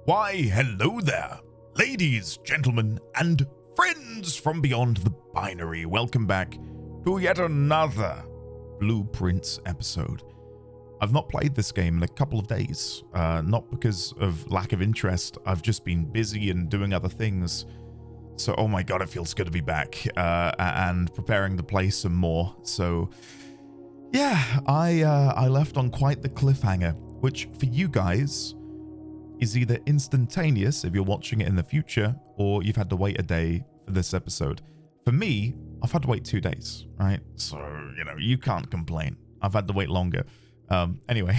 Why, hello there, ladies, gentlemen, and friends from beyond the binary. Welcome back to yet another Blueprints episode. I've not played this game in a couple of days, not because of lack of interest. I've just been busy and doing other things. So, oh my god, it feels good to be back and preparing to play some more. So, yeah, I left on quite the cliffhanger, which for you guys is either instantaneous if you're watching it in the future, or you've had to wait a day for this episode. For me, I've had to wait 2 days, right? So, you know, you can't complain. I've had to wait longer. Anyway,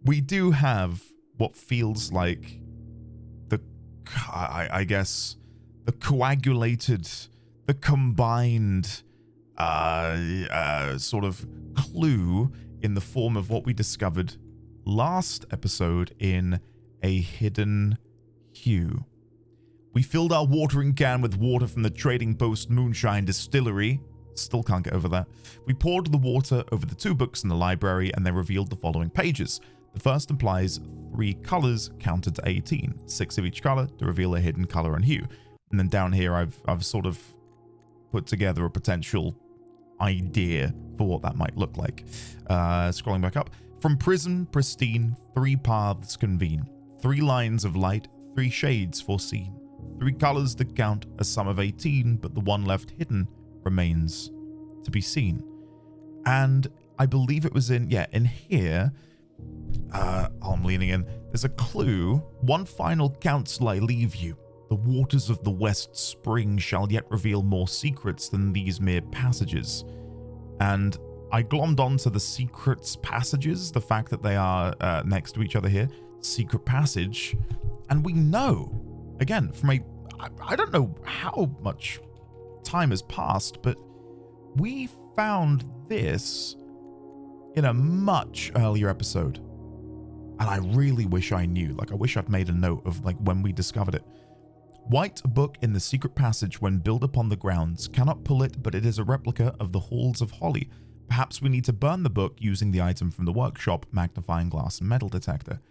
we do have what feels like I guess, the coagulated, the combined sort of clue in the form of what we discovered last episode in a hidden hue. We filled our watering can with water from the Trading Post Moonshine Distillery. Still can't get over that. We poured the water over the 2 books in the library and they revealed the following pages. The first implies 3 colors counted to 18, 6 of each color to reveal a hidden color and hue. And then down here, I've sort of put together a potential idea for what that might look like. Scrolling back up. From prism, pristine, 3 paths convene. 3 lines of light, 3 shades foreseen. 3 colors that count a sum of 18, but the one left hidden remains to be seen. And I believe it was in here. I'm leaning in. There's a clue. One final counsel I leave you. The waters of the West Spring shall yet reveal more secrets than these mere passages. And I glommed onto the secrets passages, the fact that they are next to each other here. Secret passage. And we know, again, from I don't know how much time has passed, but we found this in a much earlier episode. And I really wish I knew. Like, I wish I'd made a note of, like, when we discovered it. White book in the secret passage when built upon the grounds. Cannot pull it, but it is a replica of the Halls of Holly. Perhaps we need to burn the book using the item from the workshop, magnifying glass and metal detector.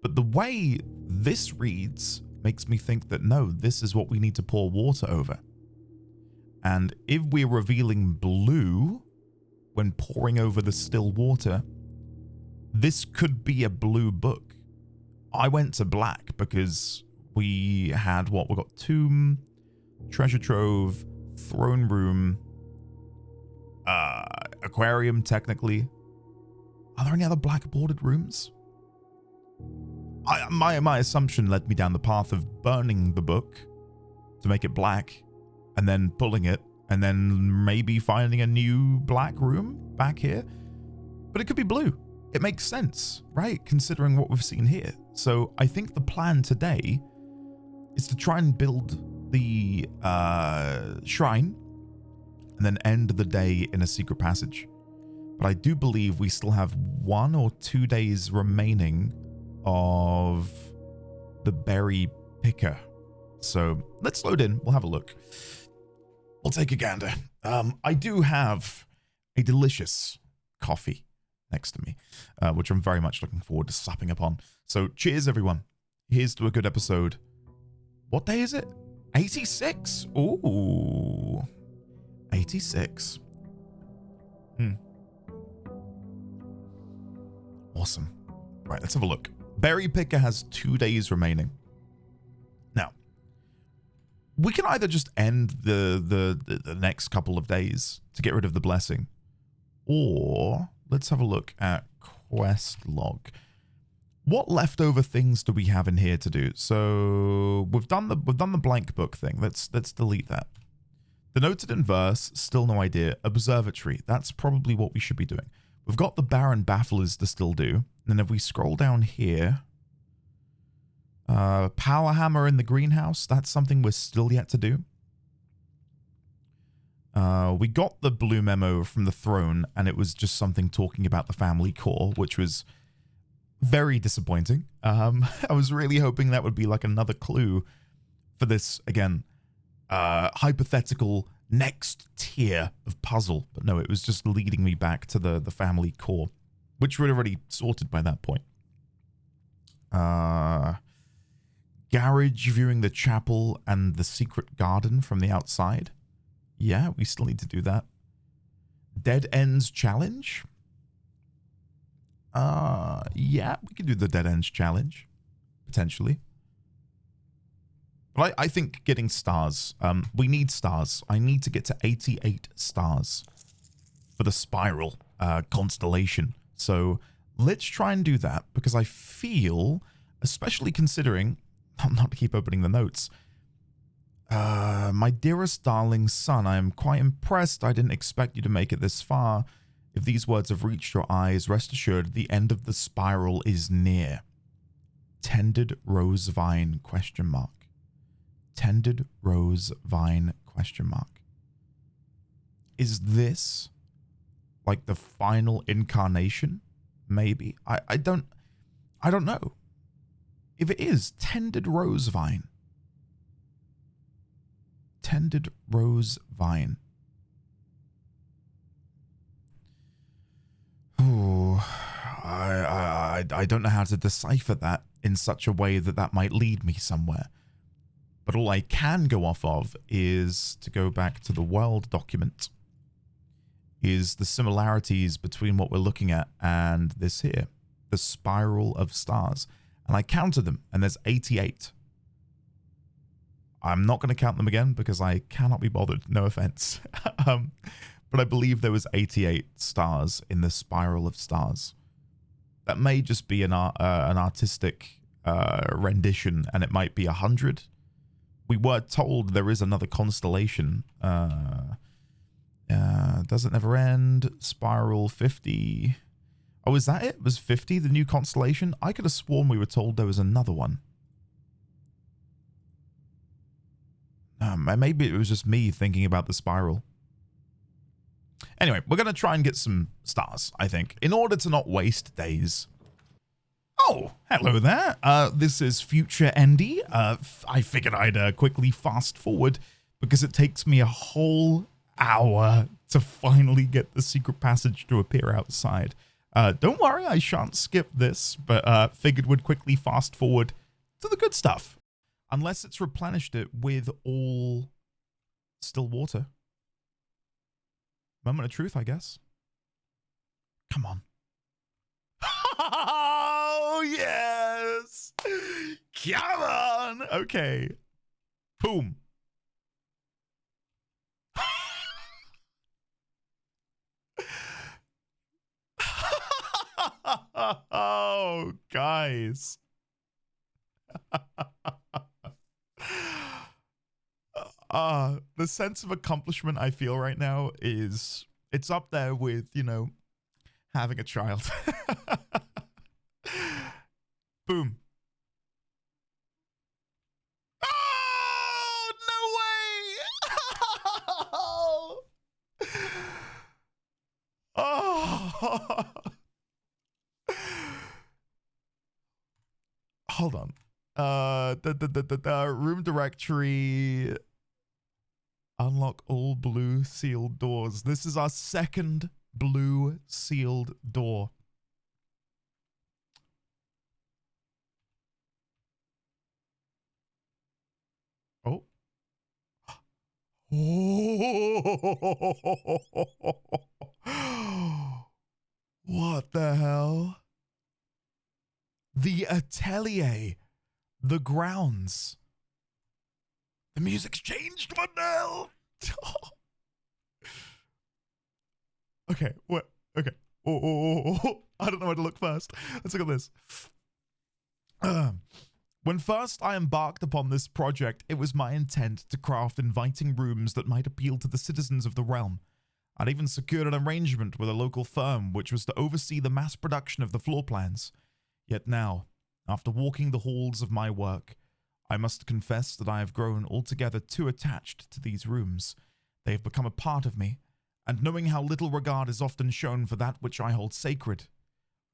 But the way this reads makes me think that no, this is what we need to pour water over. And if we're revealing blue when pouring over the still water, this could be a blue book. I went to black because we had we got tomb, treasure trove, throne room, aquarium technically. Are there any other black bordered rooms? My assumption led me down the path of burning the book to make it black and then pulling it and then maybe finding a new black room back here. But it could be blue. It makes sense, right? Considering what we've seen here. So I think the plan today is to try and build the shrine and then end the day in a secret passage. But I do believe we still have 1 or 2 days remaining of the berry picker. So let's load in. We'll have a look. We'll take a gander. I do have a delicious coffee next to me, which I'm very much looking forward to slapping upon. So cheers, everyone. Here's to a good episode. What day is it? 86? Ooh. 86. Awesome. Right, let's have a look. Berry Picker has 2 days remaining. Now, we can either just end the next couple of days to get rid of the blessing, or let's have a look at quest log. What leftover things do we have in here to do? So we've done the blank book thing. Let's delete that. Denoted in verse, still no idea. Observatory, that's probably what we should be doing. We've got the Baron Bafflers to still do. And if we scroll down here, Power Hammer in the greenhouse, that's something we're still yet to do. We got the blue memo from the throne, and it was just something talking about the family core, which was very disappointing. I was really hoping that would be like another clue for this, again, hypothetical next tier of puzzle. But no, it was just leading me back to the family core, which we'd already sorted by that point. Garage viewing the chapel and the secret garden from the outside. Yeah, we still need to do that. Dead Ends Challenge? Yeah, we can do the Dead Ends Challenge. Potentially. But I think getting stars. We need stars. I need to get to 88 stars for the spiral constellation. So let's try and do that, because I feel, especially considering, not to keep opening the notes, my dearest darling son, I am quite impressed. I didn't expect you to make it this far. If these words have reached your eyes, rest assured the end of the spiral is near. Tended rose vine, question mark. Tended rose vine, question mark. Is this like the final incarnation? Maybe. I don't know. If it is, tended rose vine. Tended rose vine. Ooh, I don't know how to decipher that in such a way that that might lead me somewhere. But all I can go off of is, to go back to the world document, is the similarities between what we're looking at and this here, the spiral of stars. And I counted them, and there's 88. I'm not going to count them again because I cannot be bothered, no offense. But I believe there was 88 stars in the spiral of stars. That may just be an artistic rendition, and it might be 100. We were told there is another constellation. Does it never end? Spiral 50. Oh, is that it? Was 50 the new constellation? I could have sworn we were told there was another one. Maybe it was just me thinking about the spiral. Anyway, we're going to try and get some stars, I think, in order to not waste days. Oh, hello there. This is Future Andy. I figured I'd quickly fast forward because it takes me a whole hour to finally get the secret passage to appear outside. Don't worry, I shan't skip this, but figured would quickly fast forward to the good stuff. Unless it's replenished it with all still water. Moment of truth, I guess. Come on. Oh, yes. Come on. Okay. Boom. Oh, guys. The sense of accomplishment I feel right now is, it's up there with, you know, having a child. Boom. Oh, no way. Oh. Hold on. The room directory. Unlock all blue sealed doors. This is our second blue sealed door. Oh. Oh. What the hell? The atelier. The grounds. The music's changed. What the hell? Okay, what? Okay. Oh. I don't know where to look first. Let's look at this. When first I embarked upon this project, it was my intent to craft inviting rooms that might appeal to the citizens of the realm. I'd even secured an arrangement with a local firm which was to oversee the mass production of the floor plans. Yet now, after walking the halls of my work, I must confess that I have grown altogether too attached to these rooms. They have become a part of me, and knowing how little regard is often shown for that which I hold sacred,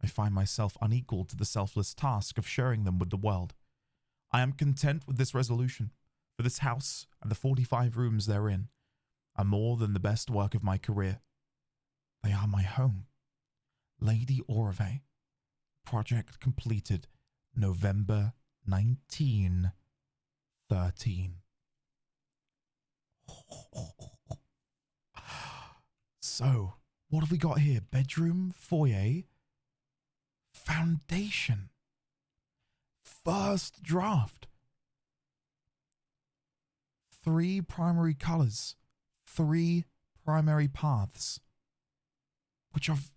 I find myself unequal to the selfless task of sharing them with the world. I am content with this resolution, for this house and the 45 rooms therein are more than the best work of my career. They are my home. Lady Auravei. Project completed November 19. 13. So, what have we got here? Bedroom, foyer, foundation, first draft. 3 primary colors, 3 primary paths, which we've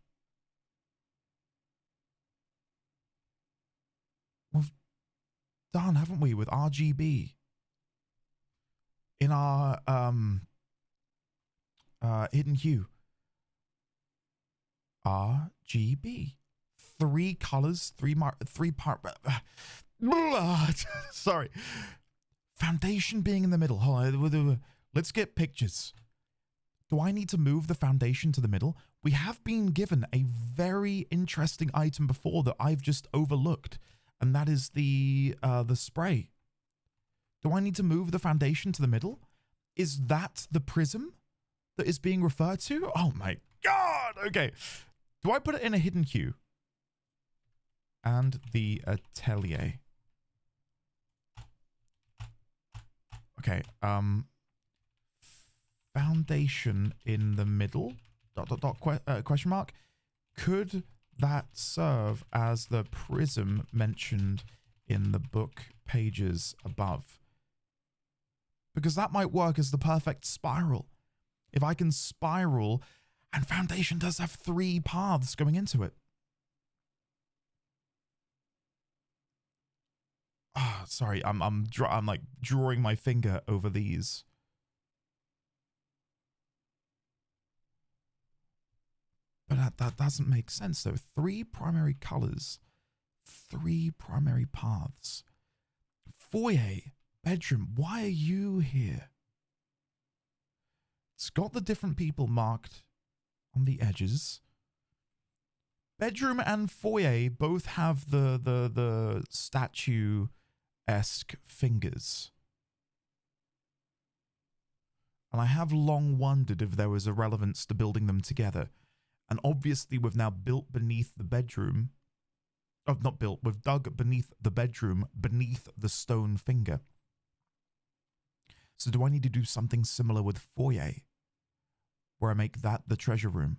done, haven't we, with RGB in our hidden hue. RGB, 3 colors, 3 part. Sorry. Foundation being in the middle. Hold on. Let's get pictures. Do I need to move the foundation to the middle? We have been given a very interesting item before that I've just overlooked, and that is the spray. Do I need to move the foundation to the middle? Is that the prism that is being referred to? Oh my god! Okay. Do I put it in a hidden hue? And the atelier. Okay, foundation in the middle, question mark. Could that serve as the prism mentioned in the book pages above? Because that might work as the perfect spiral. If I can spiral, and foundation does have 3 paths going into it. Ah, sorry, I'm like drawing my finger over these. But that doesn't make sense though. 3 primary colors, 3 primary paths. Foyer, bedroom, why are you here? It's got the different people marked on the edges. Bedroom and foyer both have the statue-esque fingers. And I have long wondered if there was a relevance to building them together. And obviously we've now built beneath the bedroom. Oh, not built. We've dug beneath the bedroom, beneath the stone finger. So do I need to do something similar with foyer? Where I make that the treasure room?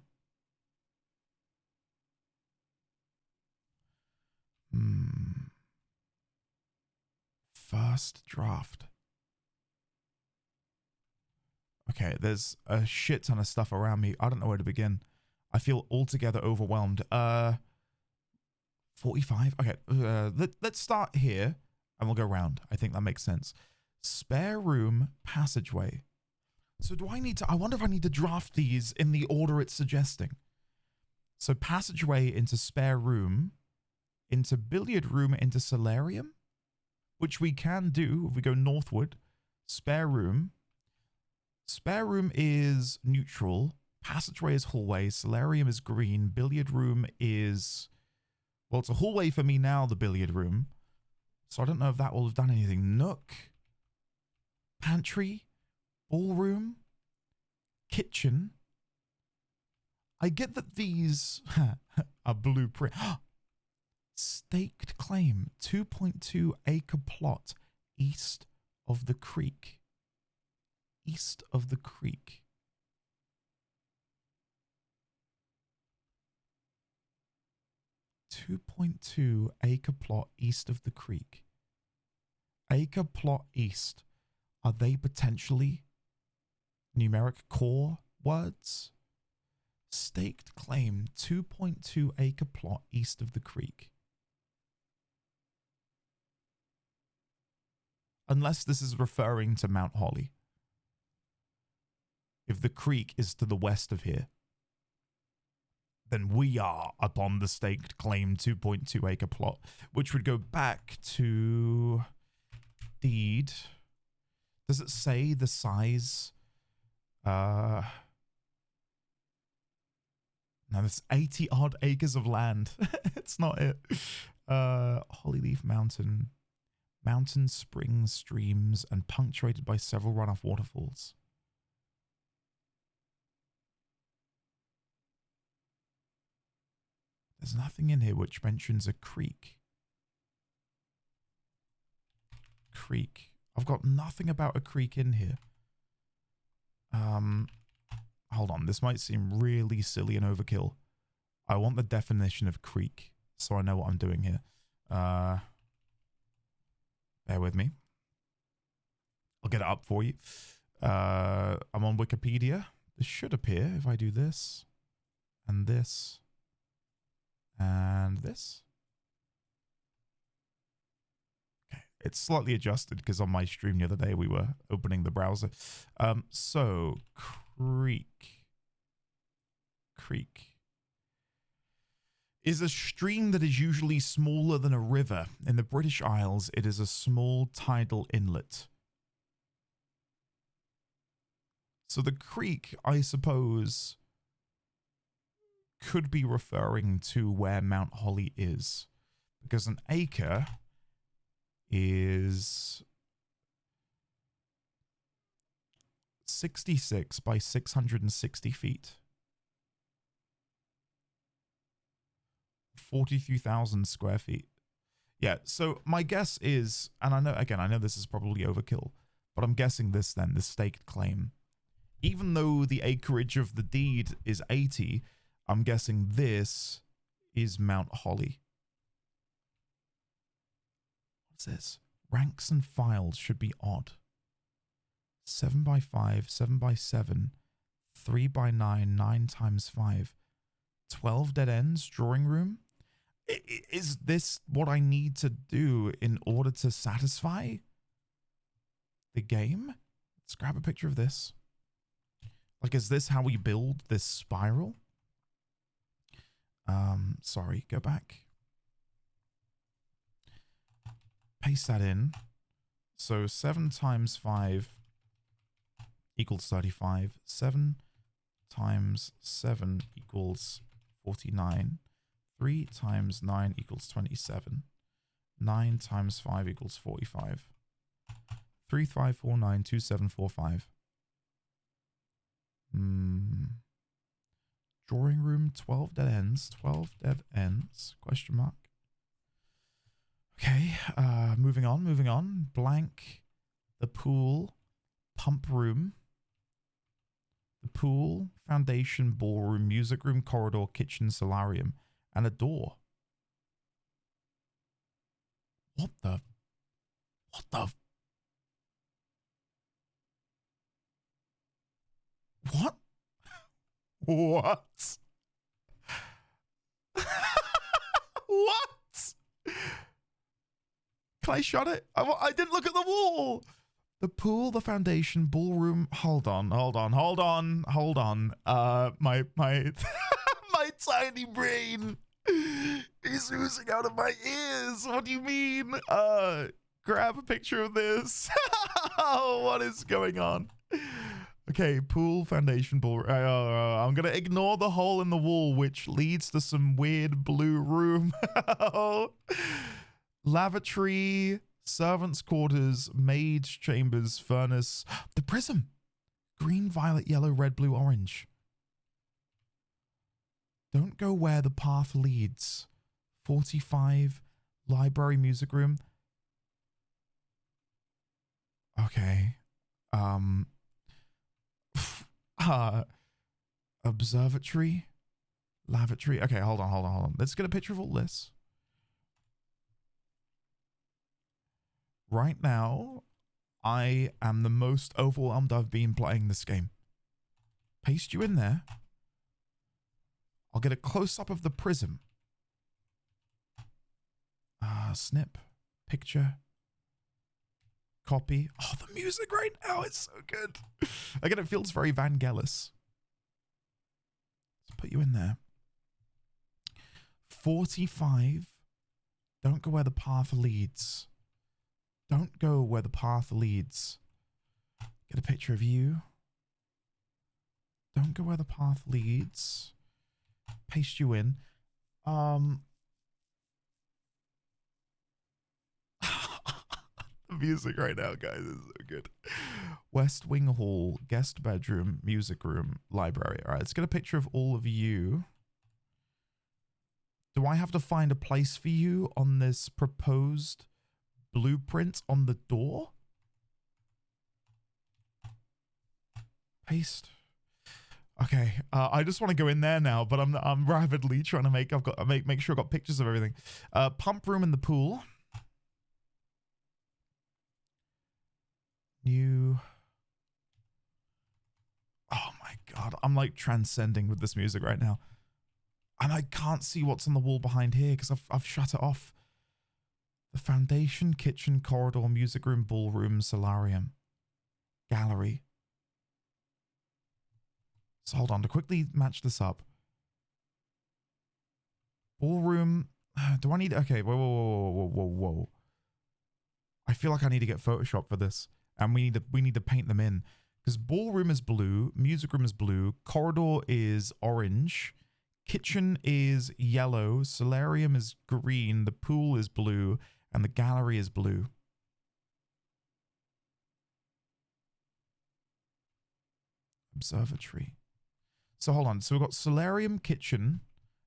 First draft. Okay, there's a shit ton of stuff around me. I don't know where to begin. I feel altogether overwhelmed. 45? Okay, let's start here and we'll go round. I think that makes sense. Spare room, passageway. So do I need to, I wonder if I need to draft these in the order it's suggesting. So passageway into spare room, into billiard room, into solarium, which we can do if we go northward. Spare room. Spare room is neutral. Passageway is hallway. Solarium is green. Billiard room is... Well, it's a hallway for me now, the billiard room. So I don't know if that will have done anything. Nook. Pantry. Ballroom. Kitchen. I get that these are blueprint. Staked claim. 2.2 acre plot east of the creek. East of the creek. .2 acre plot east of the creek. Acre plot east. Are they potentially numeric core words? Staked claim 2.2 acre plot east of the creek. Unless this is referring to Mount Holly. If the creek is to the west of here, then we are upon the staked claim 2.2 acre plot, which would go back to deed. Does it say the size? No, there's 80 odd acres of land. It's not it. Hollyleaf Mountain. Mountain springs, streams, and punctuated by several runoff waterfalls. There's nothing in here which mentions a creek. Creek. I've got nothing about a creek in here. Hold on. This might seem really silly and overkill. I want the definition of creek so I know what I'm doing here. Bear with me. I'll get it up for you. I'm on Wikipedia. This should appear if I do this and this and this. Okay, it's slightly adjusted because on my stream the other day we were opening the browser. So creek is a stream that is usually smaller than a river. In the British Isles, it is a small tidal inlet. So the creek, I suppose, could be referring to where Mount Holly is. Because an acre is 66 by 660 feet. 43,000 square feet. Yeah, so my guess is, and I know this is probably overkill, but I'm guessing this then, the staked claim. Even though the acreage of the deed is 80, I'm guessing this is Mount Holly. What's this? Ranks and files should be odd. 7 by 5, 7 by 7, 3 by 9, 9 times 5. 12 dead ends, drawing room? Is this what I need to do in order to satisfy the game? Let's grab a picture of this. Like, is this how we build this spiral? Sorry, go back. Paste that in. So 7 times 5 equals 35. 7 times 7 equals 49. 3 times 9 equals 27. 9 times 5 equals 45. 3549 2745. Drawing room, 12 dead ends. 12 dead ends. Question mark. Okay, moving on. Blank. The pool. Pump room. The pool. Foundation. Ballroom. Music room. Corridor. Kitchen. Solarium. And a door. What the? What? What? What? Can I shut it? I didn't look at the wall. The pool, the foundation, ballroom. Hold on. My my tiny brain is oozing out of my ears. What do you mean? Grab a picture of this. What is going on? Okay, pool, foundation, ball. I'm going to ignore the hole in the wall, which leads to some weird blue room. Lavatory, servants' quarters, maid's chambers, furnace. The prism. Green, violet, yellow, red, blue, orange. Don't go where the path leads. 45, library, music room. Okay. Observatory, lavatory. Okay, hold on. Let's get a picture of all this. Right now, I am the most overwhelmed I've been playing this game. Paste you in there. I'll get a close-up of the prism. Snip, picture, copy. Oh, the music right now is so good. Again, it feels very Vangelis. Let's put you in there. 45. Don't go where the path leads. Don't go where the path leads. Get a picture of you. Don't go where the path leads. Paste you in. The music right now, guys, is so good. West Wing Hall, guest bedroom, music room, library. All right, let's get a picture of all of you. Do I have to find a place for you on this proposed blueprint on the door? Paste. Okay, I just want to go in there now, but I'm rapidly trying to make sure I've got pictures of everything. Pump room in the pool. New. Oh my god, I'm like transcending with this music right now. And I can't see what's on the wall behind here because I've shut it off. The foundation, kitchen, corridor, music room, ballroom, solarium, gallery. So hold on to quickly match this up. Ballroom. Do I need... Okay, whoa. I feel like I need to get Photoshop for this. And we need to paint them in. Because ballroom is blue, music room is blue, corridor is orange, kitchen is yellow, solarium is green, the pool is blue, and the gallery is blue. Observatory. So hold on. So we've got solarium, kitchen,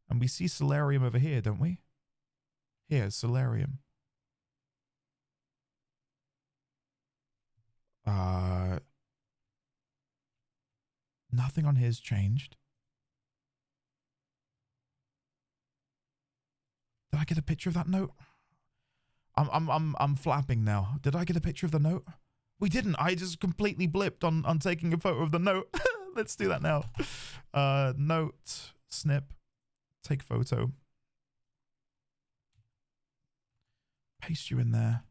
and we see solarium over here, don't we? Here, solarium. Nothing on his changed. Did I get a picture of that note? I'm flapping now. Did I get a picture of the note? We didn't. I just completely blipped on taking a photo of the note. Let's do that now. Note, snip, take photo. Paste you in there.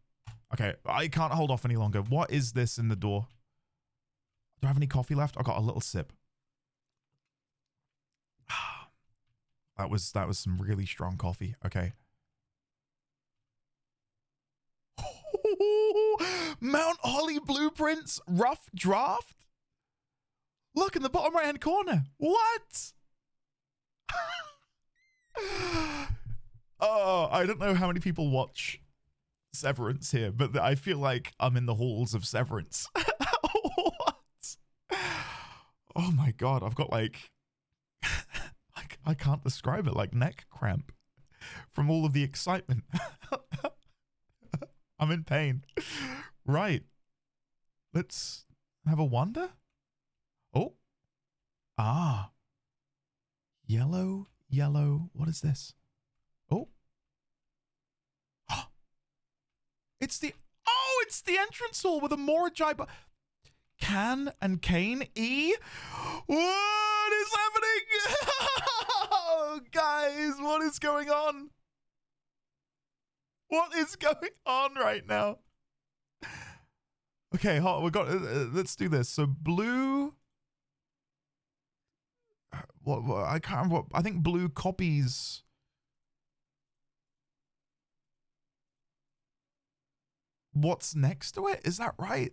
Okay, I can't hold off any longer. What is this in the door? Do I have any coffee left? I got a little sip. That was some really strong coffee. Okay. Mount Holly blueprints, rough draft. Look in the bottom right hand corner. What? Oh, I don't know how many people watch Severance here, but I feel like I'm in the halls of Severance. What? Oh my god, I've got like I can't describe it, like neck cramp from all of the excitement. I'm in pain. Right. Let's have a wander. Oh. Ah. Yellow. What is this? Oh. It's the entrance hall with a Moraji. Can and Kane. E. What is happening? Oh, guys, what is going on? What is going on right now? Okay, we got. Let's do this. So blue. What I can't remember. I think blue copies. What's next to it? Is that right?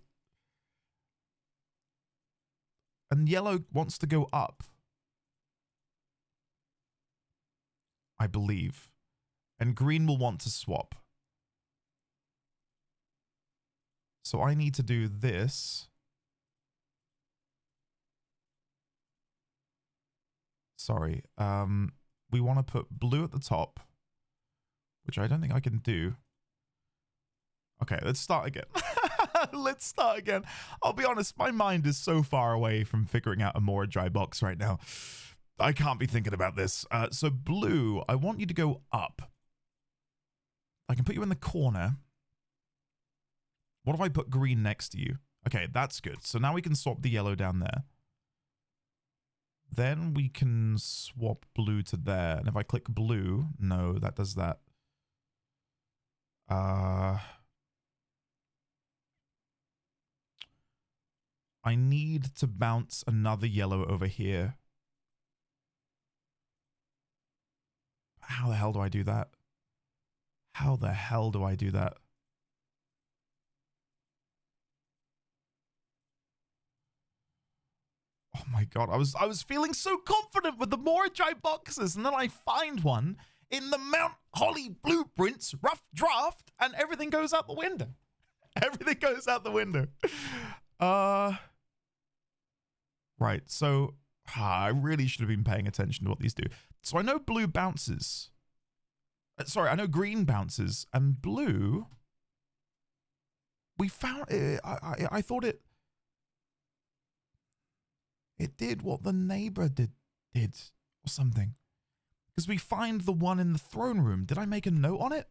And yellow wants to go up, I believe. And green will want to swap. So I need to do this. Sorry. We want to put blue at the top, which I don't think I can do. Okay, let's start again. Let's start again. I'll be honest, my mind is so far away from figuring out a Moraji box right now. I can't be thinking about this. So blue, I want you to go up. I can put you in the corner. What if I put green next to you? Okay, that's good. So now we can swap the yellow down there. Then we can swap blue to there. And if I click blue, no, that does that. I need to bounce another yellow over here. How the hell do I do that? How the hell do I do that? Oh my god, I was feeling so confident with the Moraji boxes, and then I find one in the Mount Holly blueprints rough draft, and everything goes out the window. Everything goes out the window. Right, so I really should have been paying attention to what these do. So I know blue bounces. Sorry, I know green bounces, and blue. We found it. I thought it. It did what the neighbor did or something. Because we find the one in the throne room. Did I make a note on it?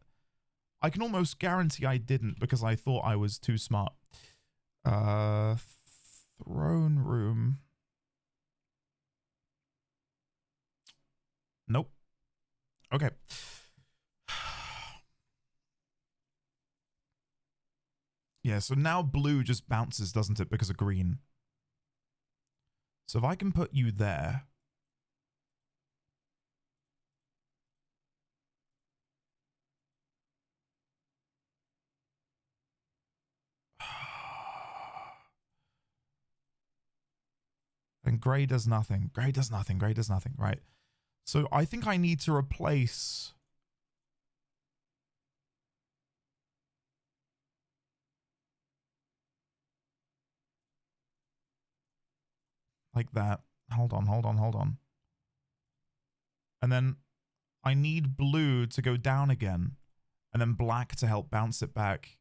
I can almost guarantee I didn't because I thought I was too smart. Throne room. Nope. Okay. Yeah, so now blue just bounces, doesn't it, because of green. So if I can put you there. And gray does nothing. Gray does nothing. Gray does nothing. Right. So I think I need to replace... like that. Hold on, hold on, hold on. And then I need blue to go down again. And then black to help bounce it back.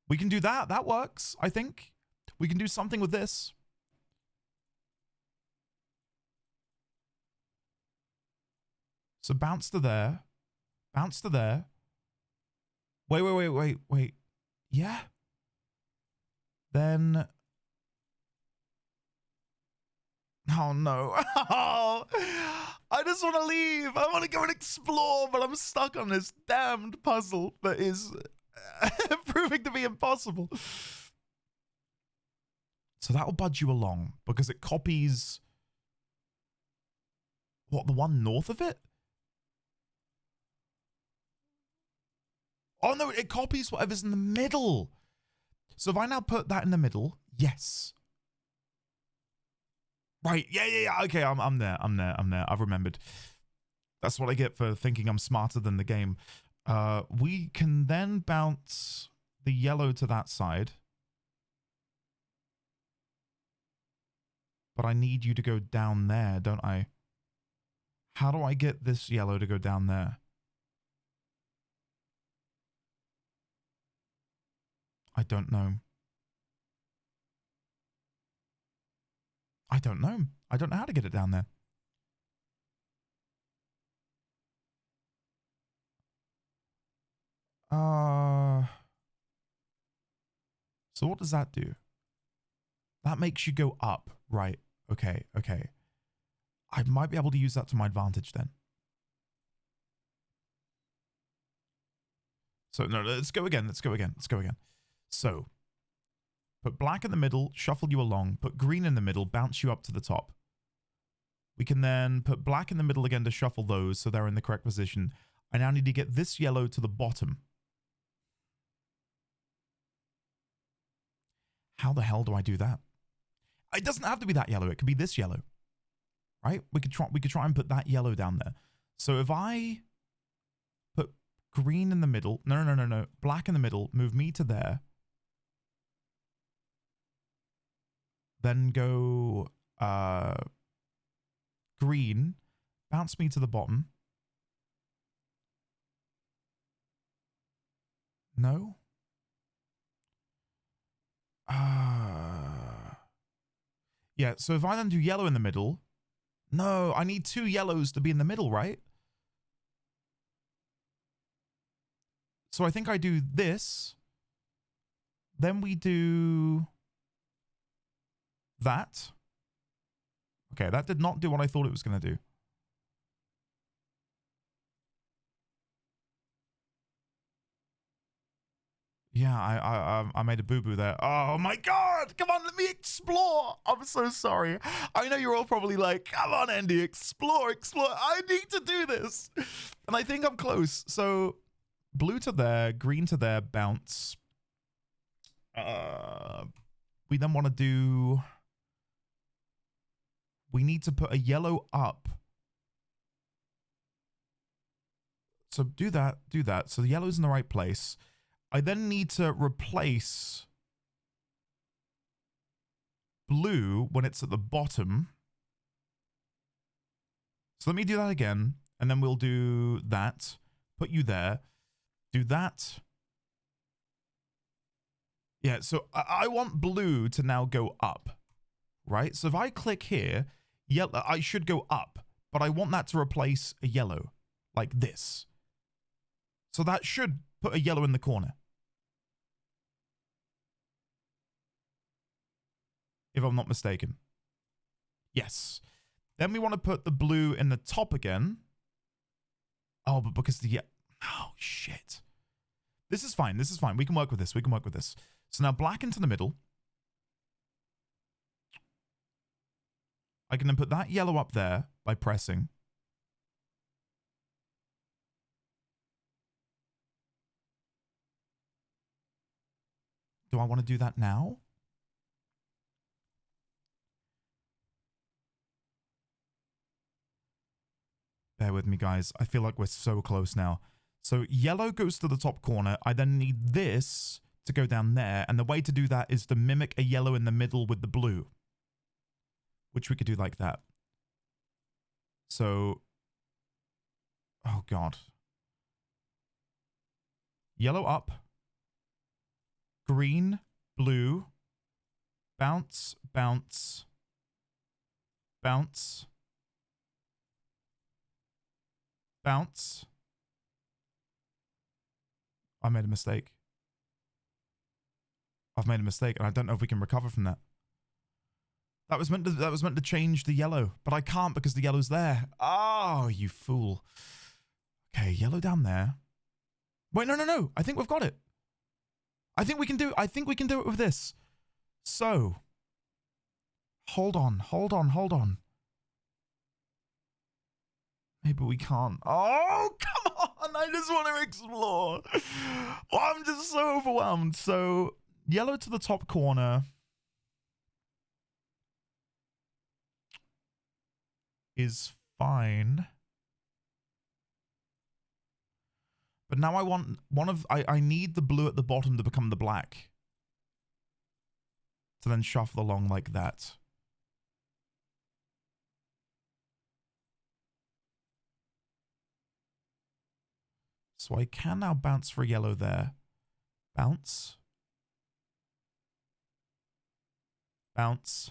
We can do that. That works, I think. We can do something with this. So bounce to there. Bounce to there. Wait. Yeah. Then... oh no. I just want to leave. I want to go and explore, but I'm stuck on this damned puzzle that is proving to be impossible. So that'll budge you along because it copies... what, the one north of it? Oh no, it copies whatever's in the middle. So if I now put that in the middle, yes. Right, yeah. Okay, I'm there. I've remembered. That's what I get for thinking I'm smarter than the game. We can then bounce the yellow to that side. But I need you to go down there, don't I? How do I get this yellow to go down there? I don't know. I don't know. I don't know how to get it down there. So what does that do? That makes you go up. Right. Okay. I might be able to use that to my advantage then. So no, let's go again. So put black in the middle, shuffle you along, put green in the middle, bounce you up to the top. We can then put black in the middle again to shuffle those so they're in the correct position. I now need to get this yellow to the bottom. How the hell do I do that? It doesn't have to be that yellow. It could be this yellow. Right? We could try and put that yellow down there. So if I put green in the middle, no, black in the middle, move me to there. Then go green, bounce me to the bottom. No? Yeah, so if I then do yellow in the middle, no, I need two yellows to be in the middle, right? So I think I do this. Then we do that. Okay, that did not do what I thought it was going to do. Yeah, I made a boo-boo there. Oh my god! Come on, let me explore! I'm so sorry. I know you're all probably like, come on, Andy, explore. I need to do this. And I think I'm close. So, blue to there, green to there, bounce. We then want to do... we need to put a yellow up. So do that. So the yellow's in the right place. I then need to replace blue when it's at the bottom. So let me do that again. And then we'll do that. Put you there. Do that. Yeah, so I want blue to now go up. right? So if I click here, yellow, I should go up, but I want that to replace a yellow, like this. So that should put a yellow in the corner. If I'm not mistaken. Yes. Then we want to put the blue in the top again. Oh, but because the... Oh, shit. This is fine. This is fine. We can work with this. We can work with this. So now black into the middle. I can then put that yellow up there by pressing. Do I want to do that now? Bear with me, guys. I feel like we're so close now. So yellow goes to the top corner. I then need this to go down there. And the way to do that is to mimic a yellow in the middle with the blue. Which we could do like that. So... Oh, God. Yellow up. Green, blue. Bounce, bounce. Bounce. Bounce. I made a mistake. I've made a mistake, and I don't know if we can recover from that. That was meant to change the yellow, but I can't because the yellow's there. Oh, you fool. Okay, yellow down there. Wait, no. I think we've got it. I think we can do it with this. So, hold on. Maybe we can't. Oh, come on. I just want to explore. Oh, I'm just so overwhelmed. So, yellow to the top corner is fine. But now I want I need the blue at the bottom to become the black. To then shuffle along like that. So I can now bounce for yellow there. Bounce. Bounce.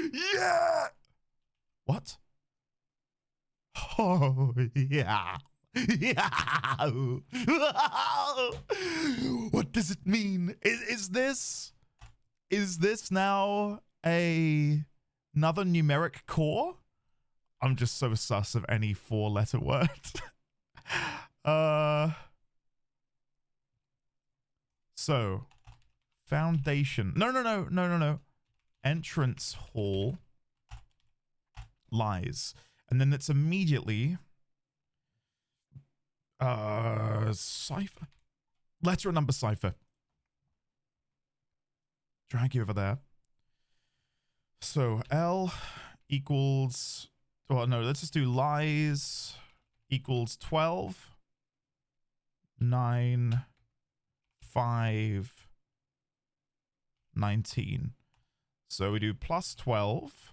Yeah! What? Oh, yeah. Yeah. What does it mean? Is this now another numeric core? I'm just so sus of any 4-letter word. So foundation. No. Entrance hall lies. And then it's immediately cipher. Letter and number cipher. Drag you over there. So L equals, well, no, let's just do lies equals 12, 9, 5, 19. So we do plus 12.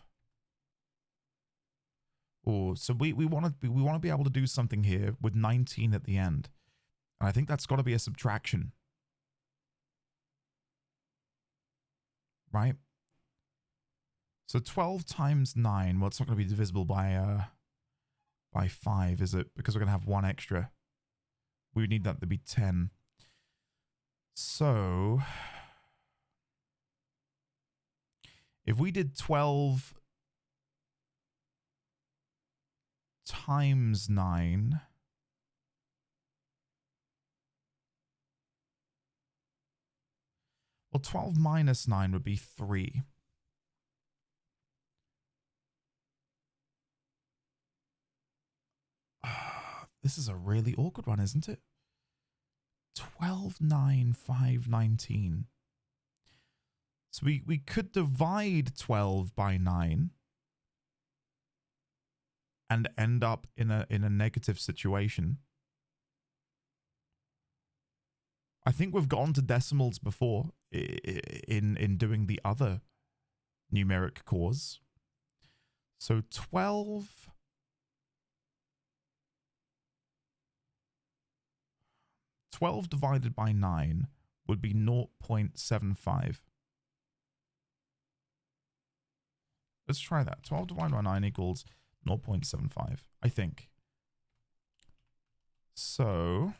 Oh, so we want to be able to do something here with 19 at the end. And I think that's got to be a subtraction. Right? So 12 times 9, well, it's not going to be divisible by 5, is it? Because we're going to have 1 extra. We would need that to be 10. So if we did 12 times 9, well, 12 minus 9 would be 3. This is a really awkward one, isn't it? 12, 9, 5, 19. So we could divide 12 by 9 and end up in a negative situation. I think we've gone to decimals before in doing the other numeric cores. So 12 divided by 9 would be 0.75. Let's try that. 12 divided by 9 equals 0.75, I think. So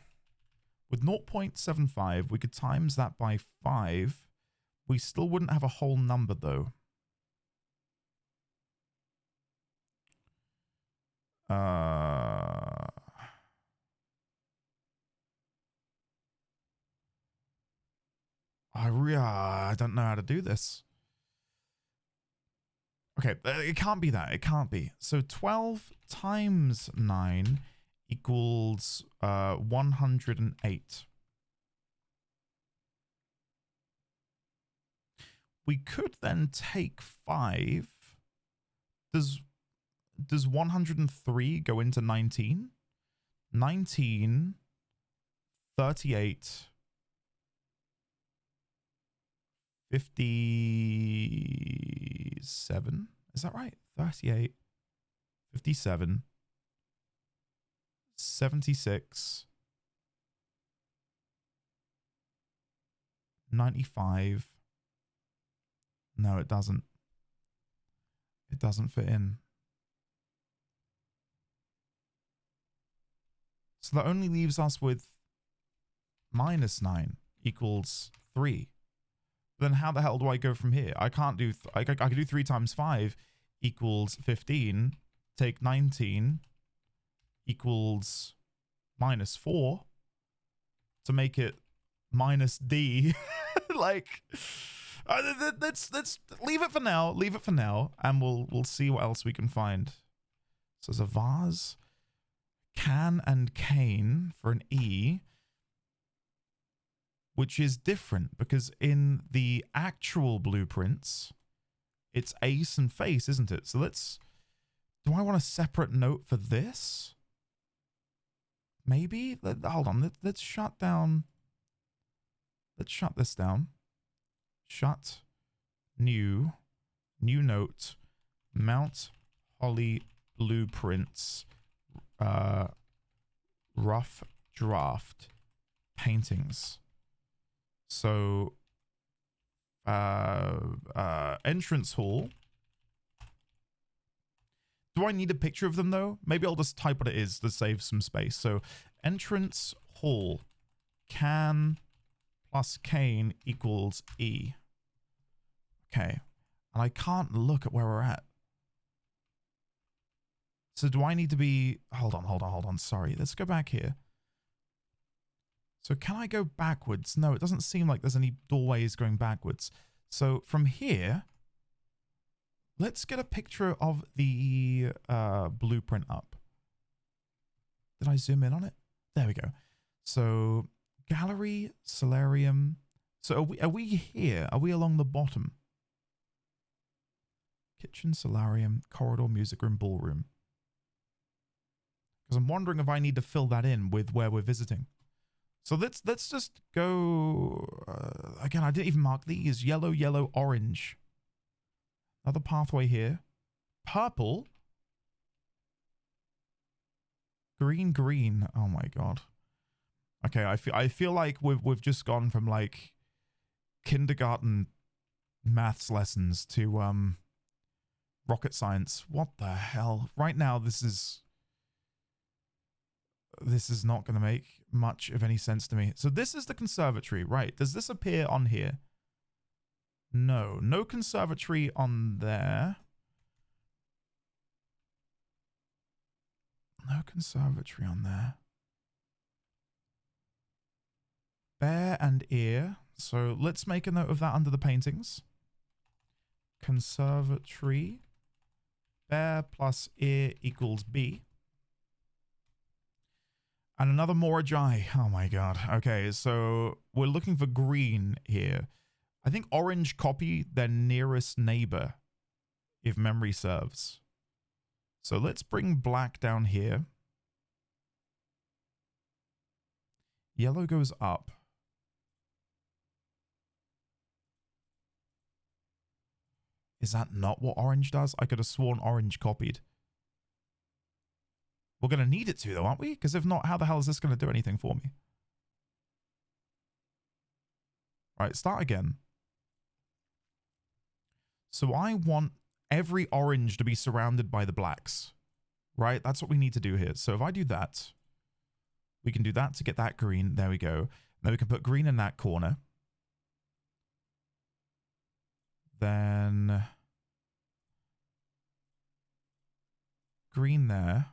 with 0.75, we could times that by 5. We still wouldn't have a whole number, though. I don't know how to do this. Okay, it can't be that. It can't be. So 12 times 9 equals 108. We could then take 5. Does 103 go into 19? 19, 38, 57. Is that right? 38, 57, 76, 95. No, it doesn't. It doesn't fit in. So that only leaves us with -9 equals 3. Then how the hell do I go from here? I can't do... I can do 3 times 5 equals 15. Take 19 equals -4 to make it -d. Like... let's leave it for now. Leave it for now, and we'll see what else we can find. So there's a vase, can and cane for an E, which is different because in the actual blueprints, it's ace and face, isn't it? So let's... Do I want a separate note for this? Maybe? Hold on. Let's shut down... Let's shut this down. Shut, new note, Mount Holly blueprints, rough draft paintings. So, entrance hall. Do I need a picture of them though? Maybe I'll just type what it is to save some space. So, entrance hall, can plus cane equals E. Okay. And I can't look at where we're at. So do I need to be... Hold on. Sorry. Let's go back here. So can I go backwards? No, it doesn't seem like there's any doorways going backwards. So from here, let's get a picture of the blueprint up. Did I zoom in on it? There we go. So gallery, solarium. So are we here? Are we along the bottom? Kitchen, solarium, corridor, music room, ballroom. Because I'm wondering if I need to fill that in with where we're visiting. So let's just go... again, I didn't even mark these. Yellow, yellow, orange. Another pathway here. Purple. Green, green. Oh my god. Okay, I feel like we've just gone from like kindergarten maths lessons to rocket science. What the hell? Right now, this is not going to make much of any sense to me. So this is the conservatory, right? Does this appear on here? No. No conservatory on there. No conservatory on there. Bear and ear. So let's make a note of that under the paintings. Conservatory. Bear plus ear equals B. And another Moraji. Oh my god. Okay, so we're looking for green here. I think orange copy their nearest neighbor, if memory serves. So let's bring black down here. Yellow goes up. Is that not what orange does? I could have sworn orange copied. We're going to need it to though, aren't we? Because if not, how the hell is this going to do anything for me? Right, start again. So I want every orange to be surrounded by the blacks, right? That's what we need to do here. So if I do that, we can do that to get that green. There we go. Then we can put green in that corner. Then green there.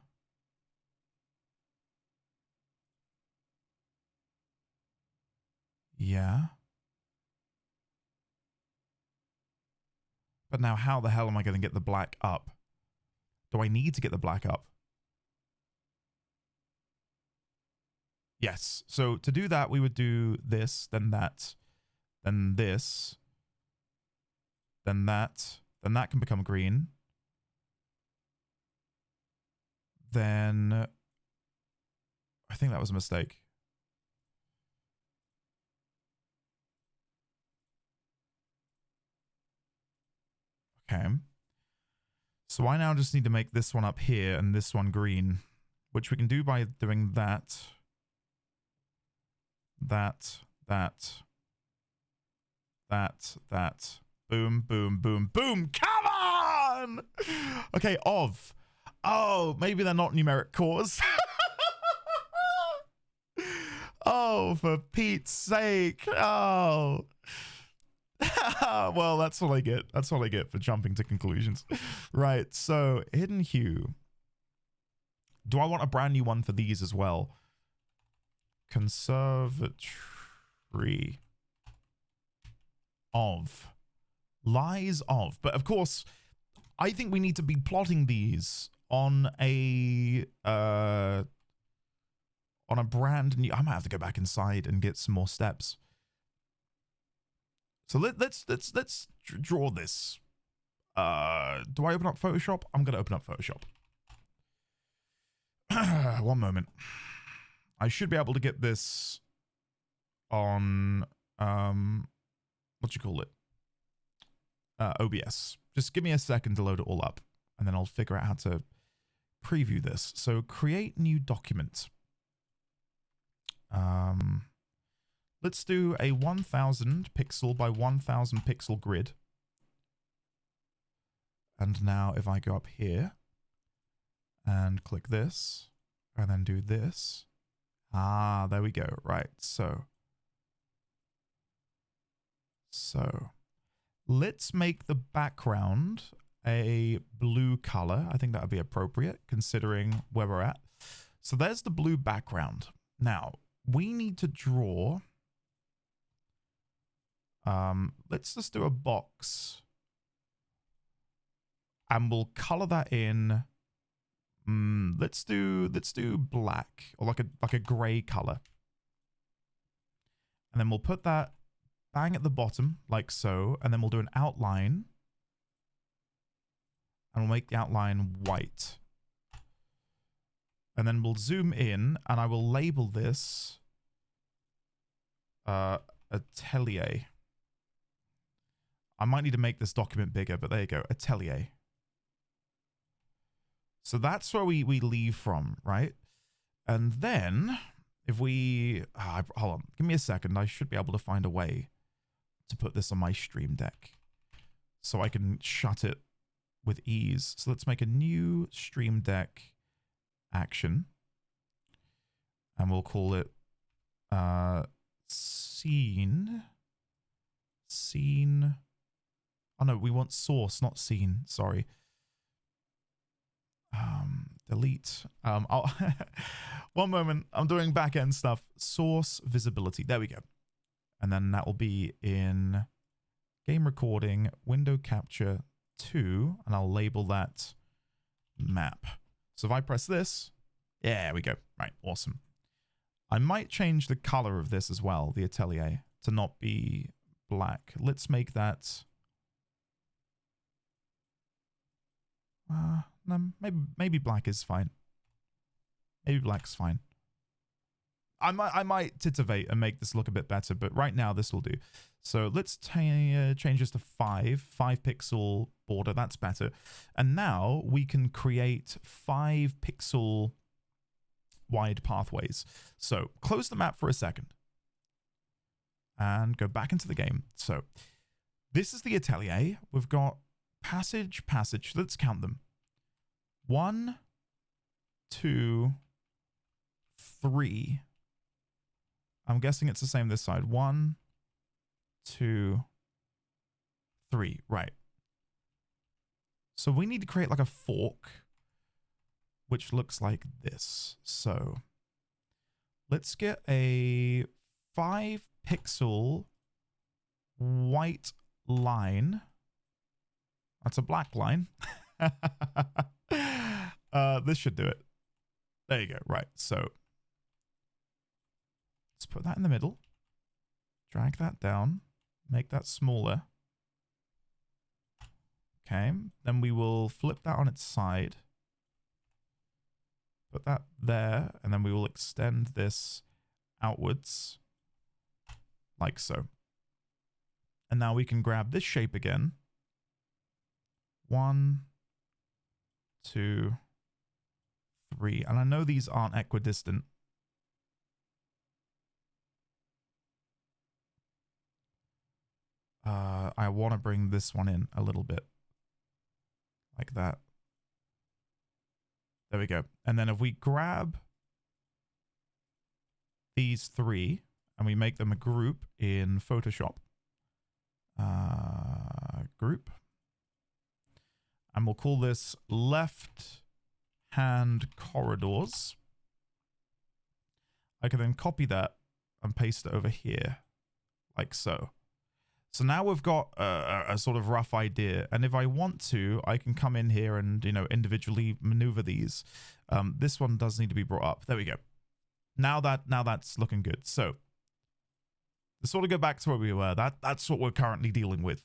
Yeah. But now how the hell am I going to get the black up? Do I need to get the black up? Yes. So to do that, we would do this, then that, then this, then that. Then that can become green. Then I think that was a mistake. Okay. So I now just need to make this one up here and this one green, which we can do by doing that, that, that, that, that. Boom, boom, boom, boom. Come on! Okay, of. Oh, maybe they're not numeric cores. Oh, for Pete's sake. Oh. Well, that's what I get. That's what I get for jumping to conclusions. Right, so hidden hue. Do I want a brand new one for these as well? Conservatory of. Lies of. But of course, I think we need to be plotting these on a brand new. I might have to go back inside and get some more steps. So let's draw this. Do I open up Photoshop? I'm gonna open up Photoshop. One moment. I should be able to get this on what you call it? OBS. Just give me a second to load it all up, and then I'll figure out how to preview this. So create new document. Let's do a 1000 pixel by 1000 pixel grid. And now if I go up here and click this and then do this. Ah, there we go. Right. So let's make the background a blue color. I think that would be appropriate considering where we're at. So there's the blue background. Now we need to draw. Let's just do a box and we'll color that in. Let's do black or like a gray color. And then we'll put that bang at the bottom like so. And then we'll do an outline and we'll make the outline white. And then we'll zoom in and I will label this Atelier. I might need to make this document bigger, but there you go, Atelier. So that's where we leave from, right? And then if we, hold on, give me a second. I should be able to find a way to put this on my Stream Deck so I can shut it with ease. So let's make a new Stream Deck action and we'll call it scene. Oh no, we want source, not scene. Sorry. Delete. One moment. I'm doing back end stuff. Source visibility. There we go. And then that will be in game recording, window capture 2, and I'll label that map. So if I press this, yeah, we go. Right, awesome. I might change the color of this as well, the Atelier, to not be black. Let's make that. No, maybe black is fine. Maybe black's fine. I might titivate and make this look a bit better, but right now this will do. So let's change this to 5 pixel border. That's better. And now we can create 5 pixel wide pathways. So close the map for a second and go back into the game. So this is the Atelier. We've got Passage. Let's count them. 1, 2, 3. I'm guessing it's the same this side. 1, 2, 3. Right. So we need to create like a fork, which looks like this. So let's get a 5 pixel white line. That's a black line. This should do it. There you go. Right. So let's put that in the middle. Drag that down. Make that smaller. Okay. Then we will flip that on its side. Put that there. And then we will extend this outwards. Like so. And now we can grab this shape again. 1, 2, 3. And I know these aren't equidistant. I want to bring this one in a little bit. Like that. There we go. And then if we grab these 3 and we make them a group in Photoshop. Group. And we'll call this left hand corridors. I can then copy that and paste it over here. Like so. So now we've got a sort of rough idea. And if I want to, I can come in here and, you know, individually maneuver these. This one does need to be brought up. There we go. Now that's looking good. So let's sort of go back to where we were. That's what we're currently dealing with.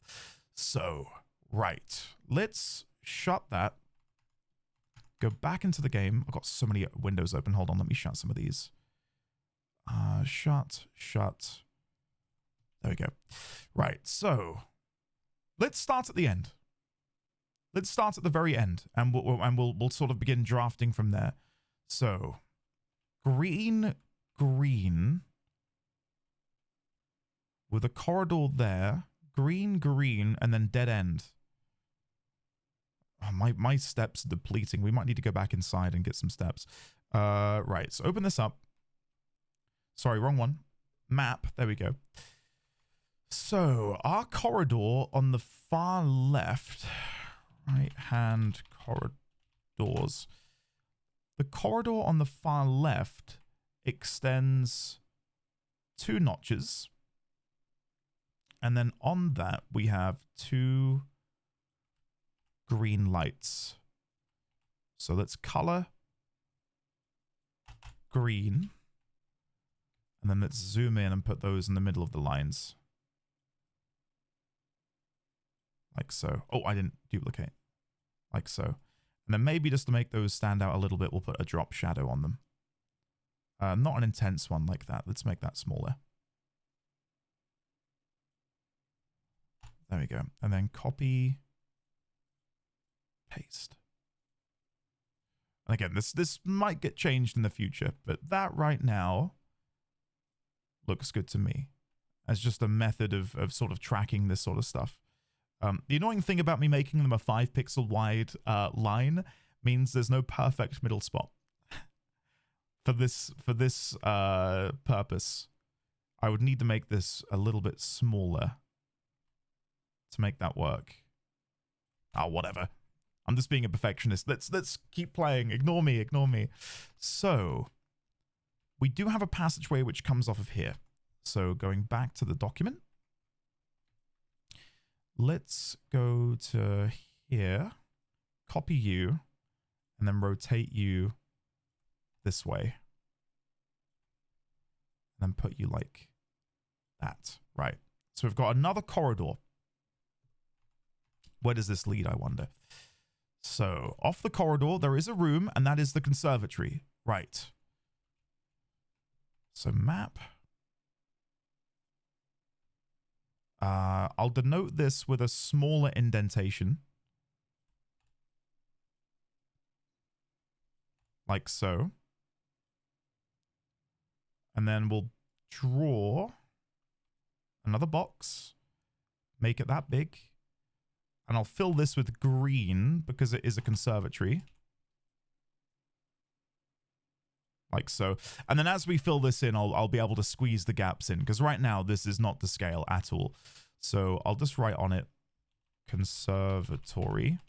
So, right. Let's shut that. Go back into the game. I've got so many windows open. Hold on, let me shut some of these. Shut. There we go. Right, so let's start at the end. Let's start at the very end, and we'll sort of begin drafting from there. So, green, with a corridor there, green, and then dead end. Oh, my steps are depleting. We might need to go back inside and get some steps. Right, so open this up. Sorry, wrong one. Map, there we go. So, our corridor on the far left, right-hand corridors. The corridor on the far left extends 2 notches. And then on that, we have 2 green lights. So let's color green. And then let's zoom in and put those in the middle of the lines. Like so. Oh, I didn't duplicate. Like so. And then maybe just to make those stand out a little bit, we'll put a drop shadow on them. Not an intense one like that. Let's make that smaller. There we go. And then copy, paste. And again, this might get changed in the future, but that right now looks good to me as just a method of sort of tracking this sort of stuff. The annoying thing about me making them a 5 pixel wide line means there's no perfect middle spot. For this purpose, I would need to make this a little bit smaller to make that work. Oh, whatever. I'm just being a perfectionist. Let's keep playing. Ignore me. So, we do have a passageway which comes off of here. So, going back to the document. Let's go to here, copy you, and then rotate you this way. And then put you like that. Right. So we've got another corridor. Where does this lead, I wonder? So off the corridor, there is a room, and that is the conservatory. Right. So map. I'll denote this with a smaller indentation. Like so. And then we'll draw another box. Make it that big. And I'll fill this with green because it is a conservatory. Like so. And then as we fill this in, I'll be able to squeeze the gaps in. Because right now, this is not to scale at all. So I'll just write on it, conservatory.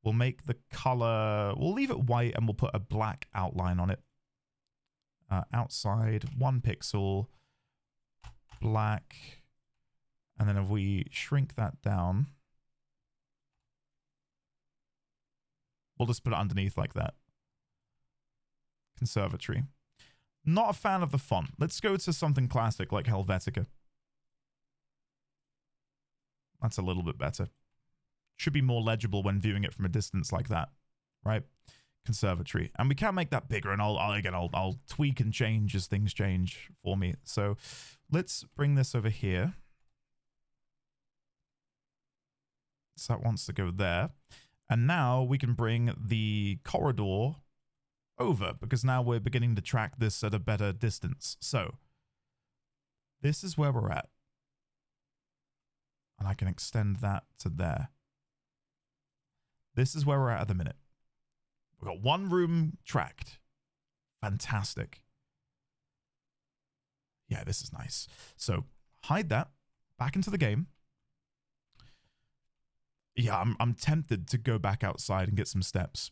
We'll make the color, we'll leave it white and we'll put a black outline on it. Outside, 1 pixel, black. And then if we shrink that down, we'll just put it underneath like that. Conservatory. Not a fan of the font. Let's go to something classic like Helvetica. That's a little bit better. Should be more legible when viewing it from a distance like that, right? Conservatory. And we can make that bigger, and I'll tweak and change as things change for me. So let's bring this over here. So that wants to go there. And now we can bring the corridor over, because now we're beginning to track this at a better distance. So this is where we're at. And I can extend that to there. This is where we're at the minute. We've got 1 room tracked. Fantastic. Yeah, this is nice. So hide that back into the game. Yeah, I'm tempted to go back outside and get some steps.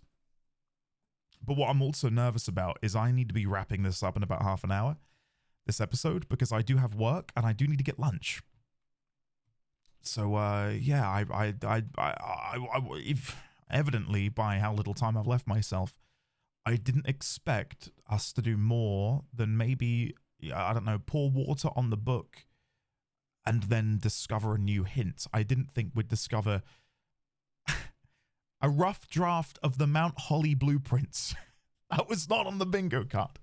But what I'm also nervous about is I need to be wrapping this up in about half an hour, this episode, because I do have work and I do need to get lunch. So, yeah, if evidently by how little time I've left myself, I didn't expect us to do more than maybe, I don't know, pour water on the book and then discover a new hint. I didn't think we'd discover a rough draft of the Mount Holly blueprints. That was not on the bingo card.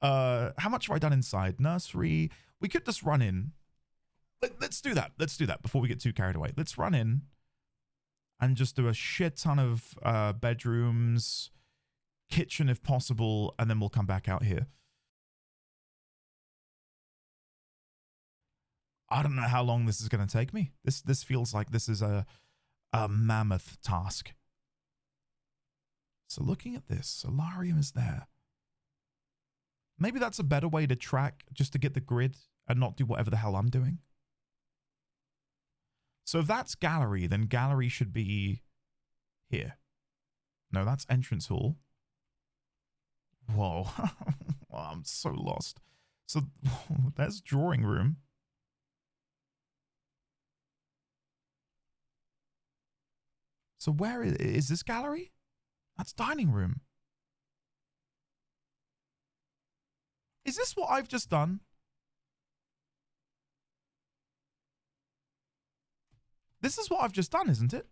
How much have I done inside? Nursery. We could just run in. Let's do that. Let's do that before we get too carried away. Let's run in and just do a shit ton of bedrooms, kitchen if possible, and then we'll come back out here. I don't know how long this is going to take me. This feels like this is a mammoth task. So looking at this, solarium is there. Maybe that's a better way to track, just to get the grid and not do whatever the hell I'm doing. So if that's gallery, then gallery should be here. No, that's entrance hall. Whoa. Well, I'm so lost. So there's drawing room. So where is this gallery? That's dining room. Is this what I've just done? This is what I've just done, isn't it?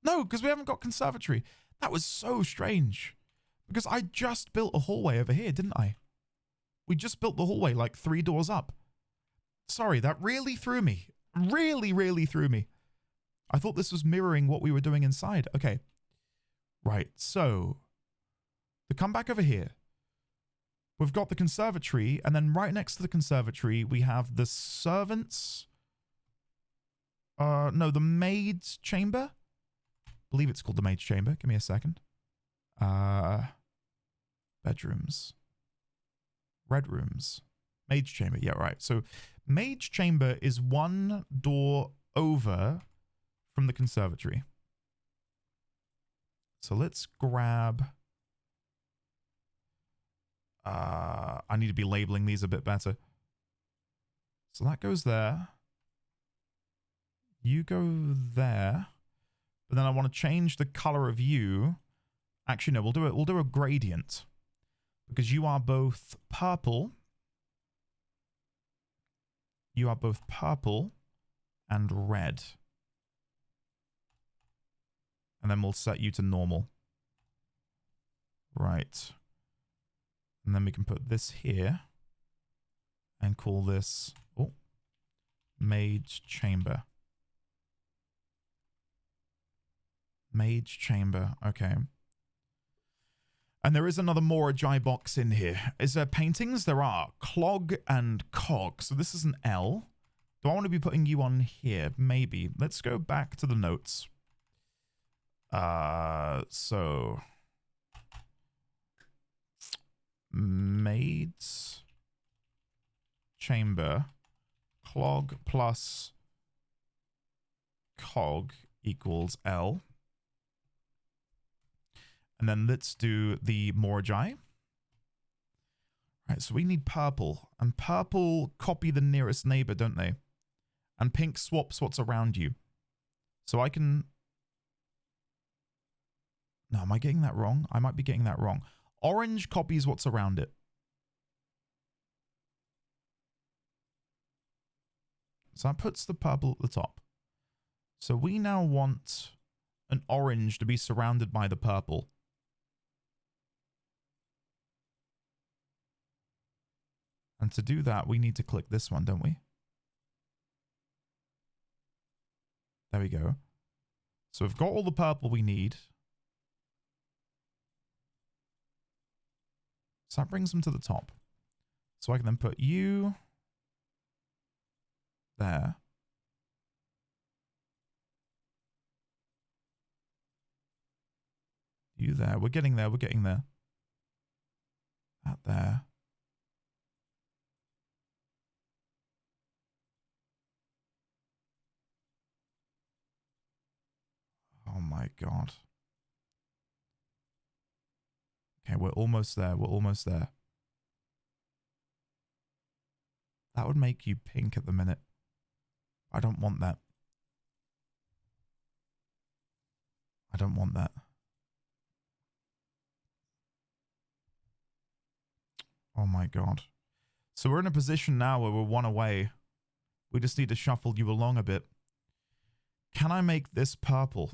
No, because we haven't got conservatory. That was so strange. Because I just built a hallway over here, didn't I? We just built the hallway like 3 doors up. Sorry, that really threw me. Really threw me. I thought this was mirroring what we were doing inside. Okay. Right, so to come back over here, we've got the conservatory, and then right next to the conservatory, we have the servants. No, the maid's chamber. I believe it's called the maid's chamber. Give me a second. Bedrooms. Red rooms. Maid's chamber. Yeah, right. So maid's chamber is 1 door over from the conservatory. So let's grab... I need to be labeling these a bit better. So that goes there. You go there. But then I want to change the color of you. Actually, no, we'll do a gradient. Because you are both purple. You are both purple and red. And then we'll set you to normal. Right. And then we can put this here. And call this... Oh. Maid's chamber. Maid's chamber. Okay. And there is another Moraji box in here. Is there paintings? There are. Clog and Cog. So this is an L. Do I want to be putting you on here? Maybe. Let's go back to the notes. So maids chamber clog plus cog equals L. And then let's do the Moraji. Right, so we need purple. And purple copy the nearest neighbor, don't they? And pink swaps what's around you. So I can... No, am I getting that wrong? I might be getting that wrong. Orange copies what's around it. So that puts the purple at the top. So we now want an orange to be surrounded by the purple. And to do that, we need to click this one, don't we? There we go. So we've got all the purple we need. So that brings them to the top. So I can then put you there. You there. We're getting there. We're getting there. That there. Oh my God. Okay, we're almost there. We're almost there. That would make you pink at the minute. I don't want that. I don't want that. Oh my God. So we're in a position now where we're one away. We just need to shuffle you along a bit. Can I make this purple?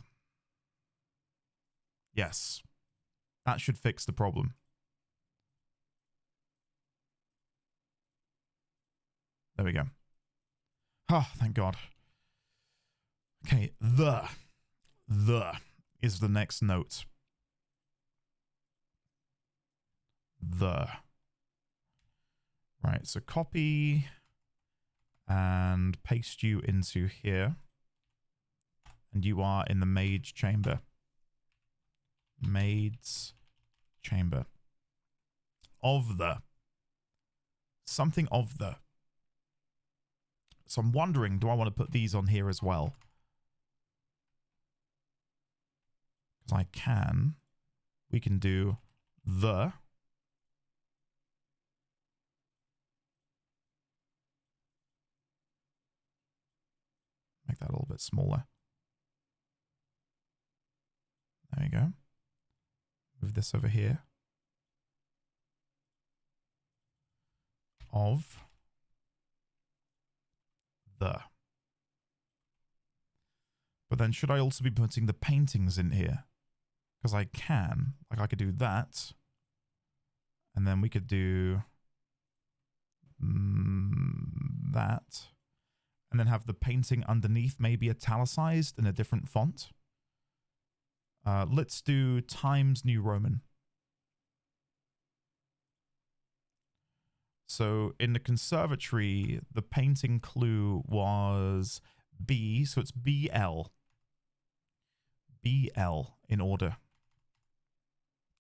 Yes. That should fix the problem. There we go. Oh, thank God. Okay, the is the next note. The. Right, so copy and paste you into here. And you are in the mage chamber. Maid's chamber. Of the. Something of the. So I'm wondering, do I want to put these on here as well? Because I can. We can do the. Make that a little bit smaller. There you go. Move this over here. Of the. But then should I also be putting the paintings in here? Because I can. Like I could do that. And then we could do that. And then have the painting underneath maybe italicized in a different font. Let's do Times New Roman. So in the conservatory, the painting clue was B, so it's BL. BL in order.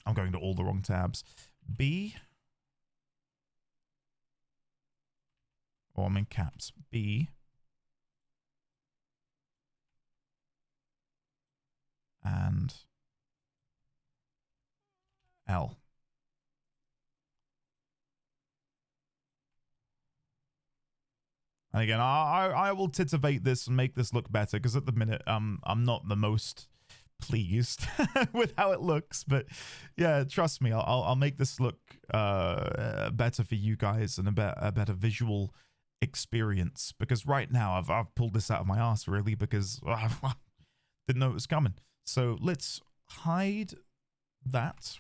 I'm going to all the wrong tabs. B. Oh, I'm in caps. B. And L. And again, I will titivate this and make this look better because at the minute I'm not the most pleased with how it looks, but yeah, trust me, I'll make this look better for you guys and a better visual experience, because right now I've pulled this out of my ass really because didn't know it was coming. So let's hide that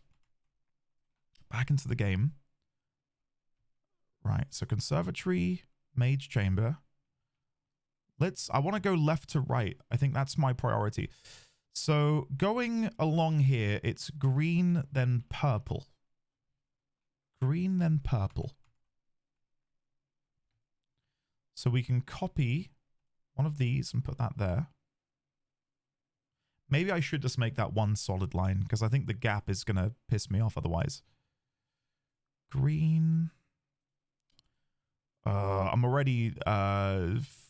back into the game. Right, so conservatory, mage chamber. I want to go left to right. I think that's my priority. So going along here, it's green, then purple. Green, then purple. So we can copy one of these and put that there. Maybe I should just make that one solid line because I think the gap is going to piss me off otherwise. Green. I'm already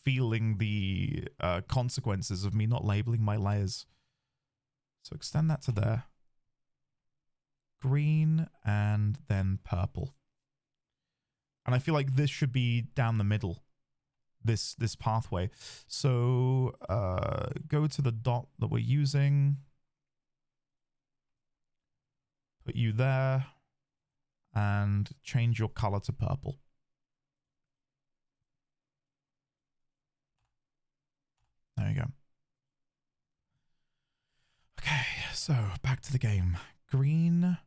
feeling the consequences of me not labeling my layers. So extend that to there. Green and then purple. And I feel like this should be down the middle. This pathway. So go to the dot that we're using. Put you there. And change your color to purple. There you go. Okay, so back to the game. Green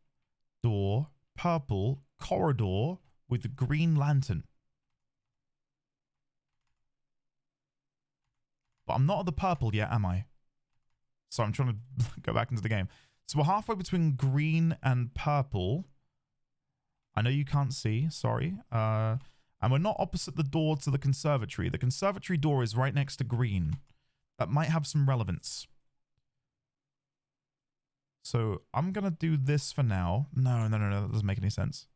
door, purple corridor with the green lantern. But I'm not at the purple yet, am I? So I'm trying to go back into the game. So we're halfway between green and purple. I know you can't see, sorry. And we're not opposite the door to the conservatory. The conservatory door is right next to green. That might have some relevance. So I'm going to do this for now. No, that doesn't make any sense.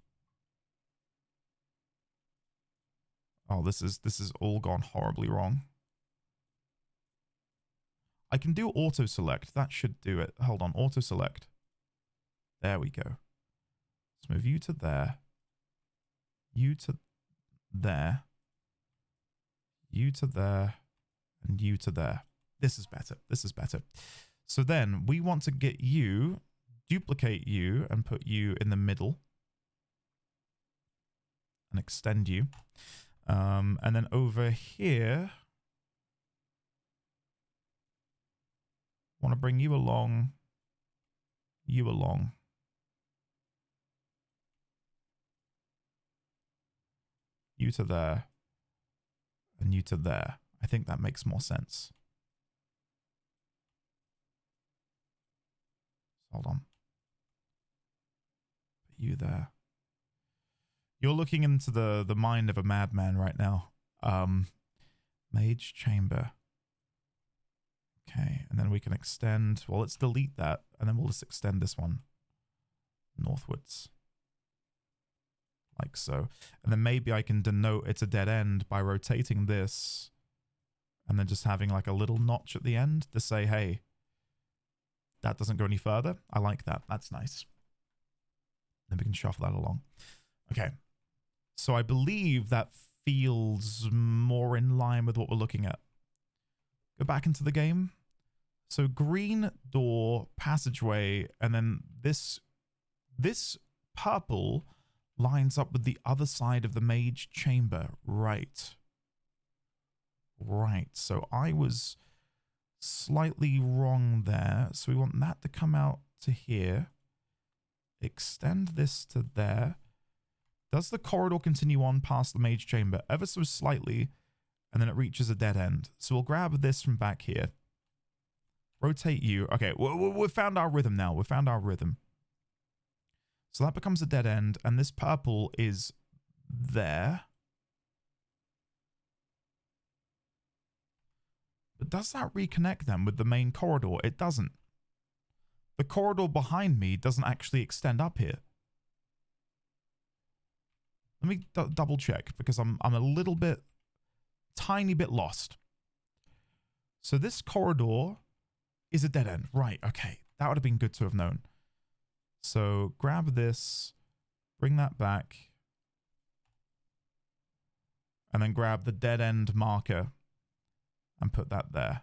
Oh, this is all gone horribly wrong. I can do auto select. That should do it. Hold on, auto select. There we go. Let's move you to there. You to there. You to there. And you to there. This is better. This is better. So then we want to get you, duplicate you, and put you in the middle. And extend you. And then over here, want to bring you along, you along. You to there, and you to there. I think that makes more sense. Hold on. Put you there. You're looking into the mind of a madman right now. Mage chamber. Okay, and then we can extend. Well, let's delete that, and then we'll just extend this one northwards. Like so. And then maybe I can denote it's a dead end by rotating this and then just having like a little notch at the end to say, hey, that doesn't go any further. I like that. That's nice. Then we can shuffle that along. Okay. So I believe that feels more in line with what we're looking at. Go back into the game. So green door, passageway, and then this purple lines up with the other side of the mage chamber. Right. Right. So I was slightly wrong there. So we want that to come out to here. Extend this to there. Does the corridor continue on past the mage chamber ever so slightly, and then it reaches a dead end? So we'll grab this from back here. Rotate you. Okay, we've found our rhythm now. We've found our rhythm. So that becomes a dead end, and this purple is there. But does that reconnect them with the main corridor? It doesn't. The corridor behind me doesn't actually extend up here. Let me double check because I'm a little bit, tiny bit lost. So this corridor is a dead end. Right, okay. That would have been good to have known. So grab this, bring that back, and then grab the dead end marker and put that there.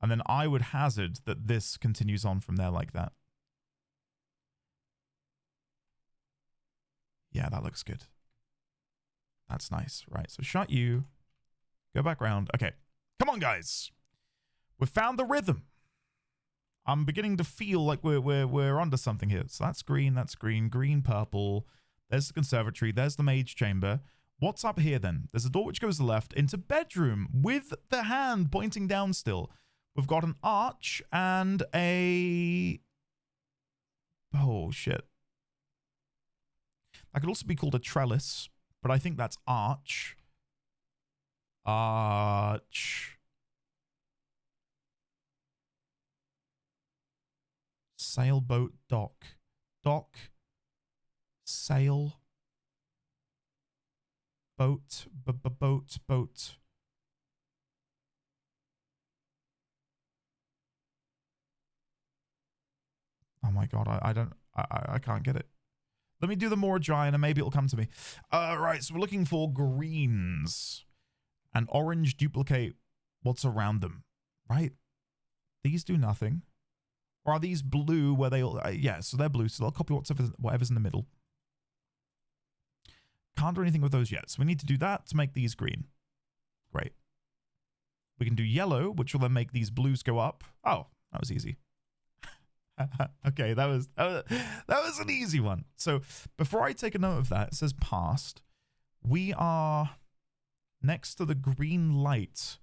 And then I would hazard that this continues on from there like that. Yeah, that looks good. That's nice. Right, so shut you. Go back round. Okay, come on, guys. We've found the rhythm. I'm beginning to feel like we're onto something here. So that's green, green, purple. There's the conservatory. There's the mage chamber. What's up here then? There's a door which goes left into bedroom with the hand pointing down still. We've got an arch and a... Oh, shit. That could also be called a trellis, but I think that's arch. Arch. Sailboat dock. Dock. Sail. Boat. Boat. Boat. Oh my god, I can't get it. Let me do the Moraji and maybe it'll come to me. Right, so we're looking for greens. And orange duplicate what's around them, right? These do nothing. Or are these blue where they'll... yeah, so they're blue, so they'll copy whatever's in the middle. Can't do anything with those yet, so we need to do that to make these green. Great. We can do yellow, which will then make these blues go up. Oh, that was easy. Okay, that was an easy one. So before I take a note of that, it says past. We are next to the green light,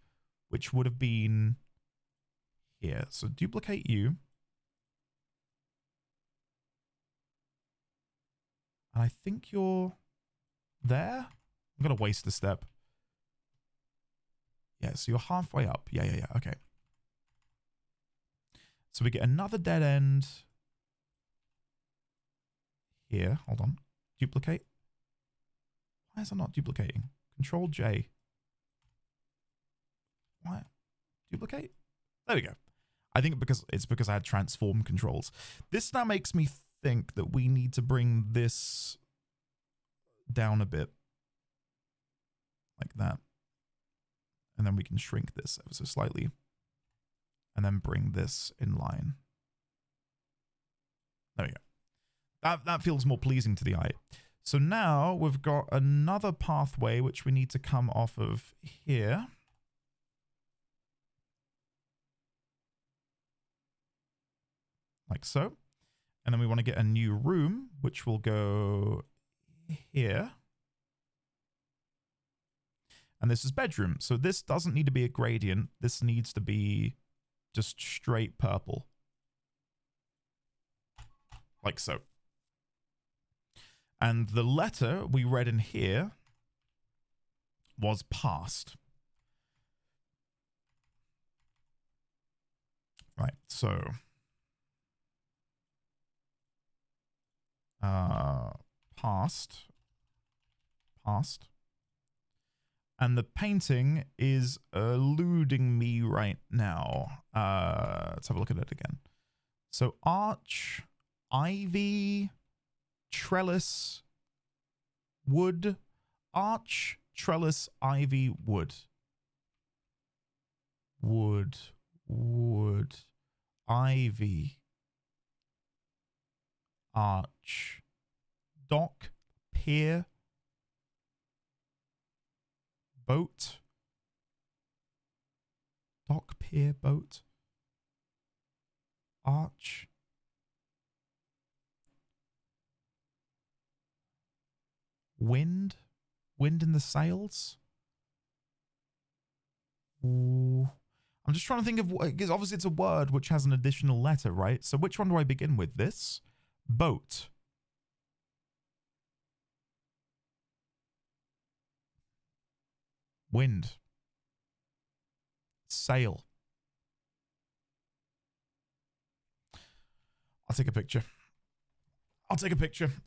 which would have been here. So duplicate you. And I think you're there. I'm going to waste a step. Yeah, so you're halfway up. Yeah. Okay. So we get another dead end here. Hold on. Duplicate. Why is it not duplicating? Control J. Why? Duplicate? There we go. I think it's because I had transform controls. This now makes me think that we need to bring this down a bit. Like that. And then we can shrink this ever so slightly. And then bring this in line. There we go. That feels more pleasing to the eye. So now we've got another pathway which we need to come off of here. Like so. And then we want to get a new room, which will go here. And this is bedroom. So this doesn't need to be a gradient. This needs to be just straight purple. Like so. And the letter we read in here was past. Right, so past. And the painting is eluding me right now. Let's have a look at it again. So arch, ivy, trellis, wood, arch, trellis, ivy, wood. Wood, ivy, arch, dock, pier, boat, dock, pier, boat, arch, wind in the sails. Ooh. I'm just trying to think of, because obviously it's a word which has an additional letter, right? So which one do I begin with? This? Boat. Wind. Sail. I'll take a picture.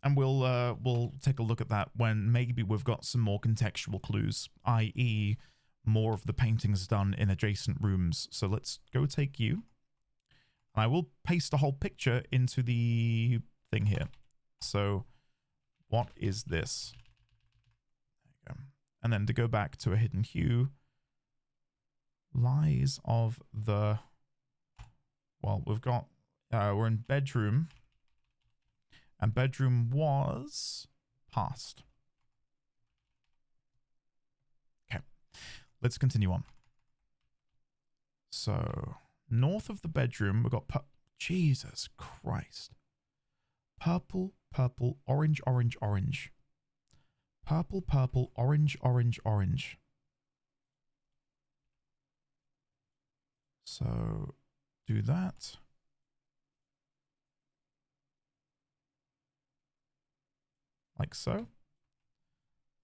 And we'll take a look at that when maybe we've got some more contextual clues, i.e. more of the paintings done in adjacent rooms. So let's go take you. And I will paste the whole picture into the thing here. So what is this? There you go. And then to go back to a hidden hue, lies of the, well, we've got, we're in bedroom, and bedroom was past. Okay, let's continue on. So north of the bedroom, we've got, Jesus Christ. Purple, purple, orange, orange, orange. Purple, purple, orange, orange, orange. So do that. Like so.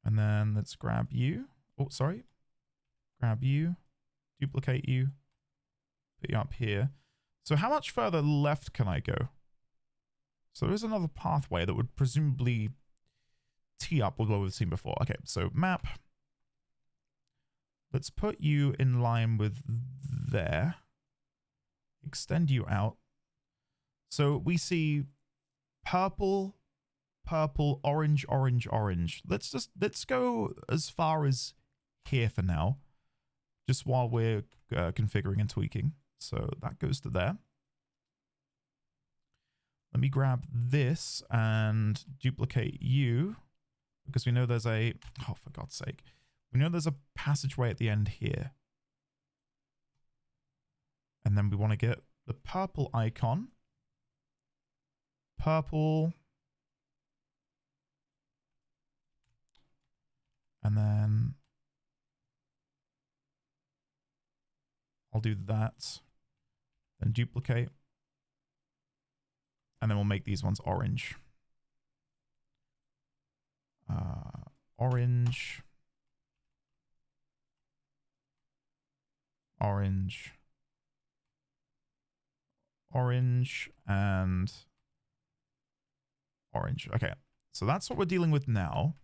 And then let's grab you. Oh, sorry. Grab you, duplicate you, put you up here. So how much further left can I go? So there is another pathway that would presumably tee up with what we've seen before. Okay, so map. Let's put you in line with there. Extend you out. So we see purple, purple, orange, orange, orange. Let's go as far as here for now, just while we're configuring and tweaking. So that goes to there. Let me grab this and duplicate you, because we know there's a, oh, for God's sake, we know there's a passageway at the end here. And then we want to get the purple icon. Purple. And then I'll do that. Then duplicate. And then we'll make these ones orange. Orange. Orange. Orange. And orange. Okay. So that's what we're dealing with now.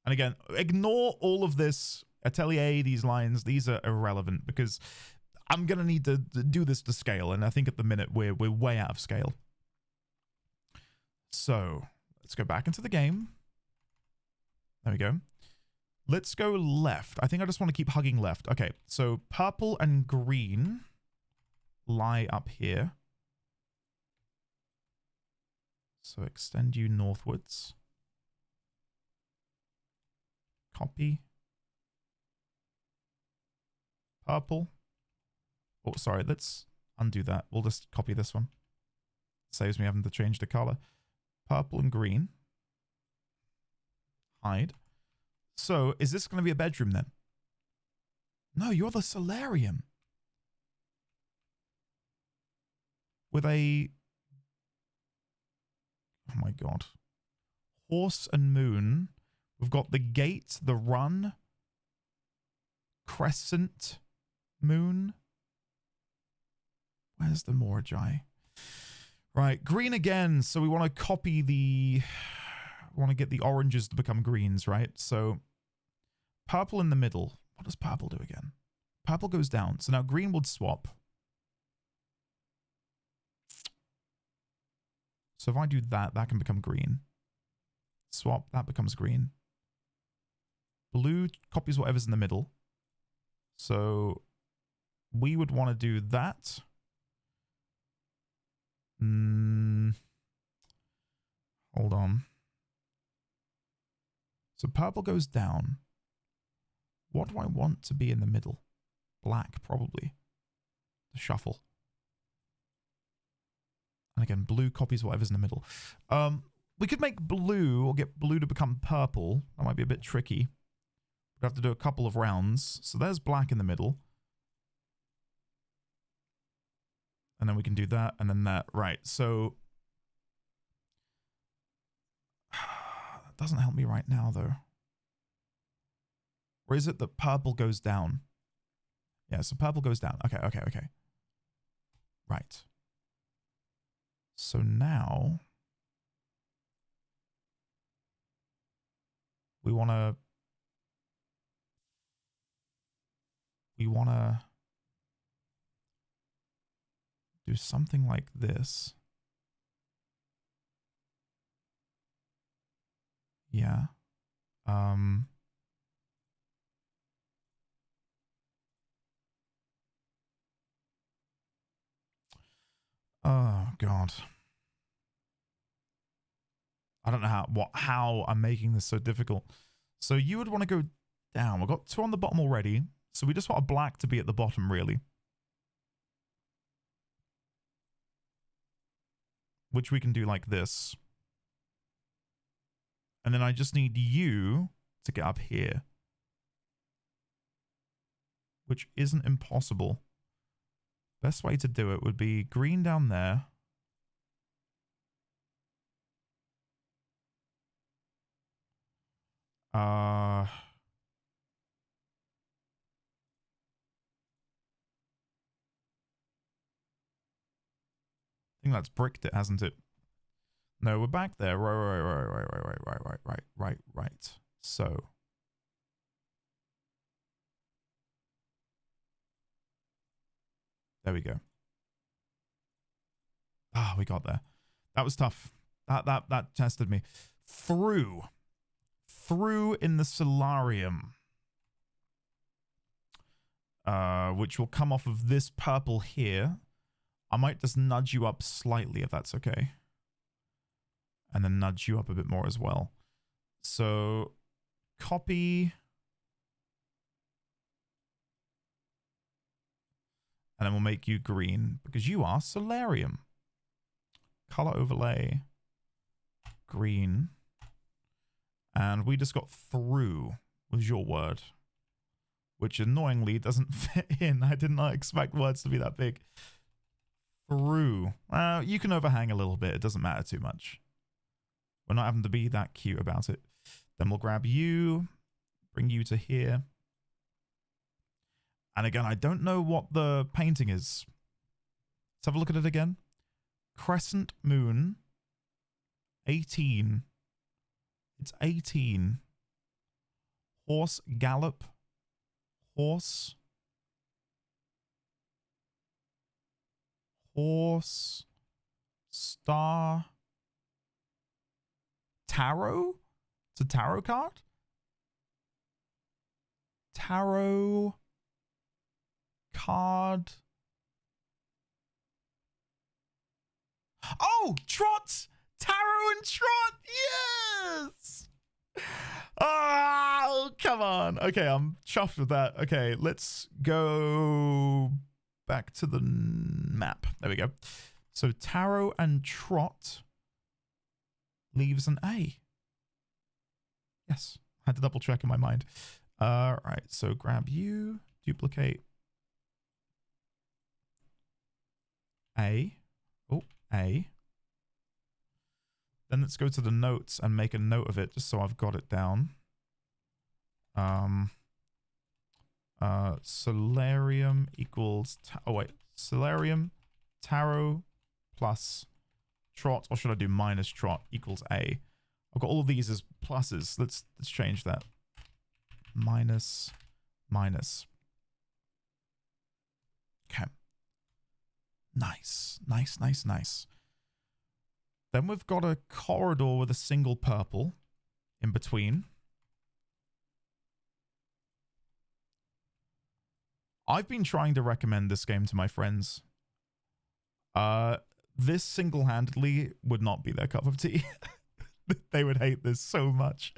And again, ignore all of this atelier, these lines. These are irrelevant because I'm going to need to do this to scale. And I think at the minute we're way out of scale. So let's go back into the game. There we go. Let's go left. I think I just want to keep hugging left. Okay, so purple and green lie up here. So extend you northwards. Copy. Purple. Oh, sorry, let's undo that. We'll just copy this one. Saves me having to change the color. Purple and green. Hide. So, is this going to be a bedroom then? No, you're the solarium. With a... oh my god. Horse and moon. We've got the gate, the run. Crescent. Moon. Where's the Moraji? Right, green again. So we want to copy the... we want to get the oranges to become greens, right? So purple in the middle. What does purple do again? Purple goes down. So now green would swap. So if I do that, that can become green. Swap, that becomes green. Blue copies whatever's in the middle. So we would want to do that. Hold on. So purple goes down. What do I want to be in the middle? Black, probably. The shuffle. And again, blue copies whatever's in the middle. We could make blue or get blue to become purple. That might be a bit tricky. We'd have to do a couple of rounds. So there's black in the middle. And then we can do that and then that. Right, so... that doesn't help me right now, though. Or is it that purple goes down? Yeah, so purple goes down. Okay, okay, okay. Right. So now... we want to... do something like this. Yeah. Oh god. I don't know how I'm making this so difficult. So you would want to go down. We've got two on the bottom already. So we just want a black to be at the bottom, really. Which we can do like this. And then I just need you to get up here. Which isn't impossible. Best way to do it would be green down there. think that's bricked it, hasn't it? No, we're back there. Right. So. There we go. Ah, we got there. That was tough. That tested me. Through in the solarium. Which will come off of this purple here. I might just nudge you up slightly if that's okay. And then nudge you up a bit more as well. So, copy. And then we'll make you green because you are solarium. Color overlay. Green. And we just got through was your word. Which annoyingly doesn't fit in. I did not expect words to be that big. Through. You can overhang a little bit. It doesn't matter too much. We're not having to be that cute about it. Then we'll grab you. Bring you to here. And again, I don't know what the painting is. Let's have a look at it again. Crescent moon. 18. It's 18. Horse gallop. Horse. Star. Tarot? It's a tarot card? Tarot card. Oh, Trot! Tarot and Trot! Yes! Oh, come on. Okay, I'm chuffed with that. Okay, let's go back to the map. There we go. So Tarot and Trot leaves an A. Yes, I had to double check in my mind. All right, so grab you, duplicate A. Oh, A. Then let's go to the notes and make a note of it just so I've got it down. Solarium equals... Solarium, Tarot plus Trot, or should I do minus Trot equals A? I've got all of these as pluses. Let's change that. Minus. Okay. Nice. Then we've got a corridor with a single purple in between. I've been trying to recommend this game to my friends. This single-handedly would not be their cup of tea. They would hate this so much.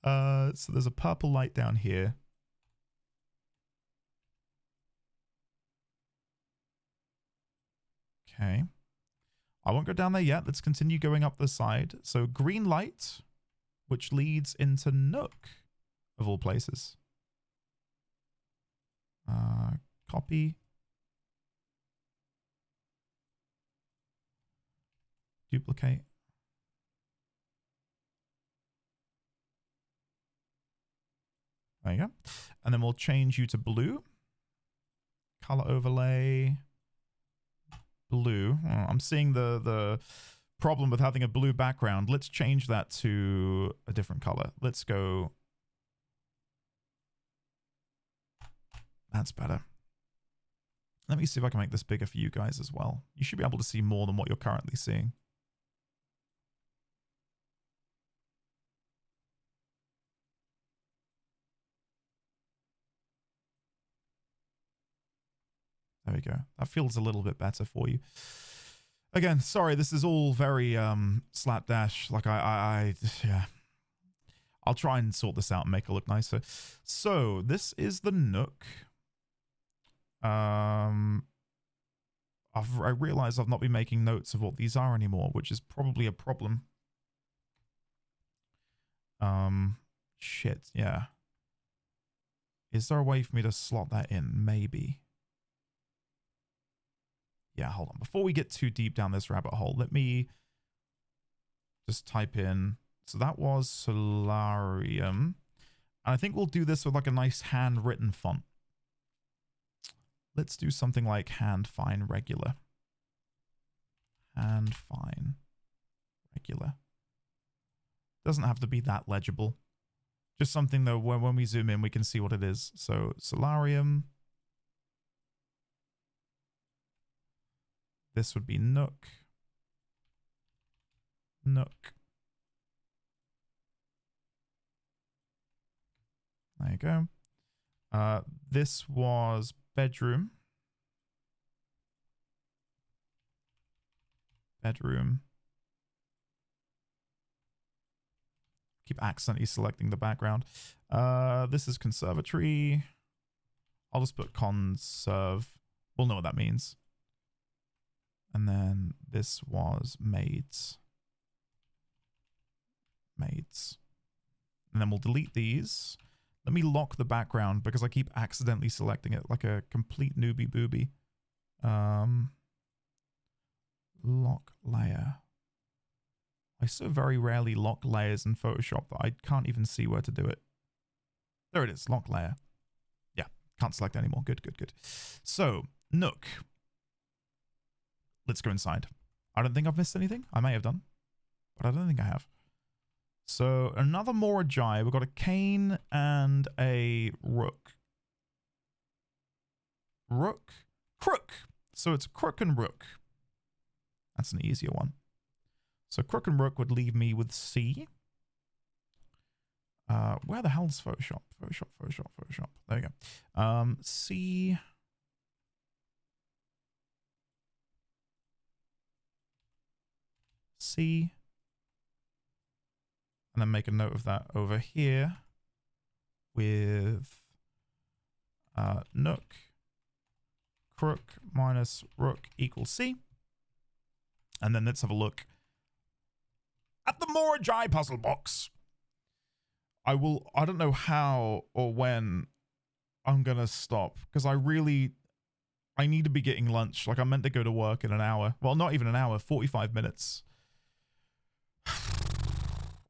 So there's a purple light down here. Okay. I won't go down there yet. Let's continue going up the side. So green light, which leads into Nook, of all places. Copy. Duplicate. There you go. And then we'll change you to blue. Color overlay. Blue. Oh, I'm seeing the problem with having a blue background. Let's change that to a different color. Let's go. That's better. Let me see if I can make this bigger for you guys as well. You should be able to see more than what you're currently seeing. There we go. That feels a little bit better for you. Again, sorry, this is all very slapdash. Like yeah. I'll try and sort this out and make it look nicer. So this is the Nook. I realize I've not been making notes of what these are anymore, which is probably a problem. Shit, yeah. Is there a way for me to slot that in? Maybe. Yeah, hold on. Before we get too deep down this rabbit hole, let me just type in. So that was Solarium. And I think we'll do this with like a nice handwritten font. Let's do something like hand fine regular. and fine. Regular. Doesn't have to be that legible. Just something though where when we zoom in we can see what it is. So Solarium. This would be Nook. Nook. There you go. This was bedroom. Bedroom. Keep accidentally selecting the background. This is conservatory. I'll just put conserve. We'll know what that means. And then this was maids. Maids. And then we'll delete these. Let me lock the background because I keep accidentally selecting it like a complete newbie booby. Lock layer. I so very rarely lock layers in Photoshop that I can't even see where to do it. There it is, lock layer. Yeah, can't select anymore. Good, good, good. So, Nook. Let's go inside. I don't think I've missed anything. I may have done, but I don't think I have. So, another Moraji. We've got a cane and a rook. Rook? Crook. So, it's crook and rook. That's an easier one. So Crook and Rook would leave me with C. Where the hell's Photoshop? Photoshop. There you go. C. C. And then make a note of that over here with Nook. Crook minus Rook equals C. And then let's have a look at the Moraji puzzle box. I don't know how or when I'm gonna stop because I need to be getting lunch. Like I'm meant to go to work in an hour. Well, not even an hour, 45 minutes.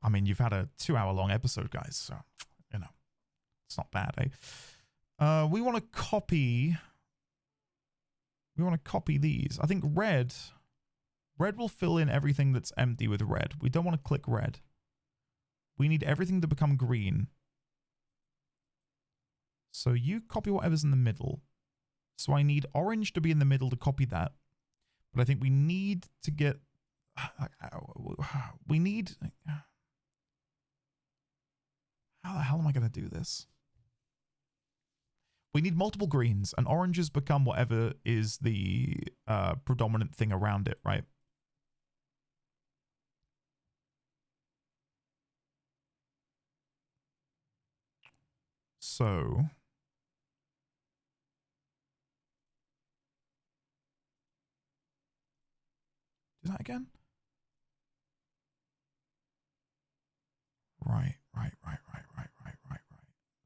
I mean, you've had a 2-hour-long episode, guys, so, you know, it's not bad, eh? We want to copy these. I think red will fill in everything that's empty with red. We don't want to click red. We need everything to become green. So you copy whatever's in the middle. So I need orange to be in the middle to copy that. But I think we need to get... We need... How the hell am I going to do this? We need multiple greens, and oranges become whatever is the predominant thing around it, right? So... Do that again? Right.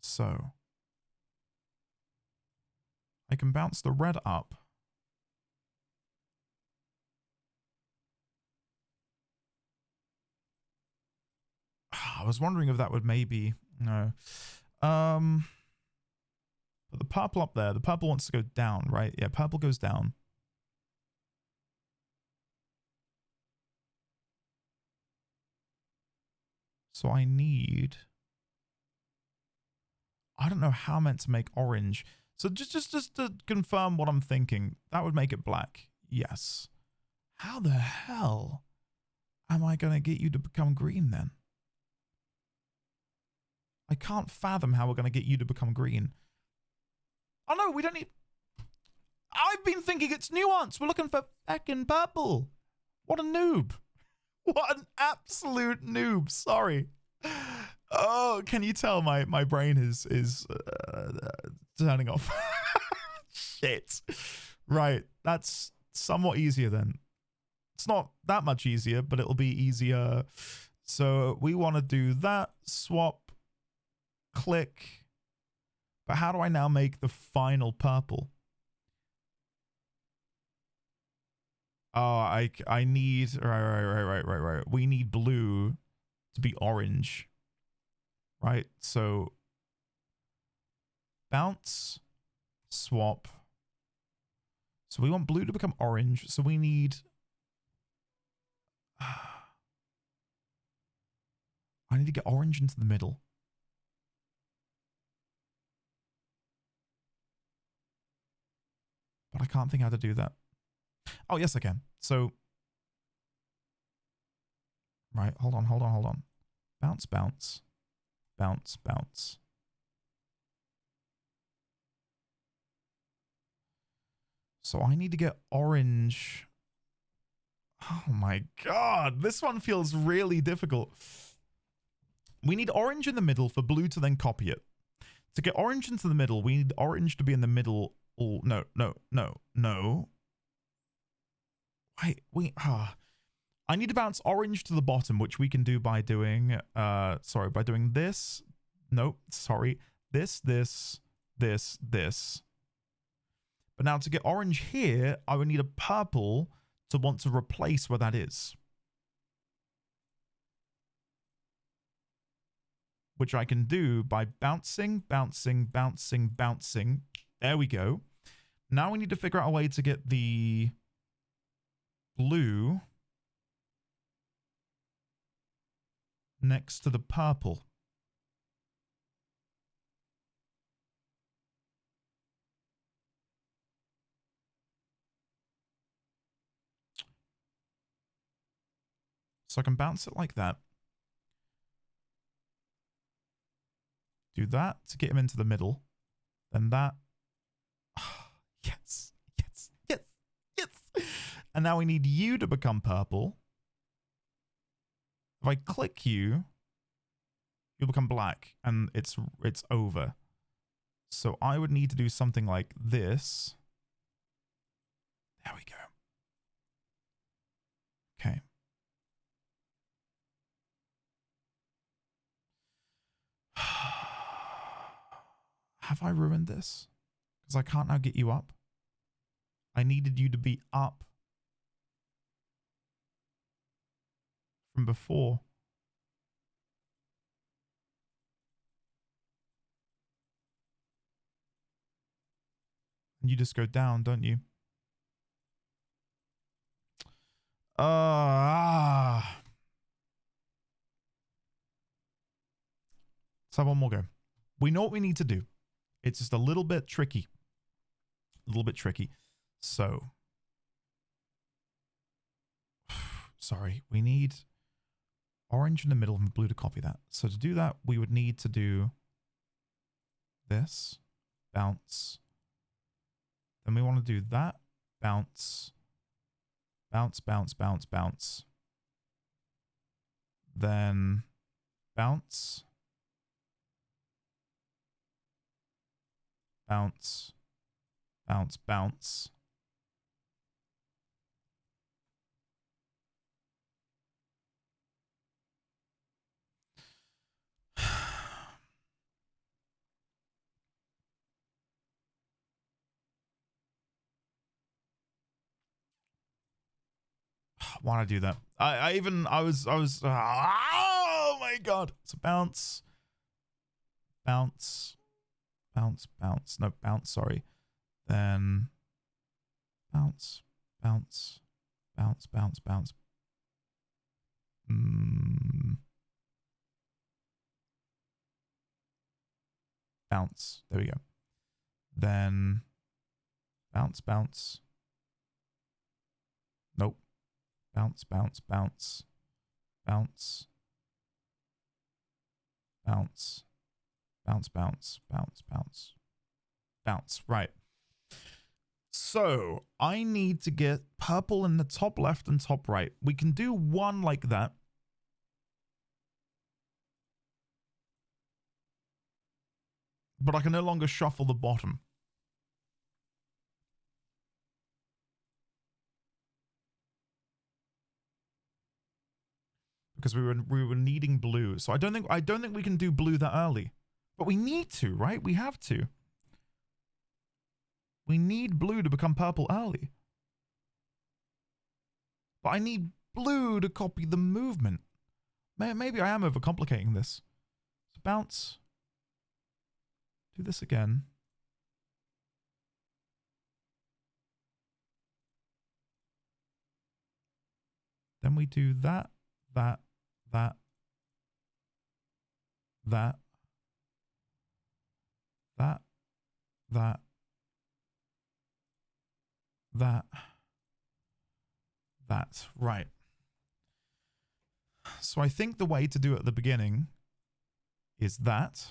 So I can bounce the red up. I was wondering if that would maybe no. But the purple up there, the purple wants to go down, right? Yeah, purple goes down. So I don't know how I'm meant to make orange. So just to confirm what I'm thinking, that would make it black. Yes. How the hell am I going to get you to become green then? I can't fathom how we're going to get you to become green. Oh no, we don't need... I've been thinking it's nuance. We're looking for feckin' purple. What a noob. What an absolute noob. Sorry. Oh, can you tell my brain is turning off? Shit. Right. That's somewhat easier then. It's not that much easier, but it'll be easier. So we want to do that. Swap. Click. But how do I now make the final purple? Oh, I need right. We need blue to be orange. Right? So bounce, swap. So we want blue to become orange. So we need I need to get orange into the middle. But I can't think how to do that. Oh, yes, I can. So, right, hold on. Bounce, bounce. Bounce, bounce. So I need to get orange. Oh my god, this one feels really difficult. We need orange in the middle for blue to then copy it. To get orange into the middle, we need orange to be in the middle. Oh, no. I need to bounce orange to the bottom, which we can do by doing, by doing this. Nope, sorry. This. But now to get orange here, I would need a purple to want to replace where that is. Which I can do by bouncing. There we go. Now we need to figure out a way to get the blue next to the purple. So I can bounce it like that. Do that to get him into the middle. Then that. Yes. And now we need you to become purple. If I click you, you'll become black and it's over. So I would need to do something like this. There we go. Okay. Have I ruined this? Because I can't now get you up. I needed you to be up from before. And you just go down, don't you? Let's have one more go. We know what we need to do. It's just a little bit tricky. So, sorry, we need orange in the middle and blue to copy that. So to do that, we would need to do this, bounce. Then we want to do that, bounce. Then bounce. Why did I do that? I was oh my god. So bounce. No, bounce, sorry. Then bounce. Bounce. There we go. Then bounce. Nope. Bounce. Right. So I need to get purple in the top left and top right. We can do one like that. But I can no longer shuffle the bottom. Because we were needing blue. So I don't think we can do blue that early. But we need to, right? We have to. We need blue to become purple early. But I need blue to copy the movement. Maybe I am overcomplicating this. So bounce. Do this again. Then we do that, that, that, that, that, that, that, that. Right. So I think the way to do it at the beginning is that.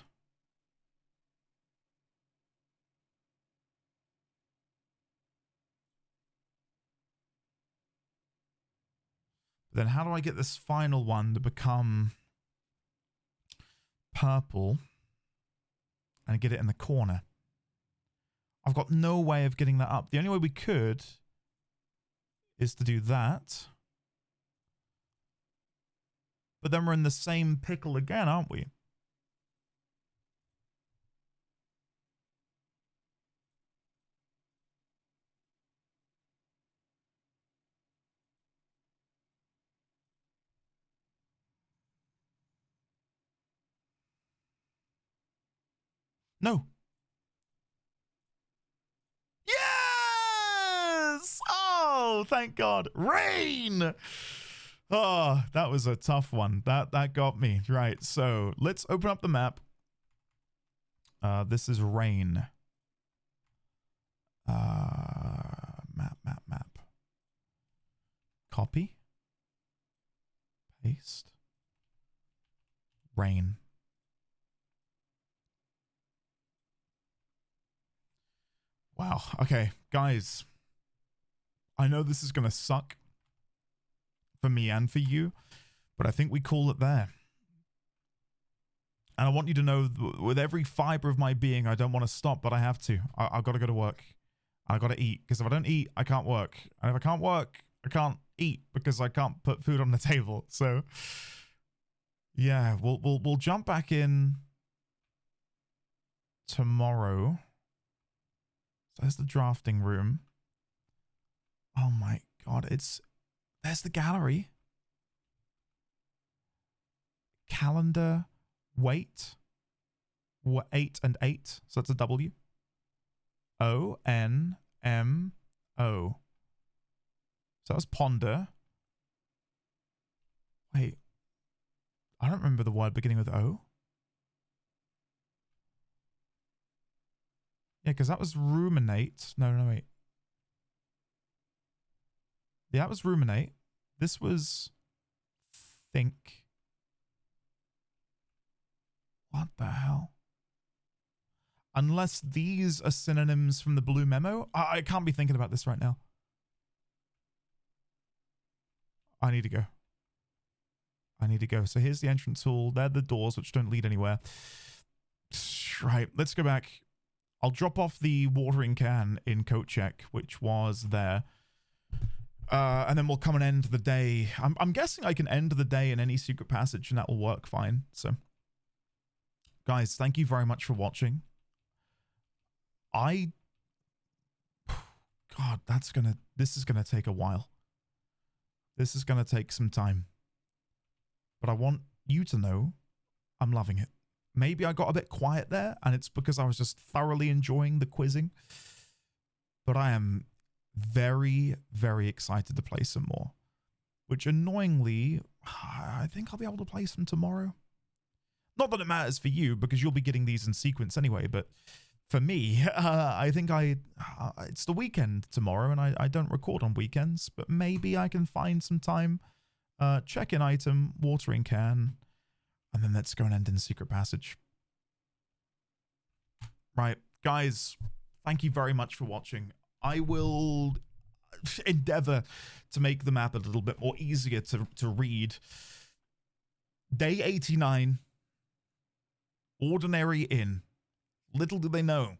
Then how do I get this final one to become purple and get it in the corner? I've got no way of getting that up. The only way we could is to do that. But then we're in the same pickle again, aren't we? No. Yes! Oh, thank God. Rain! Oh, that was a tough one. That got me. Right, so let's open up the map. This is rain. Map. Copy. Paste. Rain. Wow. Okay, guys. I know this is going to suck for me and for you, but I think we call it there. And I want you to know, with every fiber of my being, I don't want to stop, but I have to. I've got to go to work. I've got to eat, because if I don't eat, I can't work. And if I can't work, I can't eat, because I can't put food on the table. So, yeah, we'll jump back in tomorrow. So there's the drafting room. Oh my God, there's the gallery. Calendar, wait. 8 and 8, so that's a W. O-N-M-O. So that was ponder. Wait. I don't remember the word beginning with O. Yeah, because that was ruminate. No, wait. Yeah, that was ruminate. This was think. What the hell? Unless these are synonyms from the blue memo. I can't be thinking about this right now. I need to go. So here's the entrance hall. They're the doors, which don't lead anywhere. Right, let's go back. I'll drop off the watering can in coat check, which was there. And then we'll come and end the day. I'm guessing I can end the day in any secret passage, and that will work fine. So, guys, thank you very much for watching. God, this is gonna take a while. This is gonna take some time. But I want you to know I'm loving it. Maybe I got a bit quiet there, and it's because I was just thoroughly enjoying the quizzing. But I am very, very excited to play some more. Which, annoyingly, I think I'll be able to play some tomorrow. Not that it matters for you, because you'll be getting these in sequence anyway, but for me, I think it's the weekend tomorrow, and I don't record on weekends, but maybe I can find some time. Check-in item, watering can, and then let's go and end in secret passage. Right, guys, thank you very much for watching. I will endeavor to make the map a little bit more easier to read. Day 89, Ordinary Inn. Little do they know,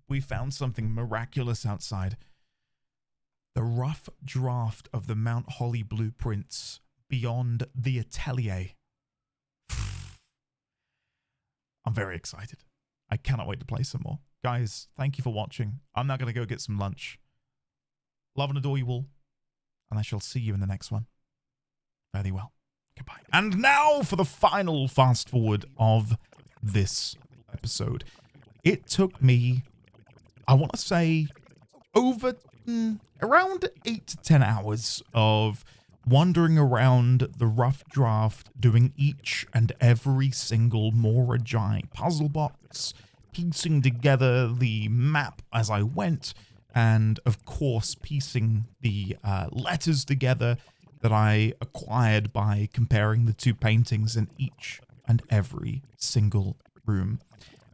we found something miraculous outside. The rough draft of the Mount Holly blueprints beyond the atelier. I'm very excited. I cannot wait to play some more. Guys, thank you for watching. I'm now going to go get some lunch. Love and adore you all, and I shall see you in the next one. Fare thee well. Goodbye. And now for the final fast forward of this episode. It took me, I want to say, over around 8 to 10 hours of wandering around the rough draft, doing each and every single Moraji puzzle box, piecing together the map as I went, and of course piecing the letters together that I acquired by comparing the two paintings in each and every single room.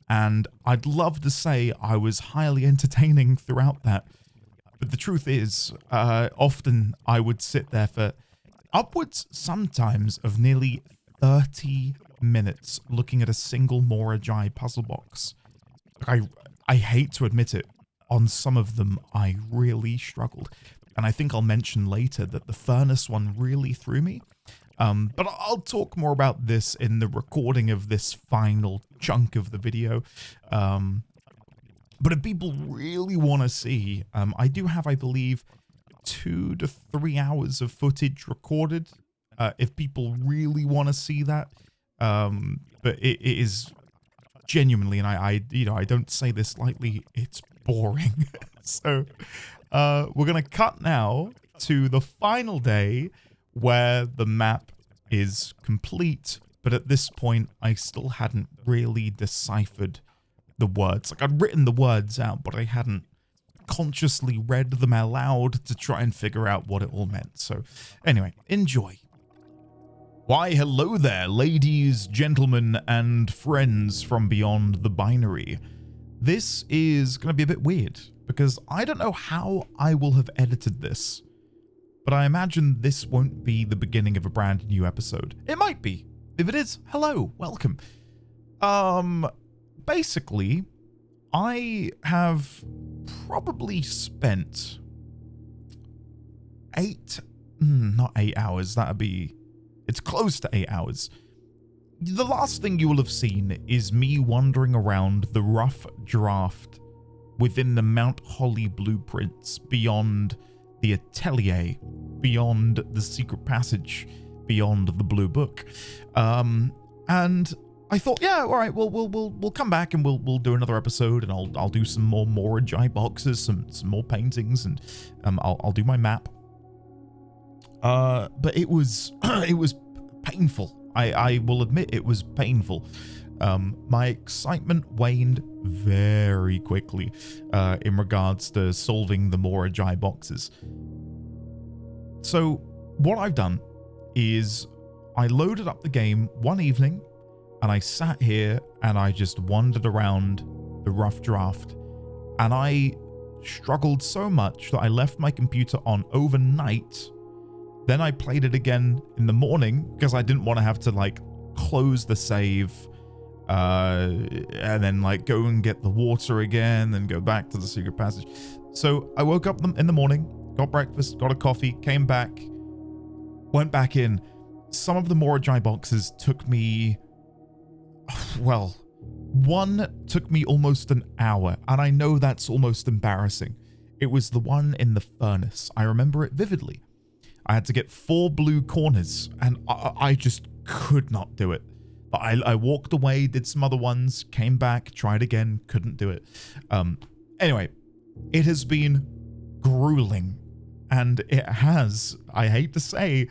And I'd love to say I was highly entertaining throughout that, but the truth is, often I would sit there for upwards sometimes of nearly 30 minutes looking at a single Moraji puzzle box. I hate to admit it, on some of them I really struggled. And I think I'll mention later that the furnace one really threw me. But I'll talk more about this in the recording of this final chunk of the video. But if people really want to see, I do have, I believe, 2 to 3 hours of footage recorded. If people really want to see that. But it is genuinely, and I don't say this lightly, it's boring. So we're going to cut now to the final day where the map is complete. But at this point, I still hadn't really deciphered the words. Like, I'd written the words out, but I hadn't consciously read them out loud to try and figure out what it all meant. So anyway, enjoy. Why, hello there, ladies, gentlemen, and friends from beyond the binary. This is going to be a bit weird, because I don't know how I will have edited this, but I imagine this won't be the beginning of a brand new episode. It might be. If it is, hello, welcome. Basically, I have probably spent not 8 hours, it's close to 8 hours. The last thing you will have seen is me wandering around the rough draft within the Mount Holly blueprints, beyond the atelier, beyond the secret passage, beyond the blue book. And I thought, yeah, all right, we'll come back and we'll do another episode, and I'll do some more Moraji boxes, some more paintings, and I'll do my map. But it was it was painful. I will admit it was painful. My excitement waned very quickly in regards to solving the Moraji boxes. So what I've done is I loaded up the game one evening, and I sat here and I just wandered around the rough draft, and I struggled so much that I left my computer on overnight. Then I played it again in the morning because I didn't want to have to like close the save and then like go and get the water again and go back to the secret passage. So I woke up in the morning, got breakfast, got a coffee, came back, went back in. Some of the Moraji boxes took me, well, one took me almost an hour, and I know that's almost embarrassing. It was the one in the furnace. I remember it vividly. I had to get 4 blue corners, and I just could not do it. But I walked away, did some other ones, came back, tried again, couldn't do it. Anyway, it has been grueling, and it has, I hate to say,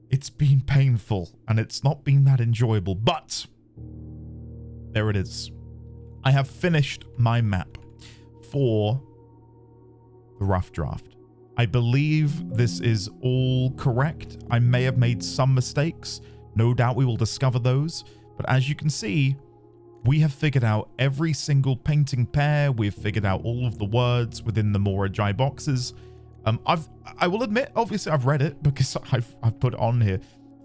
it's been painful, and it's not been that enjoyable, but there it is. I have finished my map for the rough draft. I believe this is all correct. I may have made some mistakes. No doubt we will discover those. But as you can see, we have figured out every single painting pair. We've figured out all of the words within the Moraji boxes. I will admit, obviously I've read it because I've put it on here.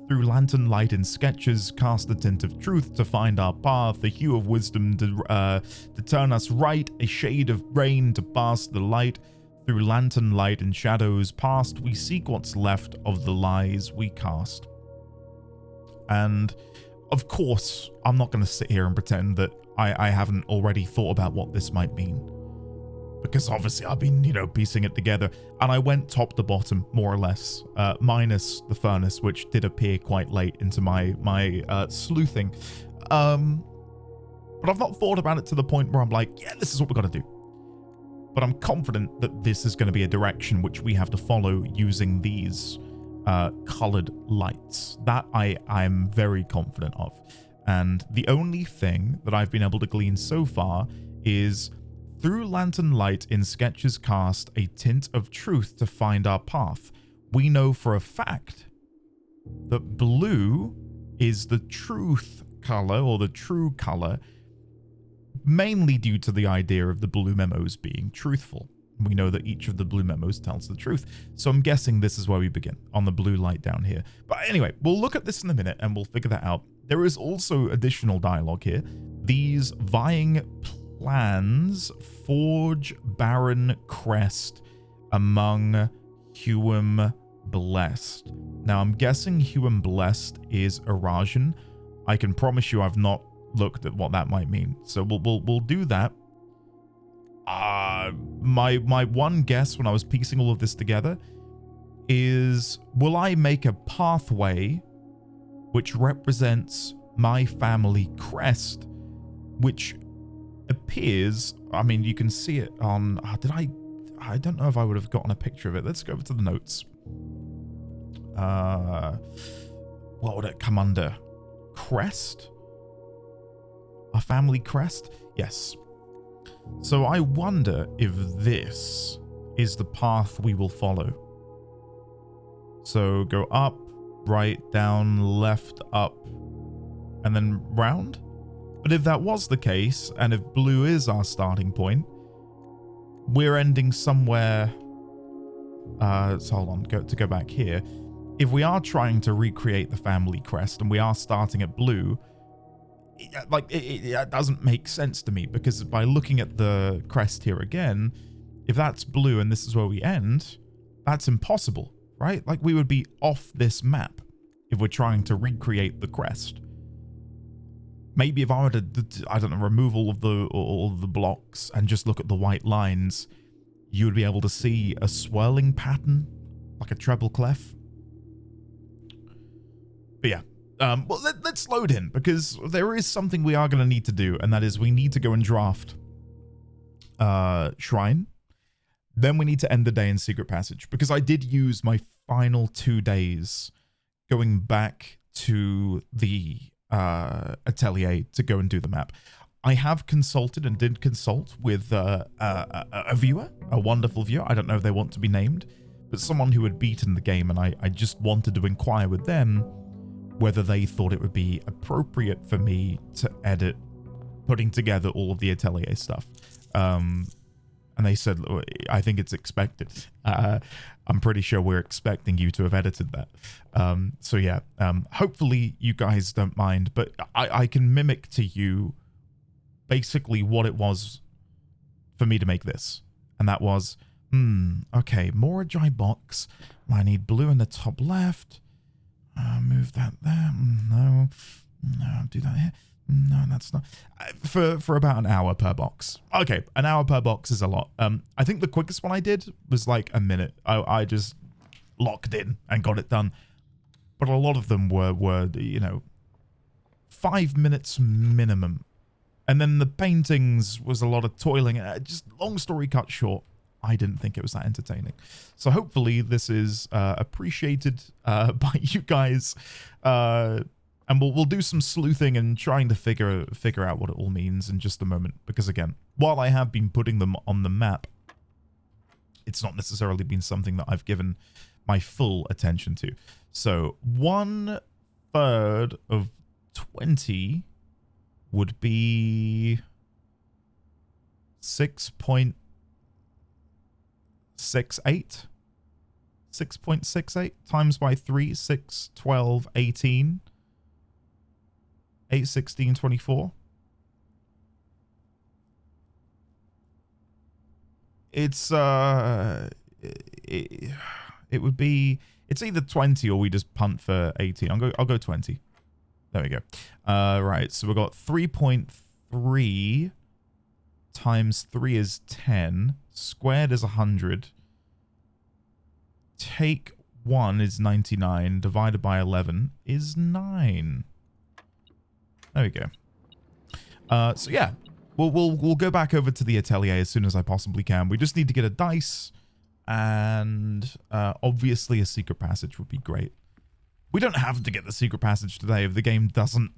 Through lantern light in sketches, cast the tint of truth to find our path, the hue of wisdom to turn us right, a shade of rain to pass the light. Through lantern light and shadows past, we seek what's left of the lies we cast. And of course, I'm not going to sit here and pretend that I haven't already thought about what this might mean. Because obviously I've been, piecing it together. And I went top to bottom, more or less, minus the furnace, which did appear quite late into my sleuthing. But I've not thought about it to the point where I'm like, yeah, this is what we've got to do. But I'm confident that this is going to be a direction which we have to follow using these colored lights. That I'm very confident of. And the only thing that I've been able to glean so far is through lantern light in sketches cast a tint of truth to find our path. We know for a fact that blue is the truth color, or the true color, mainly due to the idea of the blue memos being truthful. We know that each of the blue memos tells the truth. So I'm guessing this is where we begin, on the blue light down here. But anyway, we'll look at this in a minute and we'll figure that out. There is also additional dialogue here. These vying plans forge barren crest among Huam Blessed. Now I'm guessing Huam Blessed is Arajan. I can promise you I've not looked at what that might mean. So we'll do that. My one guess when I was piecing all of this together is, will I make a pathway which represents my family crest, which appears, I mean, you can see it on, I don't know if I would have gotten a picture of it. Let's go over to the notes. What would it come under? Crest? Our family crest? Yes. So I wonder if this is the path we will follow. So go up, right, down, left, up, and then round. But if that was the case, and if blue is our starting point, we're ending somewhere. So hold on, to go back here. If we are trying to recreate the family crest and we are starting at blue, it doesn't make sense to me, because by looking at the crest here again, if that's blue and this is where we end, that's impossible, right? Like, we would be off this map if we're trying to recreate the crest. Maybe if I were to, I don't know, remove all of the blocks and just look at the white lines, you would be able to see a swirling pattern, like a treble clef. But yeah. Well, let's load in, because there is something we are going to need to do, and that is we need to go and draft Shrine. Then we need to end the day in Secret Passage, because I did use my final 2 days going back to the atelier to go and do the map. I have consulted and did consult with a viewer, a wonderful viewer. I don't know if they want to be named, but someone who had beaten the game, and I just wanted to inquire with them whether they thought it would be appropriate for me to edit putting together all of the atelier stuff. And they said, I think it's expected. I'm pretty sure we're expecting you to have edited that. So yeah, hopefully you guys don't mind, but I can mimic to you basically what it was for me to make this. And that was, okay, Moraji box. I need blue in the top left. Move that there. No, do that here. No, that's not. For about an hour per box. Okay, an hour per box is a lot. I think the quickest one I did was like a minute. I just locked in and got it done. But a lot of them were 5 minutes minimum. And then the paintings was a lot of toiling. Just long story cut short, I didn't think it was that entertaining. So hopefully this is appreciated by you guys. And we'll do some sleuthing and trying to figure out what it all means in just a moment. Because again, while I have been putting them on the map, it's not necessarily been something that I've given my full attention to. So 1/3 of 20 would be 6.68 times by 3, 6, 12, 18, 8, 16, 24. It's it would be, it's either 20 or we just punt for 18. I'll go 20. There we go. Right, so we've got 3.3 times 3 is 10. Squared is 100. Take 1 is 99. Divided by 11 is 9. There we go. So yeah, we'll go back over to the atelier as soon as I possibly can. We just need to get a dice and obviously a secret passage would be great. We don't have to get the secret passage today. If the game doesn't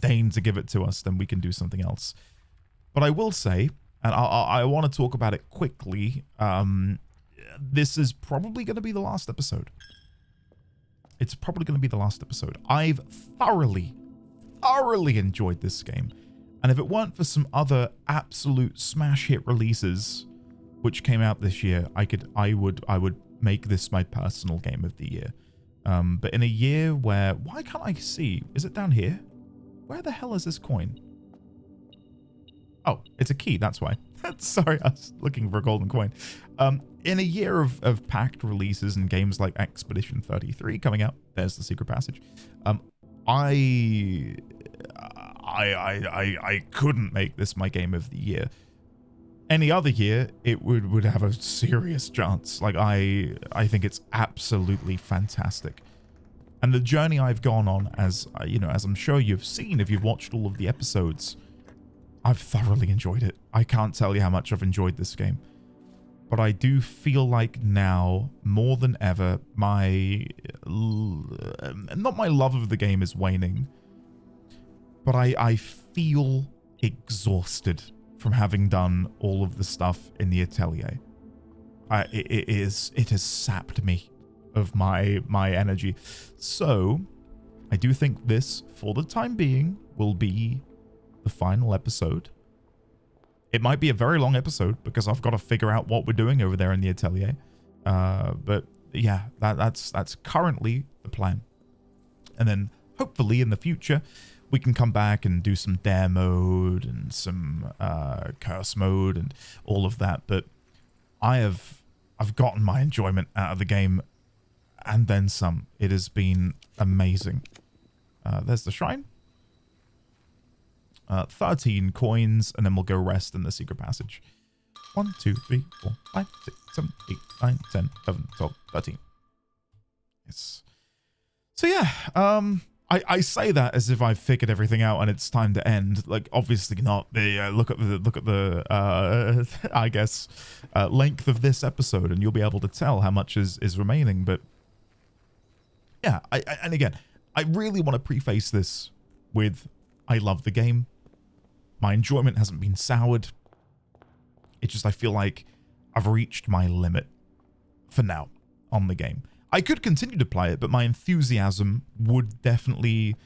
deign to give it to us, then we can do something else. But I will say, and I want to talk about it quickly, this is probably going to be the last episode. It's probably going to be the last episode. I've thoroughly enjoyed this game. And if it weren't for some other absolute smash hit releases which came out this year, I would make this my personal game of the year. But in a year where, why can't I see? Is it down here? Where the hell is this coin? Oh, it's a key, that's why. Sorry, I was looking for a golden coin. In a year of packed releases and games like Expedition 33 coming out, there's the secret passage. I couldn't make this my game of the year. Any other year, it would have a serious chance. Like, I think it's absolutely fantastic. And the journey I've gone on, as you know, as I'm sure you've seen if you've watched all of the episodes, I've thoroughly enjoyed it. I can't tell you how much I've enjoyed this game. But I do feel like now, more than ever, not my love of the game is waning, but I feel exhausted from having done all of the stuff in the atelier. It has sapped me of my energy. So I do think this, for the time being, will be the final episode. It might be a very long episode because I've got to figure out what we're doing over there in the atelier. But yeah, that's currently the plan. And then hopefully in the future, we can come back and do some dare mode and some curse mode and all of that. But I've gotten my enjoyment out of the game and then some. It has been amazing. There's the shrine. 13 coins, and then we'll go rest in the secret passage. 1, 2, 3, 4, 5, 6, 7, 8, 9, 10, 11, 12, 13. Yes. So yeah, I say that as if I've figured everything out and it's time to end. Like, obviously not. Look at the I guess length of this episode, and you'll be able to tell how much is remaining. But yeah, and again, I really want to preface this with I love the game. My enjoyment hasn't been soured. It's just I feel like I've reached my limit for now on the game. I could continue to play it, but my enthusiasm would definitely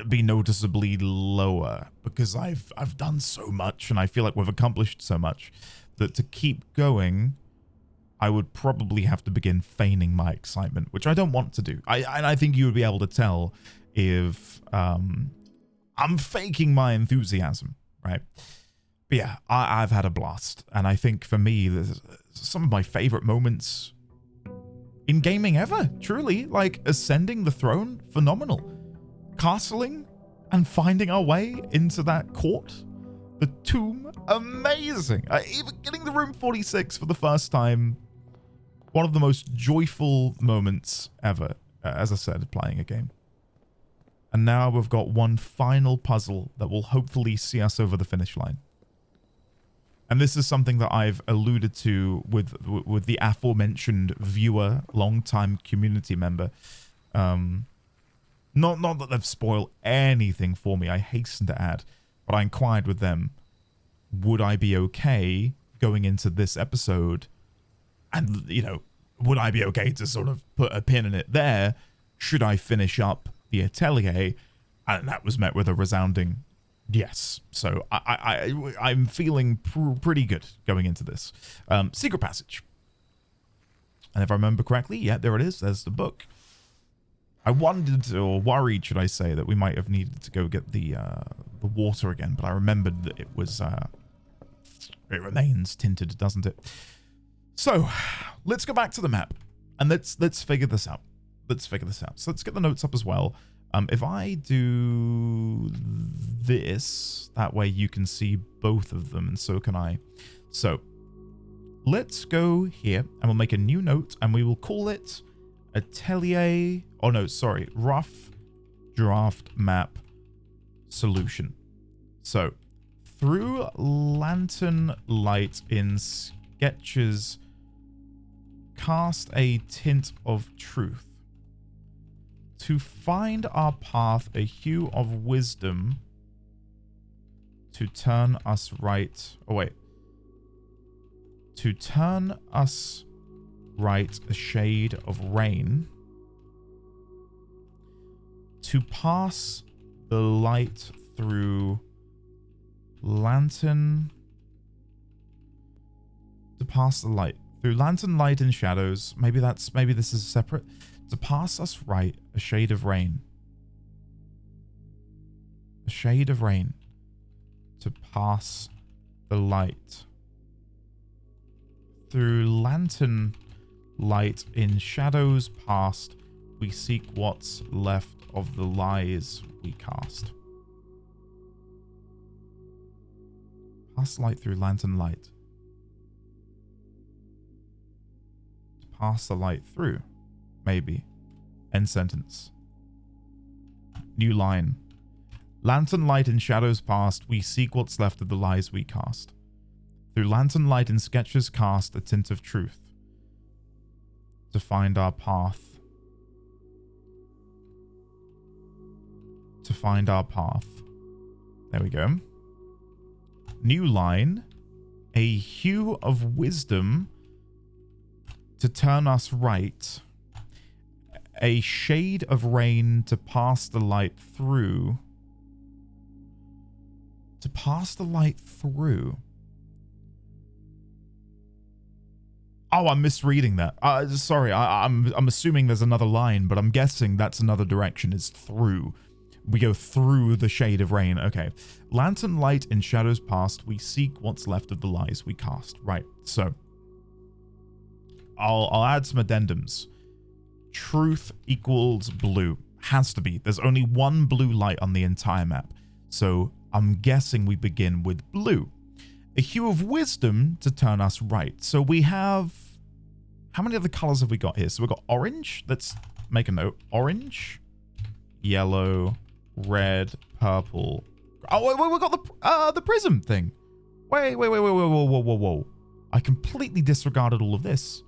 be noticeably lower because I've done so much and I feel like we've accomplished so much that to keep going, I would probably have to begin feigning my excitement, which I don't want to do. I think you would be able to tell if I'm faking my enthusiasm, right? But yeah, I've had a blast. And I think for me, there's some of my favorite moments in gaming ever, truly. Like ascending the throne, phenomenal. Castling and finding our way into that court, the tomb, amazing. Even getting the room 46 for the first time, one of the most joyful moments ever, as I said, playing a game. And now we've got one final puzzle that will hopefully see us over the finish line. And this is something that I've alluded to with the aforementioned viewer, long-time community member. Not that they've spoiled anything for me, I hasten to add, but I inquired with them, would I be okay going into this episode? And, you know, would I be okay to sort of put a pin in it there? Should I finish up the atelier? And that was met with a resounding yes. So I'm feeling pretty good going into this. Secret passage. And if I remember correctly, yeah, there it is. There's the book. I wondered, or worried, should I say, that we might have needed to go get the water again, but I remembered that it was it remains tinted, doesn't it? So let's go back to the map and let's figure this out. So let's get the notes up as well. If I do this, that way you can see both of them, and so can I. So let's go here, and we'll make a new note, and we will call it Atelier. Oh no, sorry, Rough Draft Map Solution. So through lantern light in sketches cast a tint of truth. To find our path, a hue of wisdom. To turn us right. Oh, wait. To turn us right, a shade of rain. To pass the light through lantern. To pass the light through lantern, light, and shadows. Maybe this is separate. To pass us right, a shade of rain. A shade of rain. To pass the light through lantern, light, in shadows past. We seek what's left of the lies we cast. Pass light through lantern, light. Pass the light through. Maybe. End sentence. New line. Lantern, light, and shadows past, we seek what's left of the lies we cast. Through lantern, light, and sketches cast, a tint of truth. To find our path. To find our path. There we go. New line. A hue of wisdom. To turn us right. A shade of rain to pass the light through. To pass the light through. Oh, I'm misreading that. Sorry, I'm assuming there's another line, but I'm guessing that's another direction, is through. We go through the shade of rain. Okay. Lantern, light, and shadows past, we seek what's left of the lies we cast. Right, so I'll add some addendums. Truth equals blue. Has to be. There's only one blue light on the entire map. So I'm guessing we begin with blue. A hue of wisdom to turn us right. So we have... How many other colors have we got here? So we've got orange. Let's make a note. Orange, yellow, red, purple. Oh, wait, we got the prism thing. Wait, whoa. I completely disregarded all of this.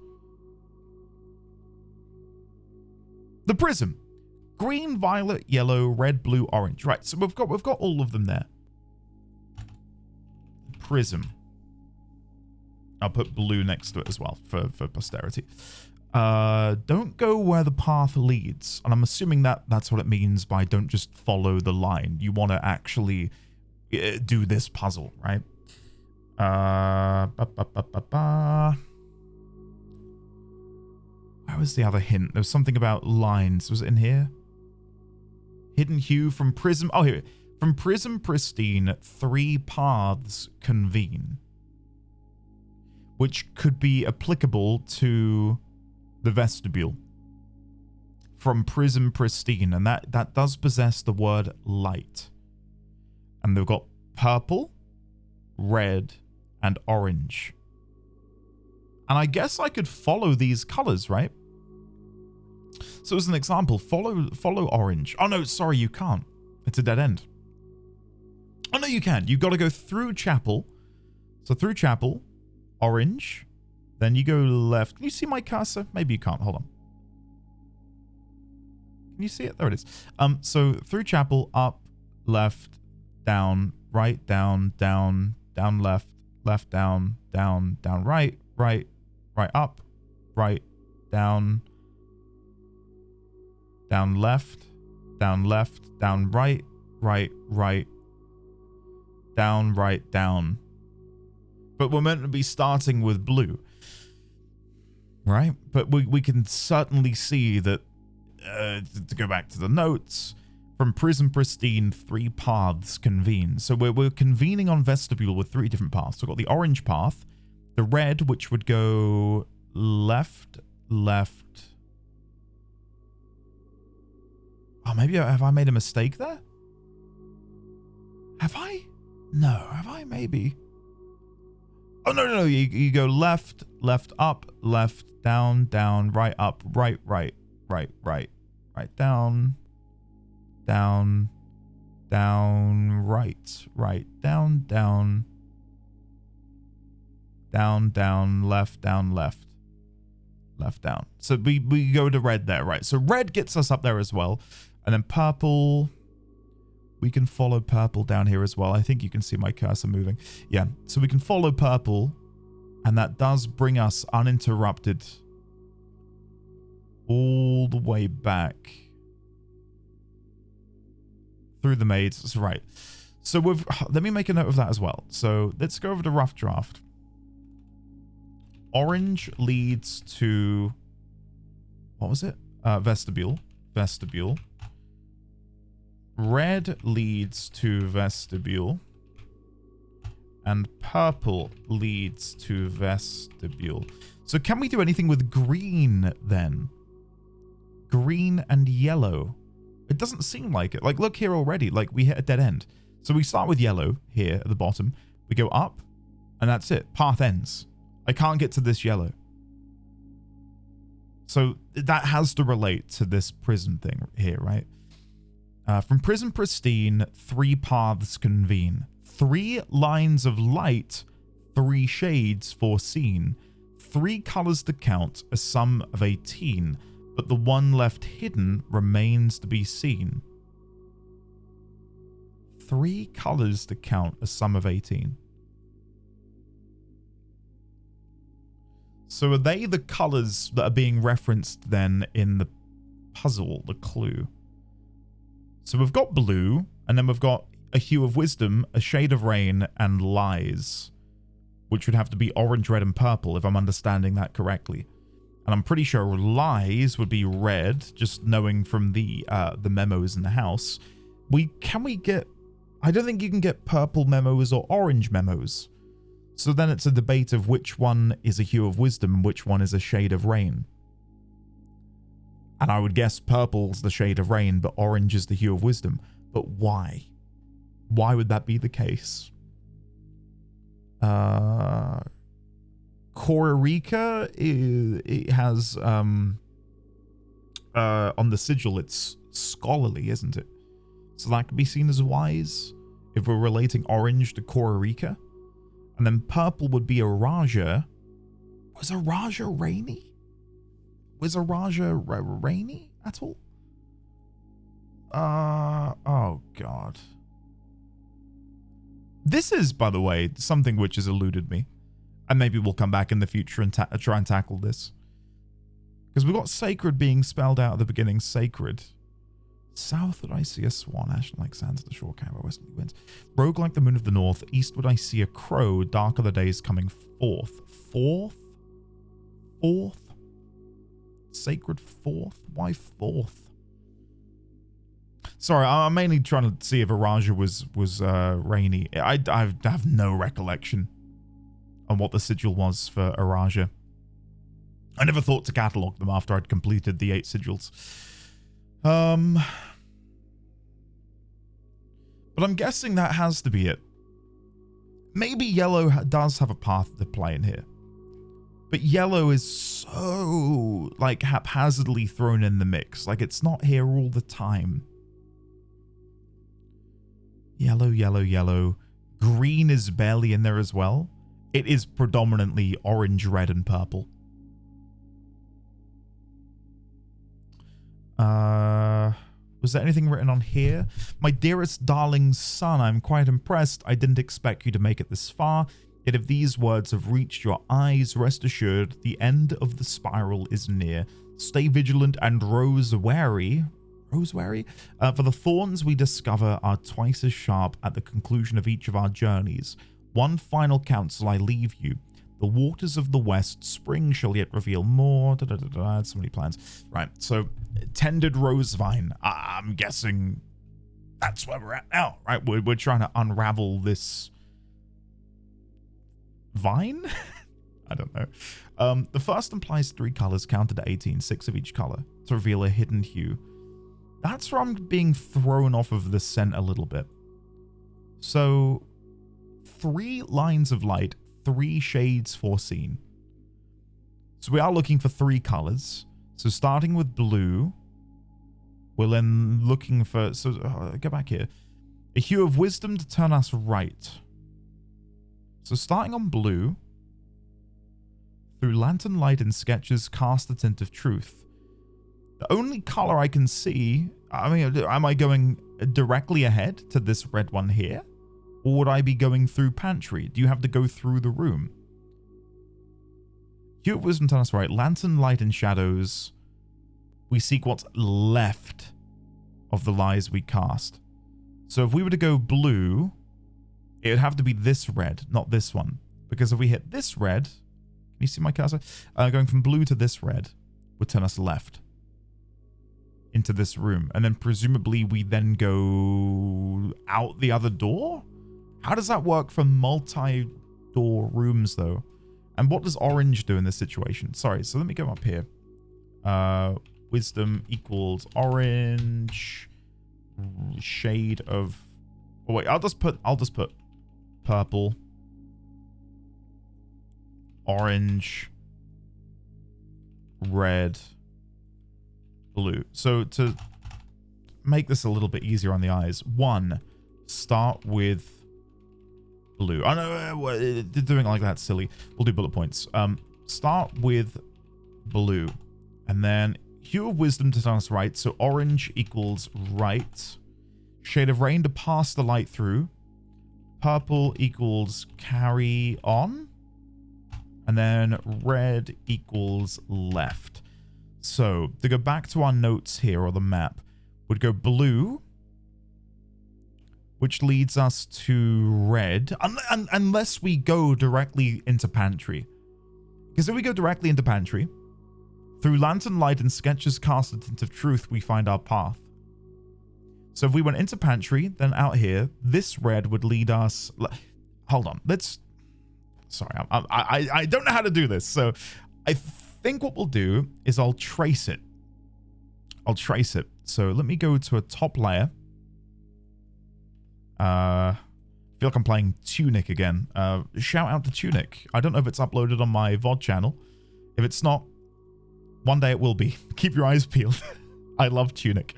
The prism. Green, violet, yellow, red, blue, orange. Right, so we've got all of them there. Prism. I'll put blue next to it as well for posterity. Don't go where the path leads. And I'm assuming that's what it means by don't just follow the line. You want to actually do this puzzle, right? Where was the other hint? There was something about lines. Was it in here? Hidden hue from prism. Oh, here. From prism pristine, 3 paths convene. Which could be applicable to the vestibule. From prism pristine. And that does possess the word light. And they've got purple, red, and orange. And I guess I could follow these colors, right? So as an example, follow orange. Oh no, sorry, you can't. It's a dead end. Oh no, you can. You've got to go through chapel. So through chapel, orange. Then you go left. Can you see my cursor? Maybe you can't. Hold on. Can you see it? There it is. So through chapel, up, left, down, right, down, down, down, left, left, down, down, down, right, right, right, up, right, down, down, left, down, right, right, right, down, right, down. But we're meant to be starting with blue, right? But we can certainly see that, to go back to the notes, from prism pristine, 3 paths convene. So we're convening on vestibule with 3 different paths. So we've got the orange path, the red, which would go left, left. Oh, maybe have I made a mistake there? Have I? No, have I? Maybe. Oh, no. You go left, left, up, left, down, down, right, up, right, right, right, right, right, down, down, down, right, right, down, down, down, down, left, left down. So we go to red there, right? So red gets us up there as well. And then purple, we can follow purple down here as well. I think you can see my cursor moving. Yeah, so we can follow purple, and that does bring us uninterrupted all the way back through the maze. That's right. So let me make a note of that as well. So let's go over to rough draft. Orange leads to, what was it? Vestibule. Vestibule. Red leads to vestibule. And purple leads to vestibule. So can we do anything with green then? Green and yellow. It doesn't seem like it. Like, look here already. Like, we hit a dead end. So we start with yellow here at the bottom. We go up, and that's it. Path ends. I can't get to this yellow. So that has to relate to this prison thing here, right? From prison pristine, 3 paths convene. 3 lines of light, 3 shades foreseen. 3 colors to count, a sum of 18. But the one left hidden remains to be seen. 3 colors to count, a sum of 18. So are they the colors that are being referenced then in the puzzle, the clue? So we've got blue, and then we've got a hue of wisdom, a shade of rain, and lies, which would have to be orange, red, and purple if I'm understanding that correctly. And I'm pretty sure lies would be red, just knowing from the memos in the house. Can we get... I don't think you can get purple memos or orange memos. So then it's a debate of which one is a hue of wisdom and which one is a shade of rain. And I would guess purple's the shade of rain, but orange is the hue of wisdom. But why? Why would that be the case? Korarika, it has on the sigil, it's scholarly, isn't it? So that could be seen as wise if we're relating orange to Korarika. And then purple would be a Raja. Was a Raja rainy? Was a Raja rainy at all? Oh God. This is, by the way, something which has eluded me. And maybe we'll come back in the future and try and tackle this. Because we've got sacred being spelled out at the beginning. Sacred. Southward I see a swan, ash like sands at the shore, camera westerly winds. Rogue like the moon of the north, eastward I see a crow, dark are the days coming forth. Fourth? Fourth? Sacred fourth? Why fourth? Sorry, I'm mainly trying to see if Araja was rainy. I have no recollection on what the sigil was for Araja. I never thought to catalogue them after I'd completed the 8 sigils. But I'm guessing that has to be it. Maybe yellow does have a path to play in here. But yellow is so, like, haphazardly thrown in the mix. Like, it's not here all the time. Yellow, yellow, yellow. Green is barely in there as well. It is predominantly orange, red, and purple. Was there anything written on here? My dearest darling son, I'm quite impressed. I didn't expect you to make it this far. Yet if these words have reached your eyes, rest assured the end of the spiral is near. Stay vigilant and rose wary. Rose wary? For the thorns we discover are twice as sharp at the conclusion of each of our journeys. One final counsel I leave you. The waters of the west spring shall yet reveal more. So many plans. Right, so tended rose vine. I'm guessing that's where we're at now, right? We're trying to unravel this vine? I don't know. The first implies 3 colors counted at 18, 6 of each color, to reveal a hidden hue. That's where I'm being thrown off of the scent a little bit. So 3 lines of light, 3 shades foreseen. So we are looking for 3 colors. So starting with blue, we're then looking for, so go back here. A hue of wisdom to turn us right. So starting on blue, Through lantern light and sketches, cast the tint of truth. The only color I can see... I mean, am I going directly ahead to this red one here? Or would I be going through pantry? Do you have to go through the room? Hue of Wisdom tells us right. Lantern, light, and shadows. We seek what's left of the lies we cast. So if we were to go blue, it would have to be this red, not this one. Because if we hit this red... Can you see my cursor? Going from blue to this red would turn us left into this room. And then presumably we then go out the other door? How does that work for multi-door rooms, though? And what does orange do in this situation? Sorry, so let me go up here. Wisdom equals orange. Shade of... Oh, wait, I'll just put purple. Orange. Red. Blue. So to make this a little bit easier on the eyes, one, start with blue. I know doing it like that silly. We'll do bullet points. Start with blue, and then hue of wisdom to turn us right. So orange equals right. Shade of rain to pass the light through. Purple equals carry on, and then red equals left. So, to go back to our notes here, or the map, would go blue, which leads us to red, unless we go directly into pantry. Because if we go directly into pantry, through lantern light and sketches cast a tint of truth, we find our path. So if we went into pantry, then out here, this red would lead us... Hold on, let's... Sorry, I don't know how to do this, so I think what we'll do is I'll trace it. So let me go to a top layer. I feel like I'm playing Tunic again. Shout out to Tunic. I don't know if it's uploaded on my VOD channel. If it's not, one day it will be. Keep your eyes peeled. I love Tunic.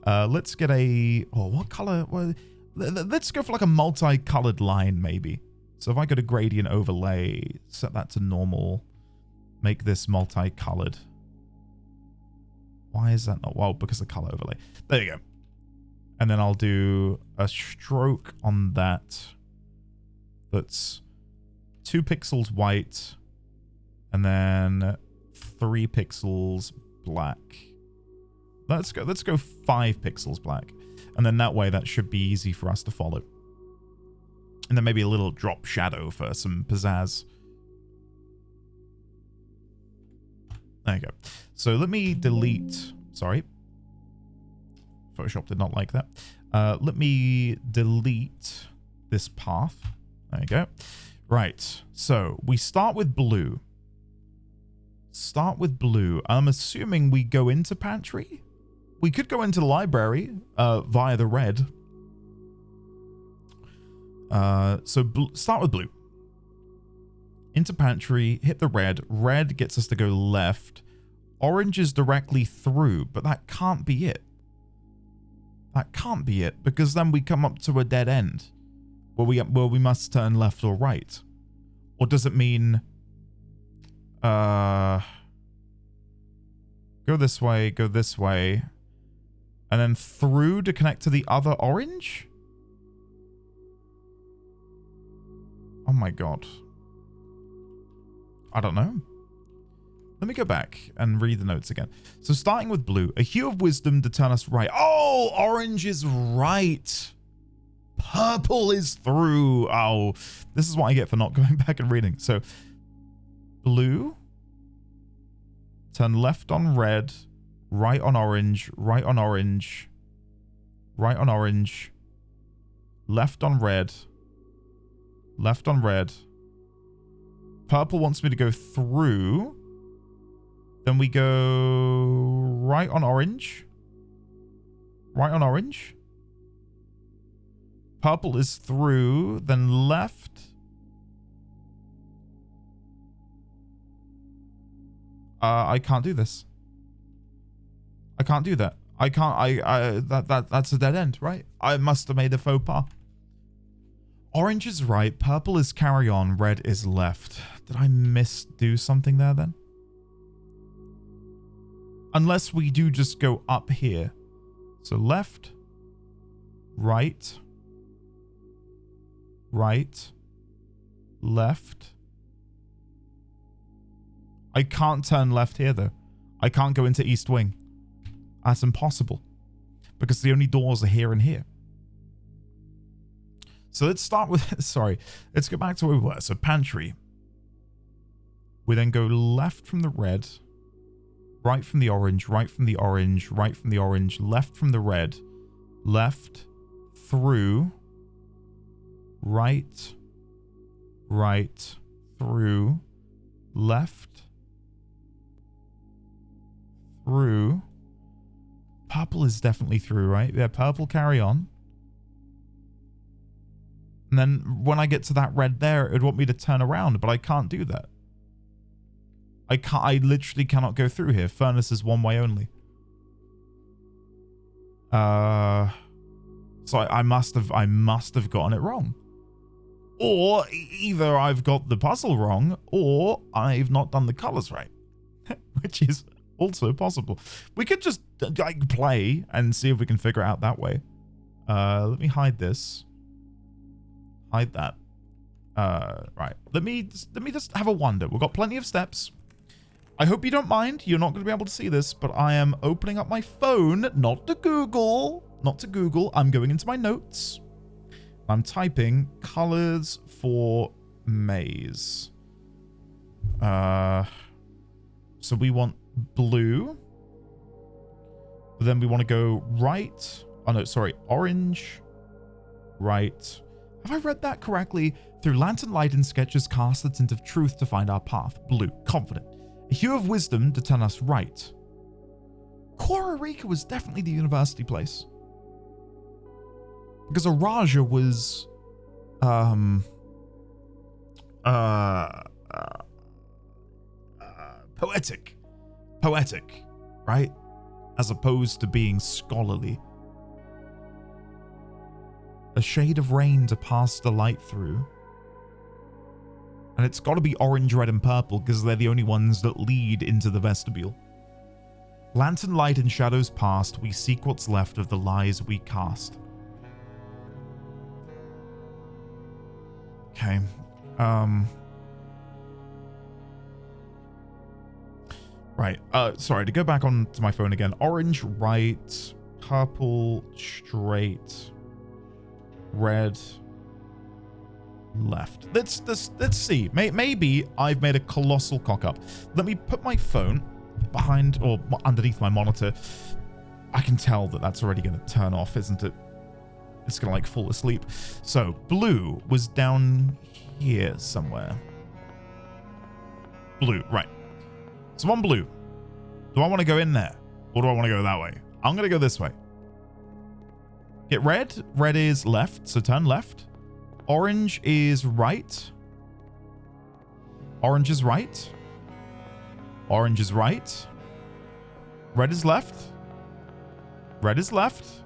Let's get a... Oh, what color? Well, let's go for like a multicolored line, maybe. So if I go to gradient overlay, set that to normal, make this multicolored. Why is that not? Well, because of color overlay. There you go. And then I'll do a stroke on that. That's 2 pixels white, and then 3 pixels black. Let's go 5 pixels black. And then that way that should be easy for us to follow. And then maybe a little drop shadow for some pizzazz. There you go. So let me delete... Sorry. Photoshop did not like that. Let me delete this path. There you go. Right. So we start with blue. I'm assuming we go into pantry. We could go into the library via the red. Start with blue. Into pantry, hit the red. Red gets us to go left. Orange is directly through, but that can't be it. That can't be it, because then we come up to a dead end where we must turn left or right. Or does it mean go this way, and then through to connect to the other orange? Oh my god. I don't know. Let me go back and read the notes again. So starting with blue, a hue of wisdom to turn us right. Oh, orange is right. Purple is through. Oh, this is what I get for not going back and reading. So blue, turn left on red, right on orange, right on orange, right on orange, left on red, left on red. Purple wants me to go through. Then we go right on orange. Right on orange. Purple is through, then left. I can't do this. I can't do that. I can't, that's a dead end, right? I must have made a faux pas. Orange is right. Purple is carry on. Red is left. Did I do something there then? Unless we do just go up here. So left, right, right, left. I can't turn left here though. I can't go into East Wing. That's impossible. Because the only doors are here and here. So let's start with, sorry, let's go back to where we were. So pantry. We then go left from the red, right from the orange, right from the orange, right from the orange, left from the red, left, through, right, right, through, left, through. Purple is definitely through, right? Yeah, purple, carry on. And then when I get to that red there, it would want me to turn around, but I can't do that. I literally cannot go through here. Furnace is one way only. So I must have gotten it wrong. Or either I've got the puzzle wrong, or I've not done the colors right. Which is also possible. We could just like play and see if we can figure it out that way. Let me hide this. Hide that. Right. Let me just have a wander. We've got plenty of steps. I hope you don't mind. You're not going to be able to see this, but I am opening up my phone, not to Google. Not to Google. I'm going into my notes. I'm typing colors for maze. So we want blue. But then we want to go right. Oh no, sorry. Orange. Right. Have I read that correctly? Through lantern light and sketches cast the tint of truth to find our path. Blue. Confident. A hue of wisdom to turn us right. Auravei was definitely the university place. Because Araja was poetic, right? As opposed to being scholarly. A shade of rain to pass the light through. And it's got to be orange, red, and purple because they're the only ones that lead into the vestibule. Lantern light and shadows past, we seek what's left of the lies we cast. Okay. Right. Sorry, to go back onto my phone again. Orange, right. Purple, straight. Red, left. Let's see. Maybe I've made a colossal cock up. Let me put my phone behind or underneath my monitor. I can tell that that's already going to turn off, isn't it? It's going to like fall asleep. So blue was down here somewhere. Blue, right. So I'm blue. Do I want to go in there? Or do I want to go that way? I'm going to go this way. Get red. Red is left, so turn left. Orange is right. Orange is right. Orange is right. Red is left. Red is left.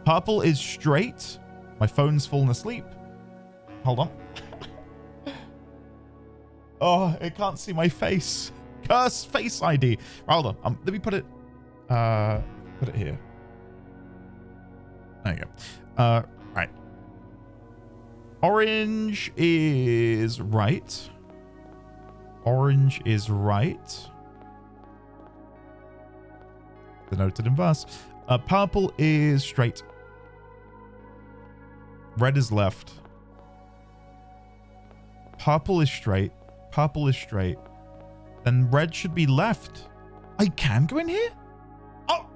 Purple is straight. My phone's fallen asleep. Hold on. Oh, it can't see my face. Curse face ID. Hold on. Let me put it here. There you go. Right. Orange is right. Orange is right. Denoted in verse. Purple is straight. Red is left. Purple is straight. Purple is straight. Then red should be left. I can go in here? Oh!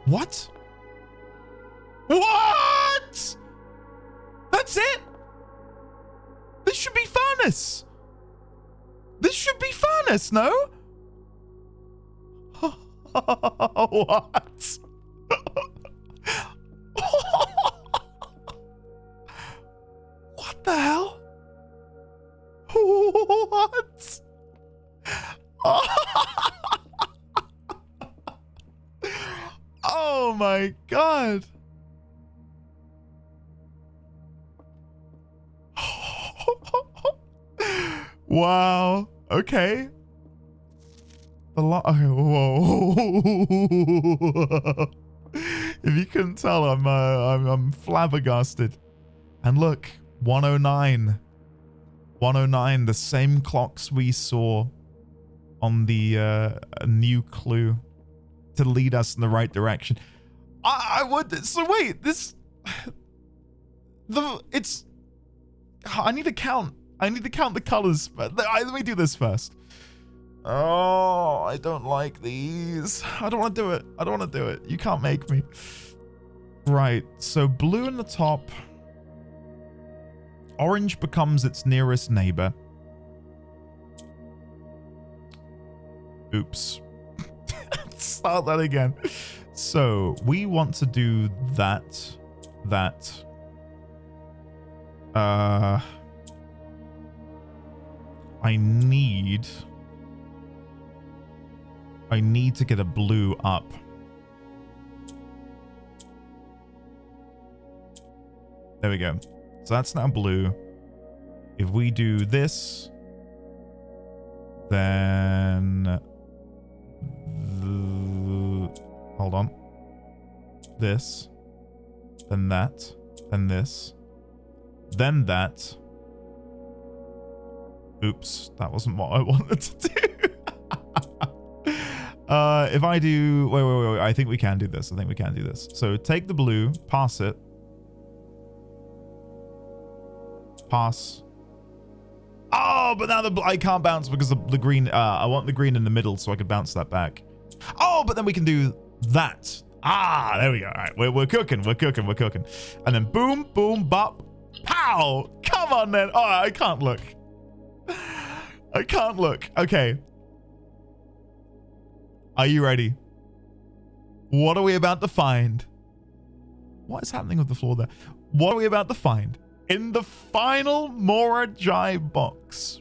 What? What? That's it? This should be furnace. This should be furnace, no? What? What the hell? What? Oh my god. Wow. Okay. Okay, whoa. If you couldn't tell, I'm flabbergasted. And look, 109. 109, the same clocks we saw on the new clue to lead us in the right direction. I would. So wait, this. I need to count. I need to count the colors. But let me do this first. Oh, I don't like these. I don't want to do it. I don't want to do it. You can't make me. Right. So blue in the top. Orange becomes its nearest neighbor. Oops. Start that again. So we want to do that. I need to get a blue up. There we go. So that's now blue. If we do this, then hold on. This, then that, then this, then that. Oops, that wasn't what I wanted to do. If I do, wait, I think we can do this. So take the blue, pass it. Pass. Oh, but now I can't bounce because the green, I want the green in the middle so I can bounce that back. Oh, but then we can do that. Ah, there we go. All right, we're cooking. And then boom, boom, bop, pow. Come on then. Oh, I can't look. Okay. Are you ready? What are we about to find? What is happening with the floor there? What are we about to find in the final Moraji box?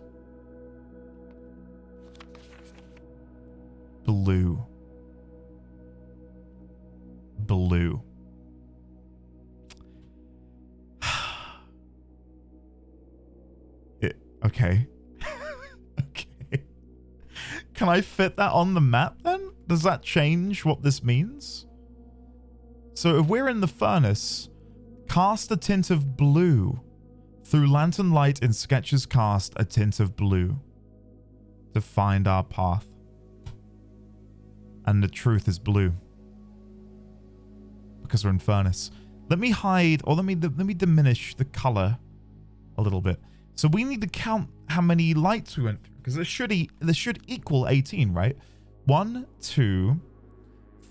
Blue. Okay. Okay. Can I fit that on the map then? Does that change what this means? So if we're in the furnace, cast a tint of blue. Through lantern light in sketches, cast a tint of blue to find our path. And the truth is blue. Because we're in furnace. Let me hide, or let me diminish the color a little bit. So we need to count how many lights we went through, because this should equal 18, right? 1, 2,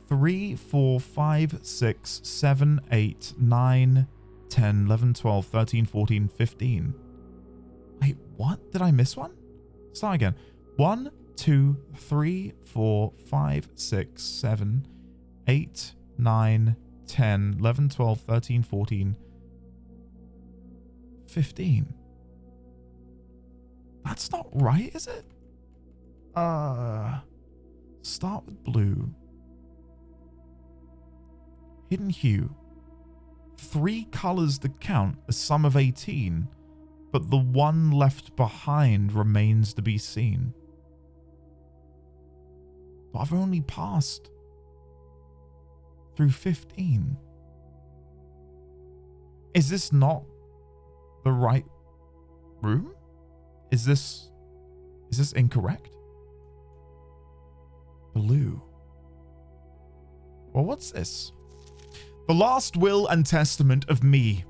3, 4, 5, 6, 7, 8, 9, 10, 11, 12, 13, 14, 15. Wait, what? Did I miss one? Start again. 1, 2, 3, 4, 5, 6, 7, 8, 9, 10, 11, 12, 13, 14, 15. That's not right, is it? Start with blue. Hidden hue. 3 colors to count, a sum of 18, but the one left behind remains to be seen. But I've only passed through 15. Is this not the right room? Is this incorrect? Blue. Well, what's this? The last will and testament of me,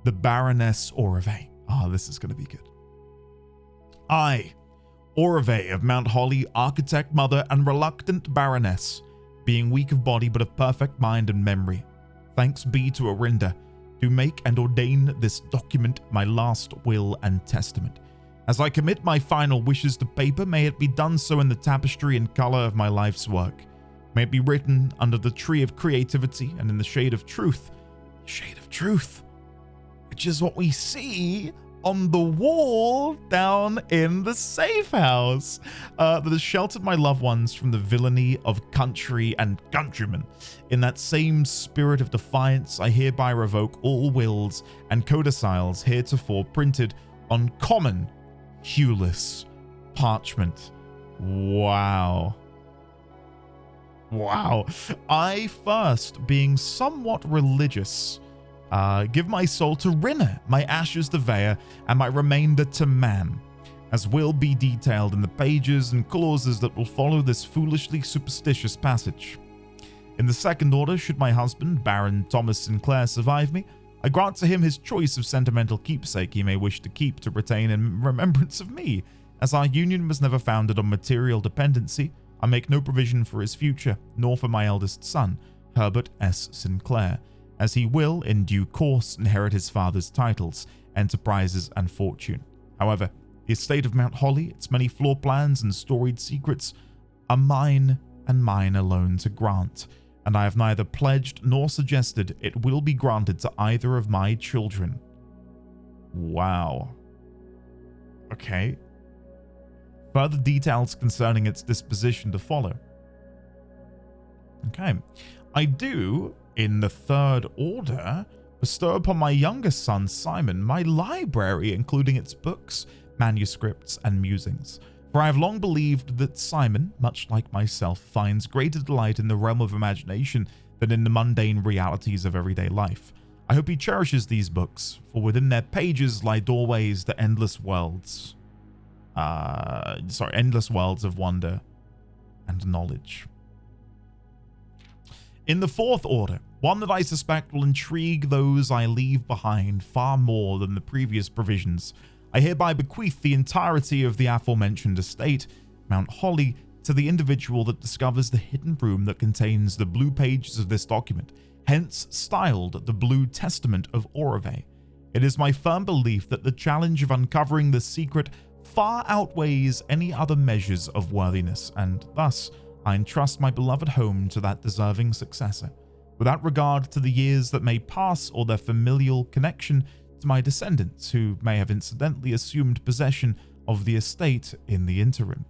the Baroness Auravei. Ah, this is going to be good. I, Auravei of Mount Holly, architect, mother, and reluctant Baroness, being weak of body but of perfect mind and memory, thanks be to Arinda, do make and ordain this document my last will and testament. As I commit my final wishes to paper, may it be done so in the tapestry and color of my life's work. May it be written under the tree of creativity and in the shade of truth. Shade of truth, which is what we see on the wall down in the safe house that has sheltered my loved ones from the villainy of country and countrymen. In that same spirit of defiance, I hereby revoke all wills and codicils heretofore printed on common, hueless parchment. Wow. Wow. I first, being somewhat religious, give my soul to Rinna, my ashes to Vea, and my remainder to man, as will be detailed in the pages and clauses that will follow this foolishly superstitious passage. In the second order, should my husband, Baron Thomas Sinclair, survive me, I grant to him his choice of sentimental keepsake he may wish to keep to retain in remembrance of me. As our union was never founded on material dependency, I make no provision for his future, nor for my eldest son, Herbert S. Sinclair, as he will, in due course, inherit his father's titles, enterprises, and fortune. However, the estate of Mount Holly, its many floor plans and storied secrets, are mine and mine alone to grant, and I have neither pledged nor suggested it will be granted to either of my children. Wow. Okay. Further details concerning its disposition to follow. Okay. I do, in the third order, bestow upon my youngest son, Simon, my library, including its books, manuscripts, and musings. For I have long believed that Simon, much like myself, finds greater delight in the realm of imagination than in the mundane realities of everyday life. I hope he cherishes these books, for within their pages lie doorways to endless worlds. Endless worlds of wonder and knowledge. In the fourth order, one that I suspect will intrigue those I leave behind far more than the previous provisions, I hereby bequeath the entirety of the aforementioned estate, Mount Holly, to the individual that discovers the hidden room that contains the blue pages of this document, hence styled the Blue Testament of Auravei. It is my firm belief that the challenge of uncovering the secret far outweighs any other measures of worthiness, and thus I entrust my beloved home to that deserving successor, without regard to the years that may pass or their familial connection to my descendants, who may have incidentally assumed possession of the estate in the interim.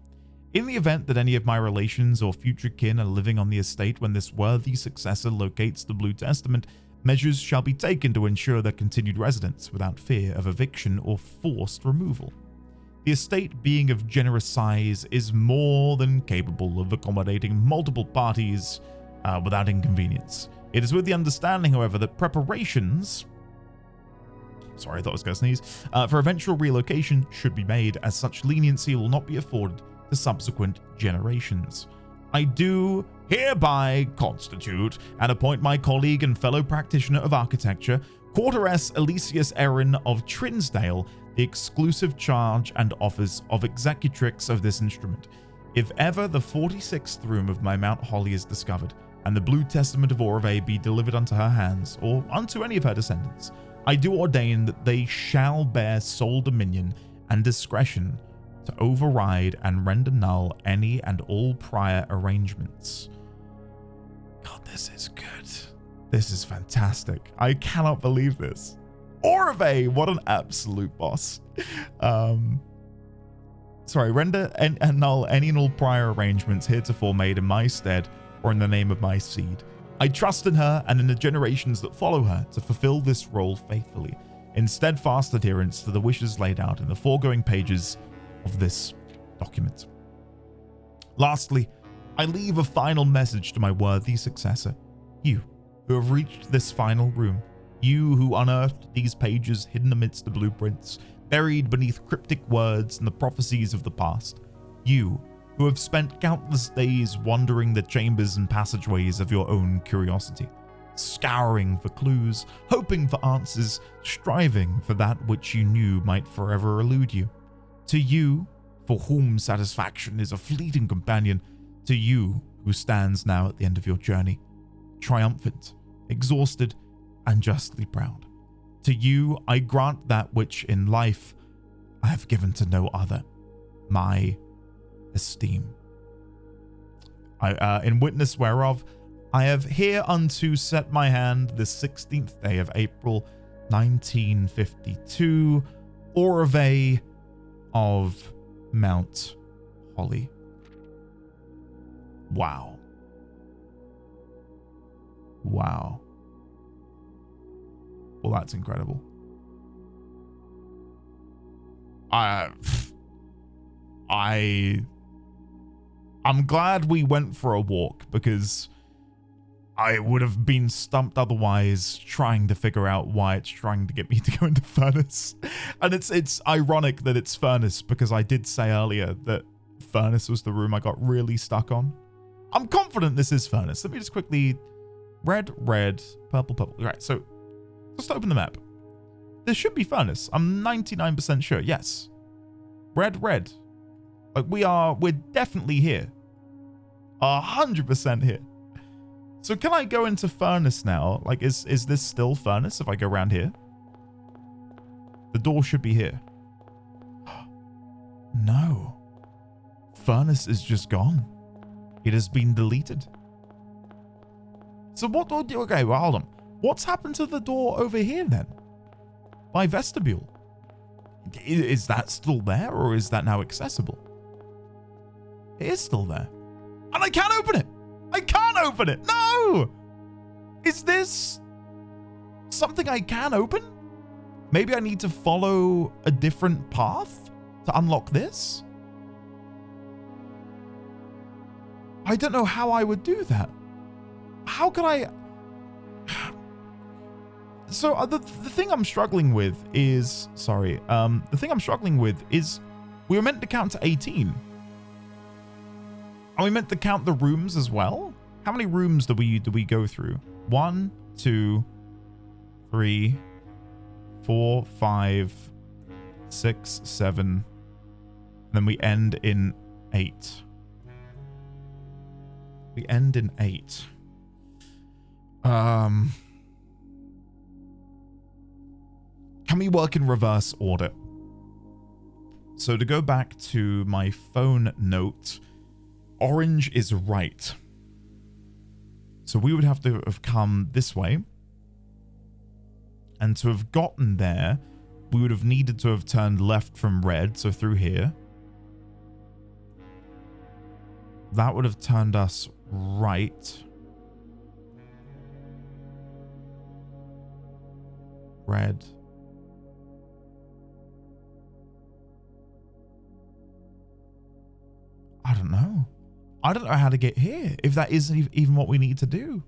In the event that any of my relations or future kin are living on the estate when this worthy successor locates the Blue Testament, measures shall be taken to ensure their continued residence without fear of eviction or forced removal. The estate, being of generous size, is more than capable of accommodating multiple parties without inconvenience. It is with the understanding, however, that preparations... Sorry, I thought I was going to sneeze. For eventual relocation should be made, as such leniency will not be afforded to subsequent generations. I do hereby constitute and appoint my colleague and fellow practitioner of architecture, Quarteress Elysius Erin of Trinsdale, the exclusive charge and office of executrix of this instrument. If ever the 46th room of my Mount Holly is discovered, and the Blue Testament of Auravei be delivered unto her hands, or unto any of her descendants, I do ordain that they shall bear sole dominion and discretion to override and render null any and all prior arrangements. God, this is good. This is fantastic. I cannot believe this. Auravei, what an absolute boss. Render and null any and all prior arrangements heretofore made in my stead or in the name of my seed. I trust in her and in the generations that follow her to fulfill this role faithfully, in steadfast adherence to the wishes laid out in the foregoing pages of this document. Lastly, I leave a final message to my worthy successor, you who have reached this final room, you who unearthed these pages hidden amidst the blueprints, buried beneath cryptic words and the prophecies of the past, you who have spent countless days wandering the chambers and passageways of your own curiosity, scouring for clues, hoping for answers, striving for that which you knew might forever elude you. To you, for whom satisfaction is a fleeting companion, to you who stands now at the end of your journey, triumphant, exhausted, and justly proud. To you I grant that which in life I have given to no other, my esteem. In witness whereof I have hereunto set my hand this 16th day of April 1952, Auravei of Mount Holly. Wow. Wow. Well, that's incredible. I'm glad we went for a walk, because I would have been stumped otherwise trying to figure out why it's trying to get me to go into Furnace. And it's ironic that it's Furnace, because I did say earlier that Furnace was the room I got really stuck on. I'm confident this is Furnace. Let me just quickly... Red, red, purple, purple. All right, so just open the map. This should be Furnace. I'm 99% sure. Yes. Red, red. Like, we're definitely here. 100% here. So can I go into Furnace now? Like, is this still Furnace if I go around here? The door should be here. No. Furnace is just gone. It has been deleted. So what do I do? Okay, well, hold on. What's happened to the door over here then? By vestibule? Is that still there, or is that now accessible? It is still there. And I can't open it! I can't open it! No! Is this something I can open? Maybe I need to follow a different path to unlock this? I don't know how I would do that. How could I... So the thing I'm struggling with is... Sorry. The thing I'm struggling with is we were meant to count to 18. Are we meant to count the rooms as well? How many rooms do we go through? 1, 2, 3, 4, 5, 6, 7. And then we end in 8. We end in 8. Can we work in reverse order? So to go back to my phone note, orange is right. So we would have to have come this way. And to have gotten there, we would have needed to have turned left from red, so through here. That would have turned us right. Red. I don't know. I don't know how to get here, if that isn't even what we need to do.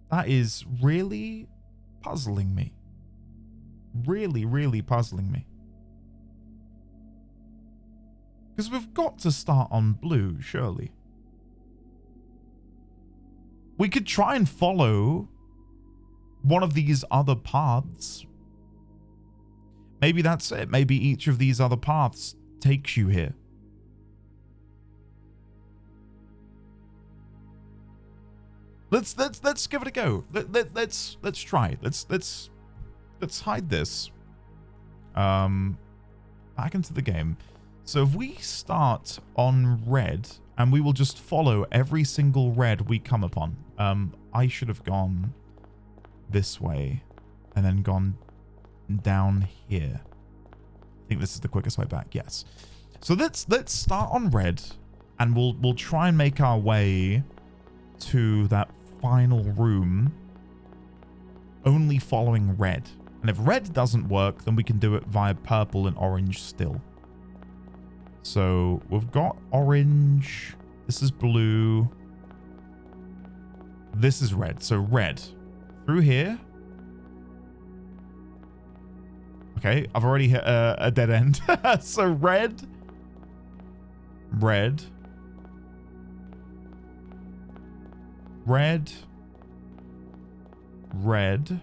That is really puzzling me. Really, really puzzling me. Because we've got to start on blue, surely. We could try and follow one of these other paths. Maybe that's it. Maybe each of these other paths takes you here. Let's give it a go. Let's try. Let's hide this. Back into the game. So if we start on red, and we will just follow every single red we come upon. I should have gone this way and then gone down here. I think this is the quickest way back. Yes. So let's start on red, and we'll try and make our way to that final room only following red. And if red doesn't work, then we can do it via purple and orange still. So we've got orange. This is blue. This is red. So red through here. Okay, I've already hit a dead end. So red. Red. Red. Red.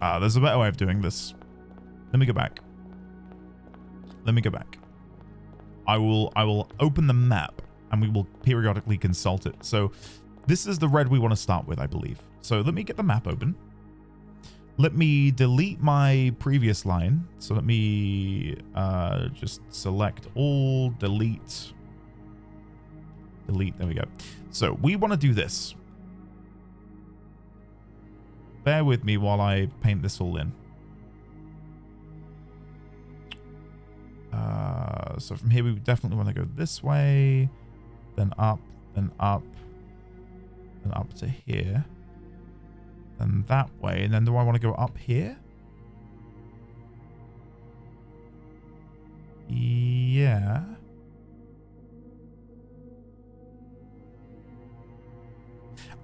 There's a better way of doing this. Let me go back. Let me go back. I will open the map, and we will periodically consult it. So this is the red we want to start with, I believe. So let me get the map open. Let me delete my previous line. So let me just select all, delete. Delete, there we go. So we want to do this. Bear with me while I paint this all in. So from here, we definitely want to go this way, then up, then up, then up to here, then that way. And then do I want to go up here?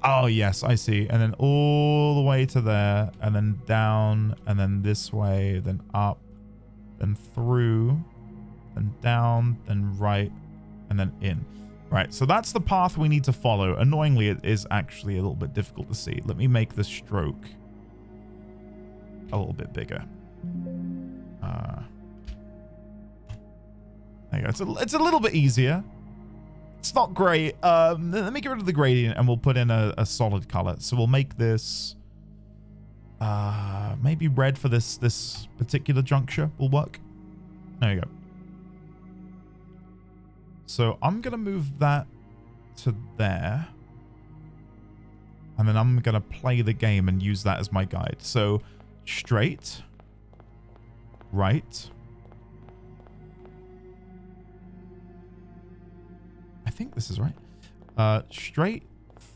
Oh, yes, I see. And then all the way to there, and then down, and then this way, then up, then through, then down, then right, and then in. Right, so that's the path we need to follow. Annoyingly, it is actually a little bit difficult to see. Let me make the stroke a little bit bigger. There you go. It's a little bit easier. It's not great. Let me get rid of the gradient and we'll put in a solid color. So we'll make this maybe red for this particular juncture will work. There you go. So I'm going to move that to there. And then I'm going to play the game and use that as my guide. So straight, right. I think this is right. Straight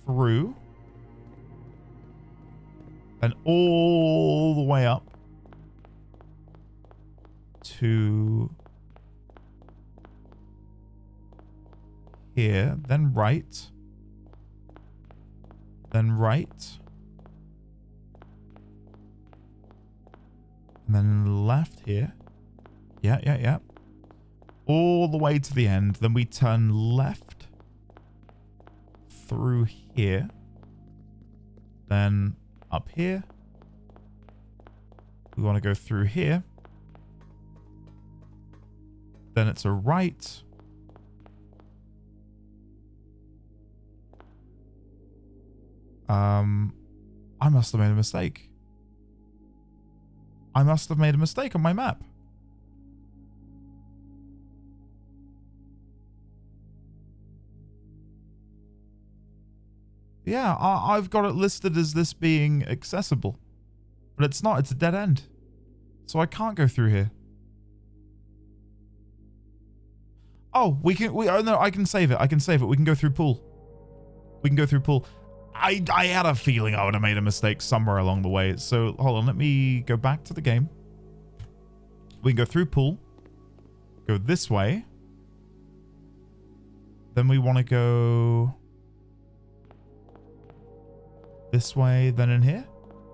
through. And all the way up to here. Then right. Then right. And then left here. Yeah. All the way to the end. Then we turn left through here. Then up here. We want to go through here. Then it's a right. I must have made a mistake. I must have made a mistake on my map. Yeah, I've got it listed as this being accessible. But it's not, it's a dead end. So I can't go through here. Oh, no, I can save it. We can go through pool. We can go through pool. I had a feeling I would have made a mistake somewhere along the way. So hold on, let me go back to the game. We can go through pool. Go this way. Then we want to go this way, then in here.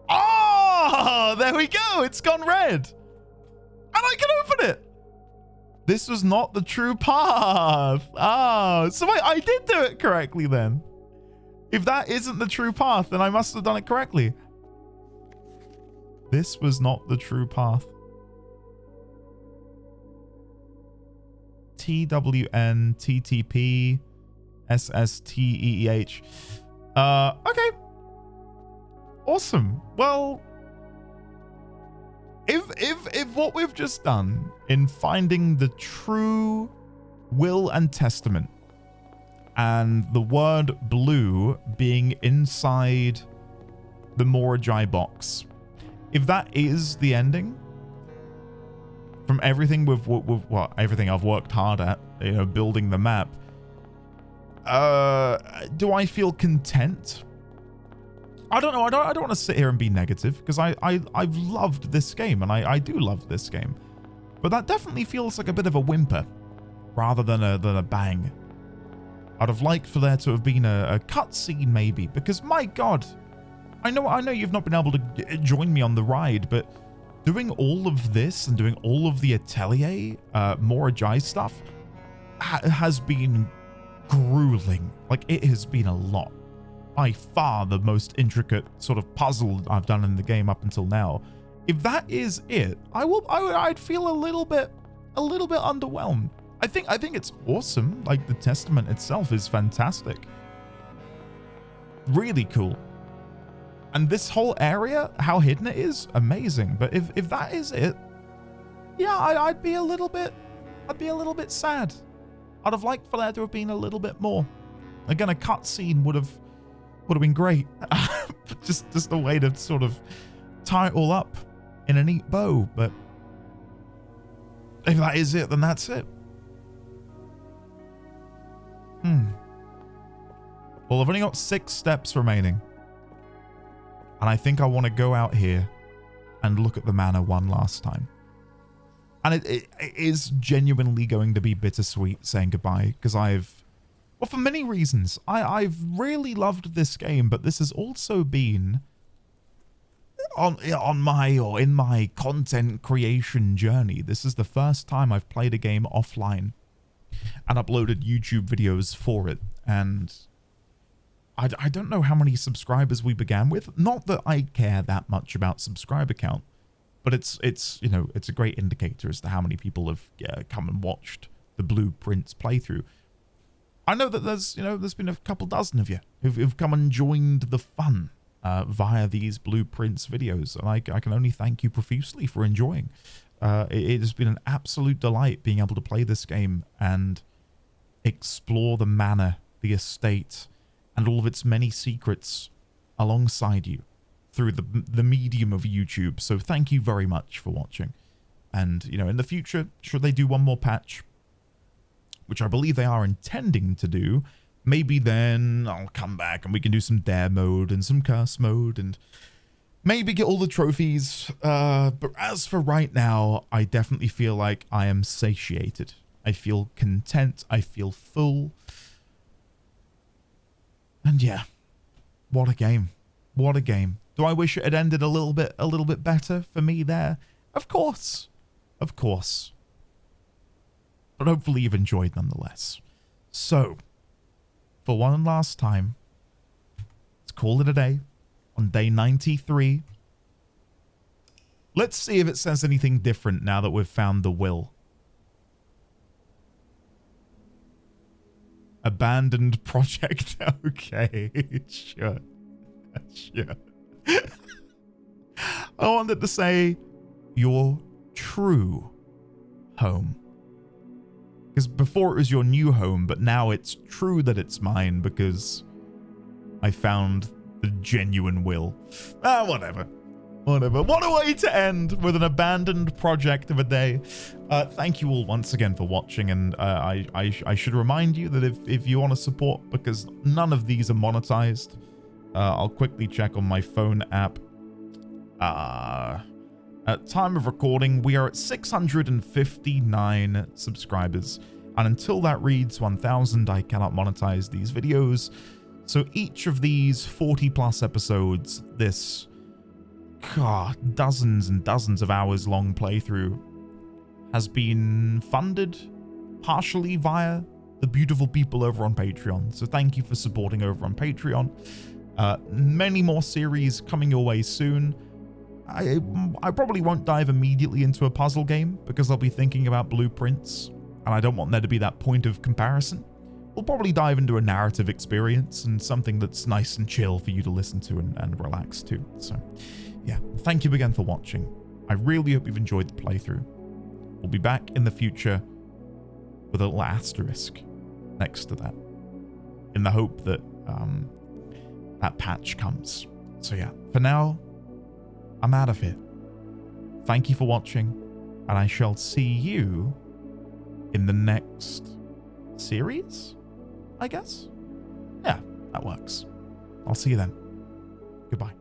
Oh, there we go. It's gone red. And I can open it. This was not the true path. Oh, so wait, I did do it correctly then. If that isn't the true path, then I must have done it correctly. This was not the true path. TWN TTP SSTEEH. Okay. Awesome. Well, if what we've just done in finding the true will and testament and the word blue being inside the Moraji box, if that is the ending from everything everything I've worked hard at, building the map, do I feel content? I don't know. I don't want to sit here and be negative because I've loved this game and I do love this game, but that definitely feels like a bit of a whimper rather than a bang. I'd have liked for there to have been a cutscene maybe, because my God, I know you've not been able to join me on the ride, but doing all of this and doing all of the Atelier Moraji stuff has been grueling. Like, it has been a lot. By far the most intricate sort of puzzle I've done in the game up until now. If that is it, I'd feel a little bit underwhelmed. I think it's awesome. Like, the testament itself is fantastic. Really cool. And this whole area, how hidden it is, amazing. But if that is it, yeah, I'd be a little bit sad. I'd have liked for there to have been a little bit more. Again, a cutscene would have been great. just a way to sort of tie it all up in a neat bow. But if that is it, then that's it. Well, I've only got 6 steps remaining. And I think I want to go out here and look at the manor one last time. And it is genuinely going to be bittersweet saying goodbye, because I've Well, for many reasons. I've really loved this game, but this has also been in my content creation journey. This is the first time I've played a game offline and uploaded YouTube videos for it. And I don't know how many subscribers we began with. Not that I care that much about subscriber count, but it's you know, it's a great indicator as to how many people have come and watched the Blueprints playthrough. I know that there's been a couple dozen of you who've come and joined the fun via these Blueprints videos, and I can only thank you profusely for enjoying. It has been an absolute delight being able to play this game and explore the manor, the estate, and all of its many secrets alongside you through the medium of YouTube. So thank you very much for watching. And, you know, in the future, should they do one more patch, which I believe they are intending to do, maybe then I'll come back and we can do some dare mode and some curse mode and maybe get all the trophies. But as for right now, I definitely feel like I am satiated. I feel content. I feel full. And yeah, what a game. What a game. Do I wish it had ended a little bit better for me there? Of course. Of course. But hopefully you've enjoyed nonetheless. So, for one last time, let's call it a day on day 93. Let's see if it says anything different now that we've found the will. Abandoned project. Okay, sure. Sure. I wanted to say your true home. Because before it was your new home, but now it's true that it's mine because I found the genuine will. Whatever. Whatever. What a way to end with an abandoned project of a day. Thank you all once again for watching, and I should remind you that if you want to support, because none of these are monetized, I'll quickly check on my phone app. At time of recording, we are at 659 subscribers, and until that reads 1,000, I cannot monetize these videos. So each of these 40+ episodes, this dozens and dozens of hours long playthrough, has been funded partially via the beautiful people over on Patreon. So thank you for supporting over on Patreon. Many more series coming your way soon. I probably won't dive immediately into a puzzle game because I'll be thinking about Blueprints, and I don't want there to be that point of comparison. We'll probably dive into a narrative experience and something that's nice and chill for you to listen to and relax to. So, yeah, thank you again for watching. I really hope you've enjoyed the playthrough. We'll be back in the future with a little asterisk next to that, in the hope that that patch comes. So yeah, for now, I'm out of here. Thank you for watching, and I shall see you in the next series, I guess? Yeah, that works. I'll see you then. Goodbye.